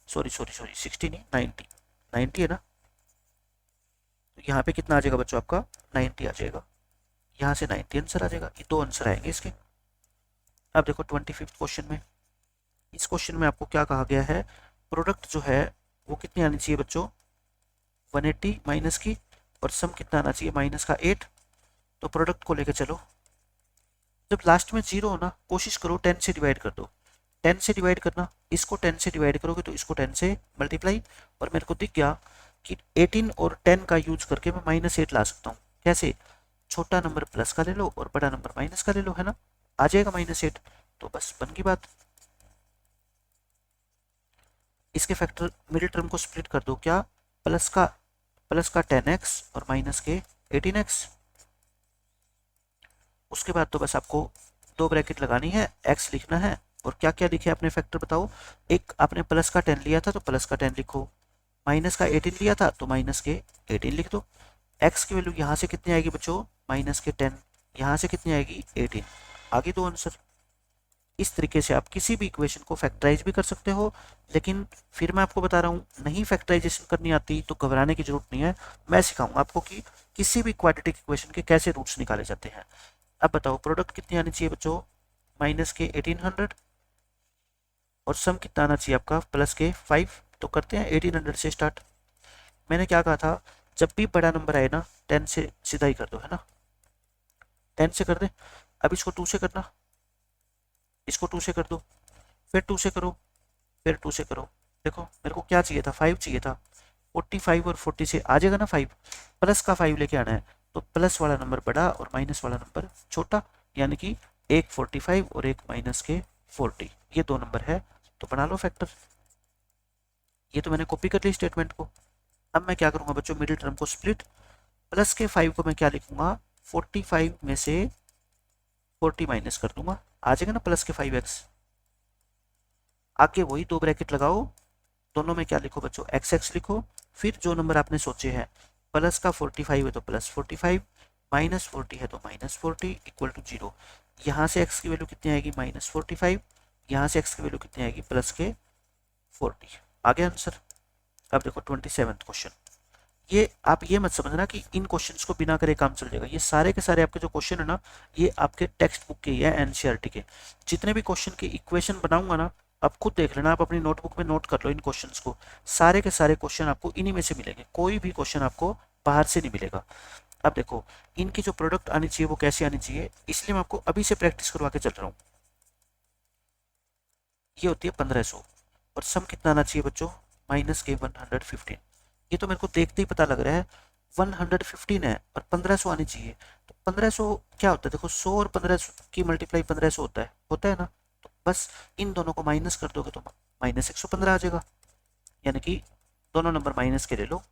सॉरी 60 नहीं 90, 90 है ना। तो यहाँ पे कितना आ जाएगा बच्चों आपका 90 आ जाएगा, यहाँ से 90 आंसर आ जाएगा। ये 2 आंसर आएंगे इसके। अब देखो 25 क्वेश्चन में, इस क्वेश्चन में आपको क्या कहा गया है, प्रोडक्ट जो है वो कितनी आनी चाहिए बच्चों 180 माइनस की, और सम कितना आना चाहिए माइनस का 8। तो प्रोडक्ट को लेकर चलो, जब लास्ट में 0 हो ना कोशिश करो 10 से डिवाइड कर दो, 10 से डिवाइड करना, इसको 10 से डिवाइड करोगे तो इसको 10 से मल्टीप्लाई। और मेरे को दिख गया कि 18 और 10 का यूज करके मैं -8 ला सकता हूँ। कैसे, छोटा नंबर प्लस का ले लो और बड़ा नंबर माइनस का ले लो, है ना, आ जाएगा -8। तो बस बन गई बात। इसके फैक्टर मिडिल टर्म को स्प्लिट कर दो, क्या प्लस का 10x और माइनस के 18x। उसके बाद तो बस आपको 2 ब्रैकेट लगानी है, x लिखना है और क्या क्या लिखे आपने फैक्टर बताओ। एक आपने प्लस का 10 लिया था तो प्लस का 10 लिखो, माइनस का 18 लिया था तो माइनस के 18 लिख दो। x की वैल्यू यहाँ से कितनी आएगी बच्चों माइनस के 10, यहाँ से कितनी आएगी 18, आगे 2 आंसर। इस तरीके से आप किसी भी इक्वेशन को फैक्टराइज भी कर सकते हो, लेकिन फिर मैं आपको बता रहा हूँ नहीं फैक्टराइजेशन करनी आती तो घबराने की जरूरत नहीं है, मैं सिखाऊंगा आपको कि किसी भी क्वाड्रेटिक इक्वेशन के कैसे रूट्स निकाले जाते हैं। अब बताओ प्रोडक्ट कितनी आनी चाहिए बच्चों माइनस के 1800 और सम कितना आना चाहिए आपका प्लस के 5। तो करते हैं 1800 से स्टार्ट। मैंने क्या कहा था, जब भी बड़ा नंबर आए ना 10 से सीधा ही कर दो, है ना, 10 से कर दे। अब इसको 2 से करना, इसको 2 से कर दो, फिर 2 से करो, फिर 2 से करो। देखो मेरे को क्या चाहिए था 5 चाहिए था, 45 और 40 से आ जाएगा ना 5, प्लस का 5 लेके आना है तो प्लस वाला नंबर बड़ा और माइनस वाला नंबर छोटा, यानी कि एक 45 और एक माइनस के 40, ये 2 नंबर है। तो बना लो फैक्टर। ये तो मैंने कॉपी कर ली स्टेटमेंट को। अब मैं क्या करूंगा बच्चों मिडिल टर्म को स्प्लिट, प्लस के 5 को मैं क्या लिखूंगा 45 में से 40 माइनस कर दूंगा, आ जाएगा ना प्लस के 5x। आगे वही 2 ब्रैकेट लगाओ, दोनों में क्या लिखो बच्चों एक्स एक्स लिखो, फिर जो नंबर आपने सोचे हैं प्लस का 45 है तो प्लस 45, माइनस 40 है तो -40 इक्वल टू 0। यहाँ से x की वैल्यू कितनी आएगी -45, यहाँ से x की वैल्यू कितनी आएगी प्लस के 40, आ गया आंसर। अब देखो 27th क्वेश्चन, ये आप ये मत समझना कि इन क्वेश्चंस को बिना करे काम चल जाएगा, ये सारे के सारे आपके जो क्वेश्चन है ना ये आपके टेक्स्ट बुक के ही है, एनसीईआरटी के। जितने भी क्वेश्चन के इक्वेशन बनाऊंगा ना आप खुद देख लेना, आप अपनी नोटबुक में नोट कर लो इन क्वेश्चंस को, सारे के सारे क्वेश्चन आपको इन्हीं में से मिलेंगे, कोई भी क्वेश्चन आपको बाहर से नहीं मिलेगा। अब देखो इनकी जो प्रोडक्ट आनी चाहिए वो कैसे आनी चाहिए, इसलिए मैं आपको अभी से प्रैक्टिस करवा के चल रहा हूँ। ये होती है 1500 और सम कितना आना चाहिए बच्चों माइनस के 115। ये तो मेरे को देखते ही पता लग रहा है 115 है और 1500 आनी चाहिए। तो 1500 क्या होता है, देखो 100 और 1500 की मल्टीप्लाई 1500 होता है ना। तो बस इन दोनों को माइनस कर दोगे तो -115 आ जाएगा। यानी कि दोनों नंबर माइनस के ले लो,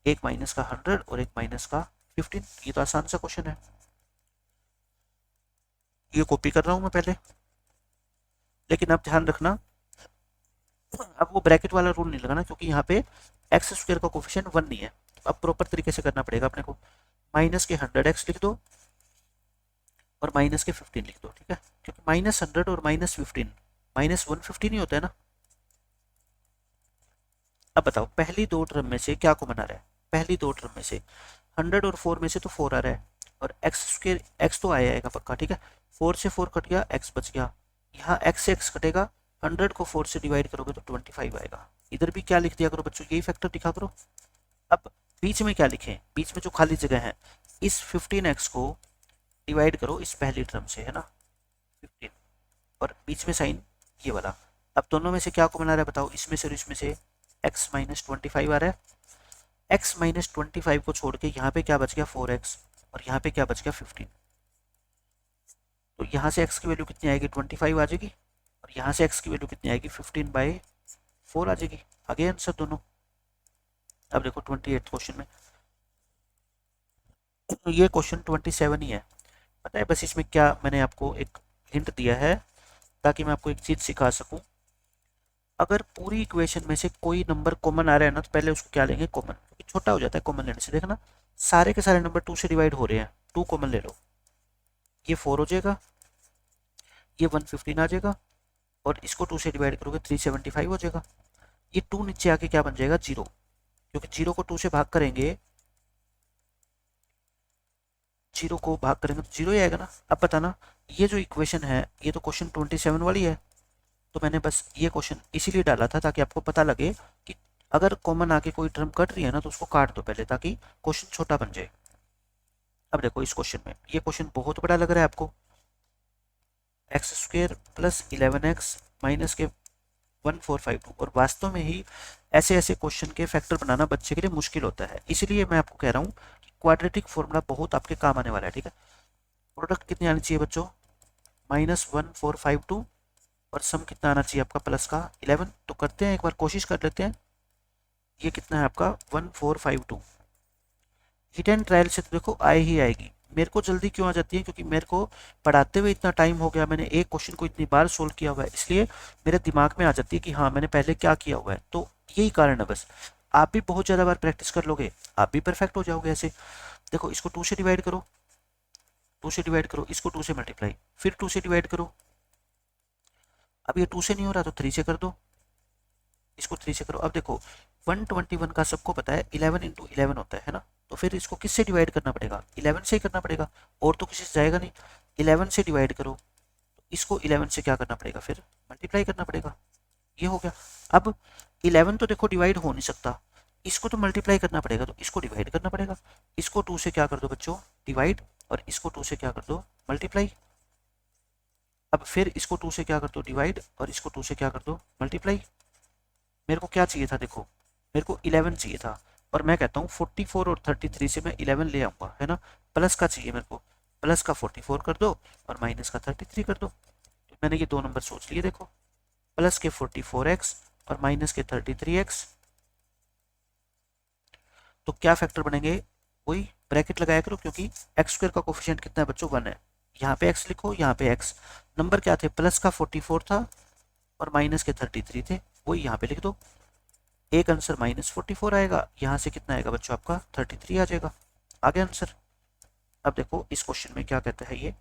एक माइनस का 100 और एक माइनस का 15। ये तो आसान सा क्वेश्चन है, ये कॉपी कर रहा हूं मैं पहले। लेकिन अब ध्यान रखना, अब वो ब्रैकेट वाला रूल नहीं लगाना, क्योंकि यहाँ पे एक्स स्क्वायर का कोफिशिएंट 1 नहीं है। तो अब प्रॉपर तरीके से करना पड़ेगा अपने को। माइनस के 100x लिख दो और माइनस के 15 लिख दो, ठीक है, क्योंकि -100 और -15 -150 ही होता है ना। अब बताओ पहली दो टर्म में से क्या कॉमन आ रहा है? पहली दो टर्म में से 100 और 4 में से तो 4 आ रहा है, और एक्स स्क्वायर एक्स तो आएगा पक्का, ठीक है। 4 से 4 कट गया, एक्स बच गया। यहाँ एक्स से एक्स कटेगा, 100 को 4 से डिवाइड करोगे तो 25 आएगा। इधर भी क्या लिख दिया करो बच्चों, यही फैक्टर दिखा करो। अब बीच में क्या लिखें? बीच में जो खाली जगह है, इस 15x को डिवाइड करो इस पहली टर्म से, है ना, 15, और बीच में साइन ये वाला। अब दोनों में से क्या कॉमन आ रहा है बताओ? इसमें से और इसमें से x -25 आ रहा है। x -25 को छोड़ के यहाँ पे क्या बच गया? 4x, और यहाँ पे क्या बच गया? 15। तो यहाँ से x की वैल्यू कितनी आएगी? 25 आ जाएगी, और यहाँ से x की वैल्यू कितनी आएगी? 15/4 आ जाएगी। आगे आंसर दोनों। अब देखो 28 क्वेश्चन में, ये क्वेश्चन 27 ही है, पता है। बस इसमें क्या मैंने आपको एक हिंट दिया है ताकि मैं आपको एक चीज सिखा सकूं। अगर पूरी इक्वेशन में से कोई नंबर कॉमन आ रहा है ना, तो पहले उसको क्या लेंगे? कॉमन, क्योंकि छोटा हो जाता है कॉमन लेने से। देखना सारे के सारे नंबर 2 से डिवाइड हो रहे हैं, 2 कॉमन ले लो, ये 4 हो जाएगा, ये 115 आ जाएगा, और इसको 2 से डिवाइड करोगे 375 हो जाएगा। ये 2 नीचे आके क्या बन जाएगा? 0, क्योंकि 0 को 2 से भाग करेंगे, 0 को भाग करेंगे तो 0 ही आएगा ना। अब बताना, ये जो इक्वेशन है ये तो क्वेश्चन 27 वाली है, तो मैंने बस ये क्वेश्चन इसीलिए डाला था ताकि आपको पता लगे कि अगर कॉमन आके कोई टर्म कट रही है ना, तो उसको काट दो पहले, ताकि क्वेश्चन छोटा बन जाए। अब देखो इस क्वेश्चन में, ये क्वेश्चन बहुत बड़ा लग रहा है आपको, x² + 11x माइनस के 1452, और वास्तव में ही ऐसे ऐसे क्वेश्चन के फैक्टर बनाना बच्चे के लिए मुश्किल होता है। इसीलिए मैं आपको कह रहा हूँ कि क्वाड्रेटिक फॉर्मूला बहुत आपके काम आने वाला है, ठीक है। प्रोडक्ट कितनी आनी चाहिए बच्चों? -1452, और सम कितना आना चाहिए आपका? प्लस का 11। तो करते हैं, एक बार कोशिश कर लेते हैं। ये कितना है आपका? 1452। हिट एंड ट्रायल से तो देखो आए ही आएगी। मेरे को जल्दी क्यों आ जाती है? क्योंकि मेरे को पढ़ाते हुए इतना टाइम हो गया, मैंने एक क्वेश्चन को इतनी बार सोल्व किया हुआ है, इसलिए मेरे दिमाग में आ जाती है कि हाँ मैंने पहले क्या किया हुआ है। तो यही कारण है बस। आप भी बहुत ज़्यादा बार प्रैक्टिस कर लोगे, आप भी परफेक्ट हो जाओगे ऐसे। देखो इसको 2 से डिवाइड करो, 2 से डिवाइड करो, इसको 2 से मल्टीप्लाई, फिर 2 से डिवाइड करो। अब ये 2 से नहीं हो रहा तो 3 से कर दो, इसको 3 से करो। अब देखो 121 का सबको पता है 11 × 11 होता है ना, तो फिर इसको किससे डिवाइड करना पड़ेगा? 11 से ही करना पड़ेगा, और तो किसी से जाएगा नहीं। 11 से डिवाइड करो, तो इसको 11 से क्या करना पड़ेगा? फिर मल्टीप्लाई करना पड़ेगा। ये हो गया। अब 11 तो देखो डिवाइड हो नहीं सकता, इसको तो मल्टीप्लाई करना पड़ेगा, तो इसको डिवाइड करना पड़ेगा। इसको 2 से क्या कर दो बच्चों? डिवाइड, और इसको 2 से क्या कर दो? मल्टीप्लाई। अब फिर इसको 2 से क्या कर दो? डिवाइड, और इसको 2 से क्या कर दो? मल्टीप्लाई। मेरे को क्या चाहिए था? देखो मेरे को 11 चाहिए था, और मैं कहता हूँ 44 और 33 से मैं 11 ले आऊंगा, है ना। प्लस का चाहिए मेरे को, प्लस का 44 कर दो और माइनस का 33 कर दो। तो मैंने ये दो नंबर सोच लिए, देखो प्लस के 44x और माइनस के 33x। तो क्या फैक्टर बनेंगे? वही ब्रैकेट लगाया करो, क्योंकि x² का कोफिशिएंट कितना है बच्चों? 1 है। यहाँ पे x लिखो, यहाँ पे x। नंबर क्या थे? प्लस का 44 था और माइनस के 33 थे, वही यहाँ पे लिख दो। एक आंसर -44 आएगा, यहाँ से कितना आएगा बच्चों? आपका 33 आ जाएगा। आगे आंसर। अब देखो इस क्वेश्चन में क्या कहता है ये,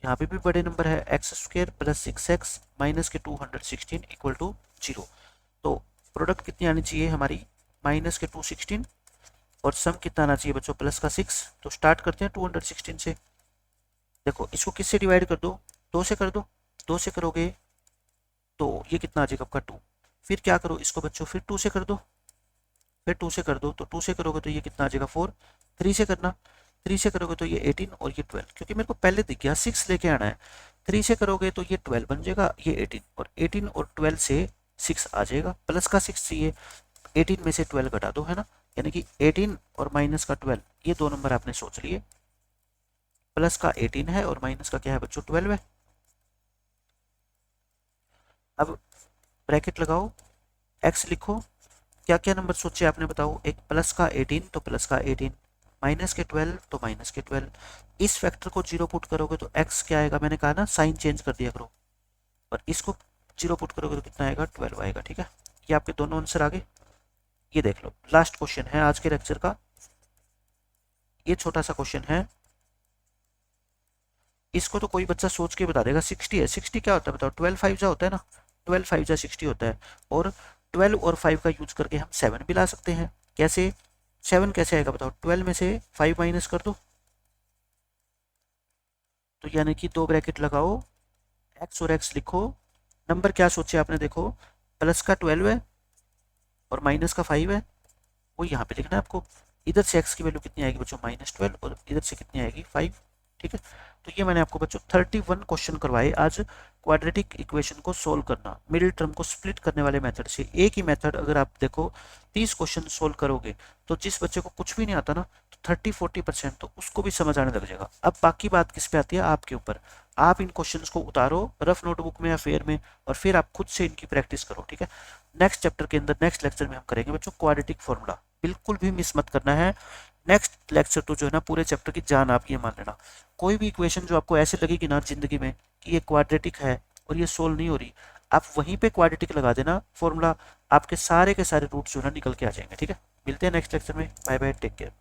यहाँ पे भी बड़े नंबर है, x² + 6x माइनस के 216 = 0। तो प्रोडक्ट कितनी आनी चाहिए हमारी? माइनस के 216, और सम कितना आना चाहिए बच्चों? प्लस का 6। तो स्टार्ट करते हैं 216 से। देखो इसको किससे डिवाइड कर दो? 2 से कर दो, 2 से करोगे तो ये कितना आ जाएगा आपका? 2। फिर क्या करो इसको बच्चों? फिर 2 से कर दो, फिर 2 से कर दो, तो 2 से करोगे तो ये कितना आ जाएगा? 4। 3 से करना, 3 से करोगे तो ये 18 और ये 12, क्योंकि मेरे को पहले दिख गया 6 लेके आना है। 3 से करोगे तो ये 12 बन जाएगा, ये 18, और 18 और 12 से 6 आ जाएगा। प्लस का 6 चाहिए, 18 में से 12 घटा दो, है ना। यानी कि 18 और माइनस का 12, ये दो नंबर आपने सोच लिए। प्लस का 18 है और माइनस का क्या है बच्चों? 12 है। अब ब्रैकेट लगाओ, एक्स लिखो। क्या क्या नंबर सोचे आपने बताओ। एक प्लस का 18 तो प्लस का 18, माइनस के 12 तो माइनस के 12। इस फैक्टर को जीरो पुट करोगे तो एक्स क्या आएगा, मैंने कहा ना साइन चेंज कर दिया करो। और इसको जीरो पुट करोगे तो कितना आएगा, 12 आएगा। ठीक है, ये आपके दोनों आंसर आ गए। ये देख लो, लास्ट क्वेश्चन है आज के लेक्चर का। ये छोटा सा क्वेश्चन है, इसको तो कोई बच्चा सोच के बता देगा। 60 है, 60 क्या होता है बताओ। 12 5 जा होता है ना, 12 5 जा 60 होता है। और 12 और 5 का यूज करके हम 7 भी ला सकते हैं। कैसे, 7 कैसे आएगा बताओ। 12 में से 5 माइनस कर दो, तो यानी कि दो ब्रैकेट लगाओ, एक्स और एक्स लिखो। नंबर क्या सोचे आपने, देखो प्लस का 12 है और माइनस का 5 है, वो यहाँ पे लिखना है आपको। इधर से एक्स की वैल्यू कितनी आएगी बच्चों, -12, और इधर से कितनी आएगी, 5। ठीक है, तो ये मैंने आपको बच्चों 31 क्वेश्चन करवाए आज। क्वाड्रेटिक इक्वेशन को सोल्व करना, मिडिल टर्म को स्प्लिट करने वाले मेथड से। एक ही मेथड अगर आप देखो 30 क्वेश्चन सोल्व करोगे, तो जिस बच्चे को कुछ भी नहीं आता ना, तो 30-40% तो उसको भी समझ आने लग जाएगा। अब बाकी बात किस पे आती है, आपके ऊपर। आप इन क्वेश्चंस को उतारो रफ नोटबुक में या फेयर में, और फिर आप खुद से इनकी प्रैक्टिस करो। ठीक है, नेक्स्ट चैप्टर के अंदर, नेक्स्ट लेक्चर में हम करेंगे बच्चों क्वाड्रेटिक फॉर्मूला। बिल्कुल भी मिस मत करना है। नेक्स्ट लेक्चर तो जो है ना पूरे चैप्टर की जान आपकी, ये मान लेना। कोई भी इक्वेशन जो आपको ऐसे लगेगी ना जिंदगी में कि ये क्वाड्रेटिक है और ये सोल्व नहीं हो रही, आप वहीं पे क्वाड्रेटिक लगा देना फॉर्मूला, आपके सारे के सारे रूट जो है ना निकल के आ जाएंगे। ठीक है, मिलते हैं नेक्स्ट लेक्चर में। Bye bye, take care.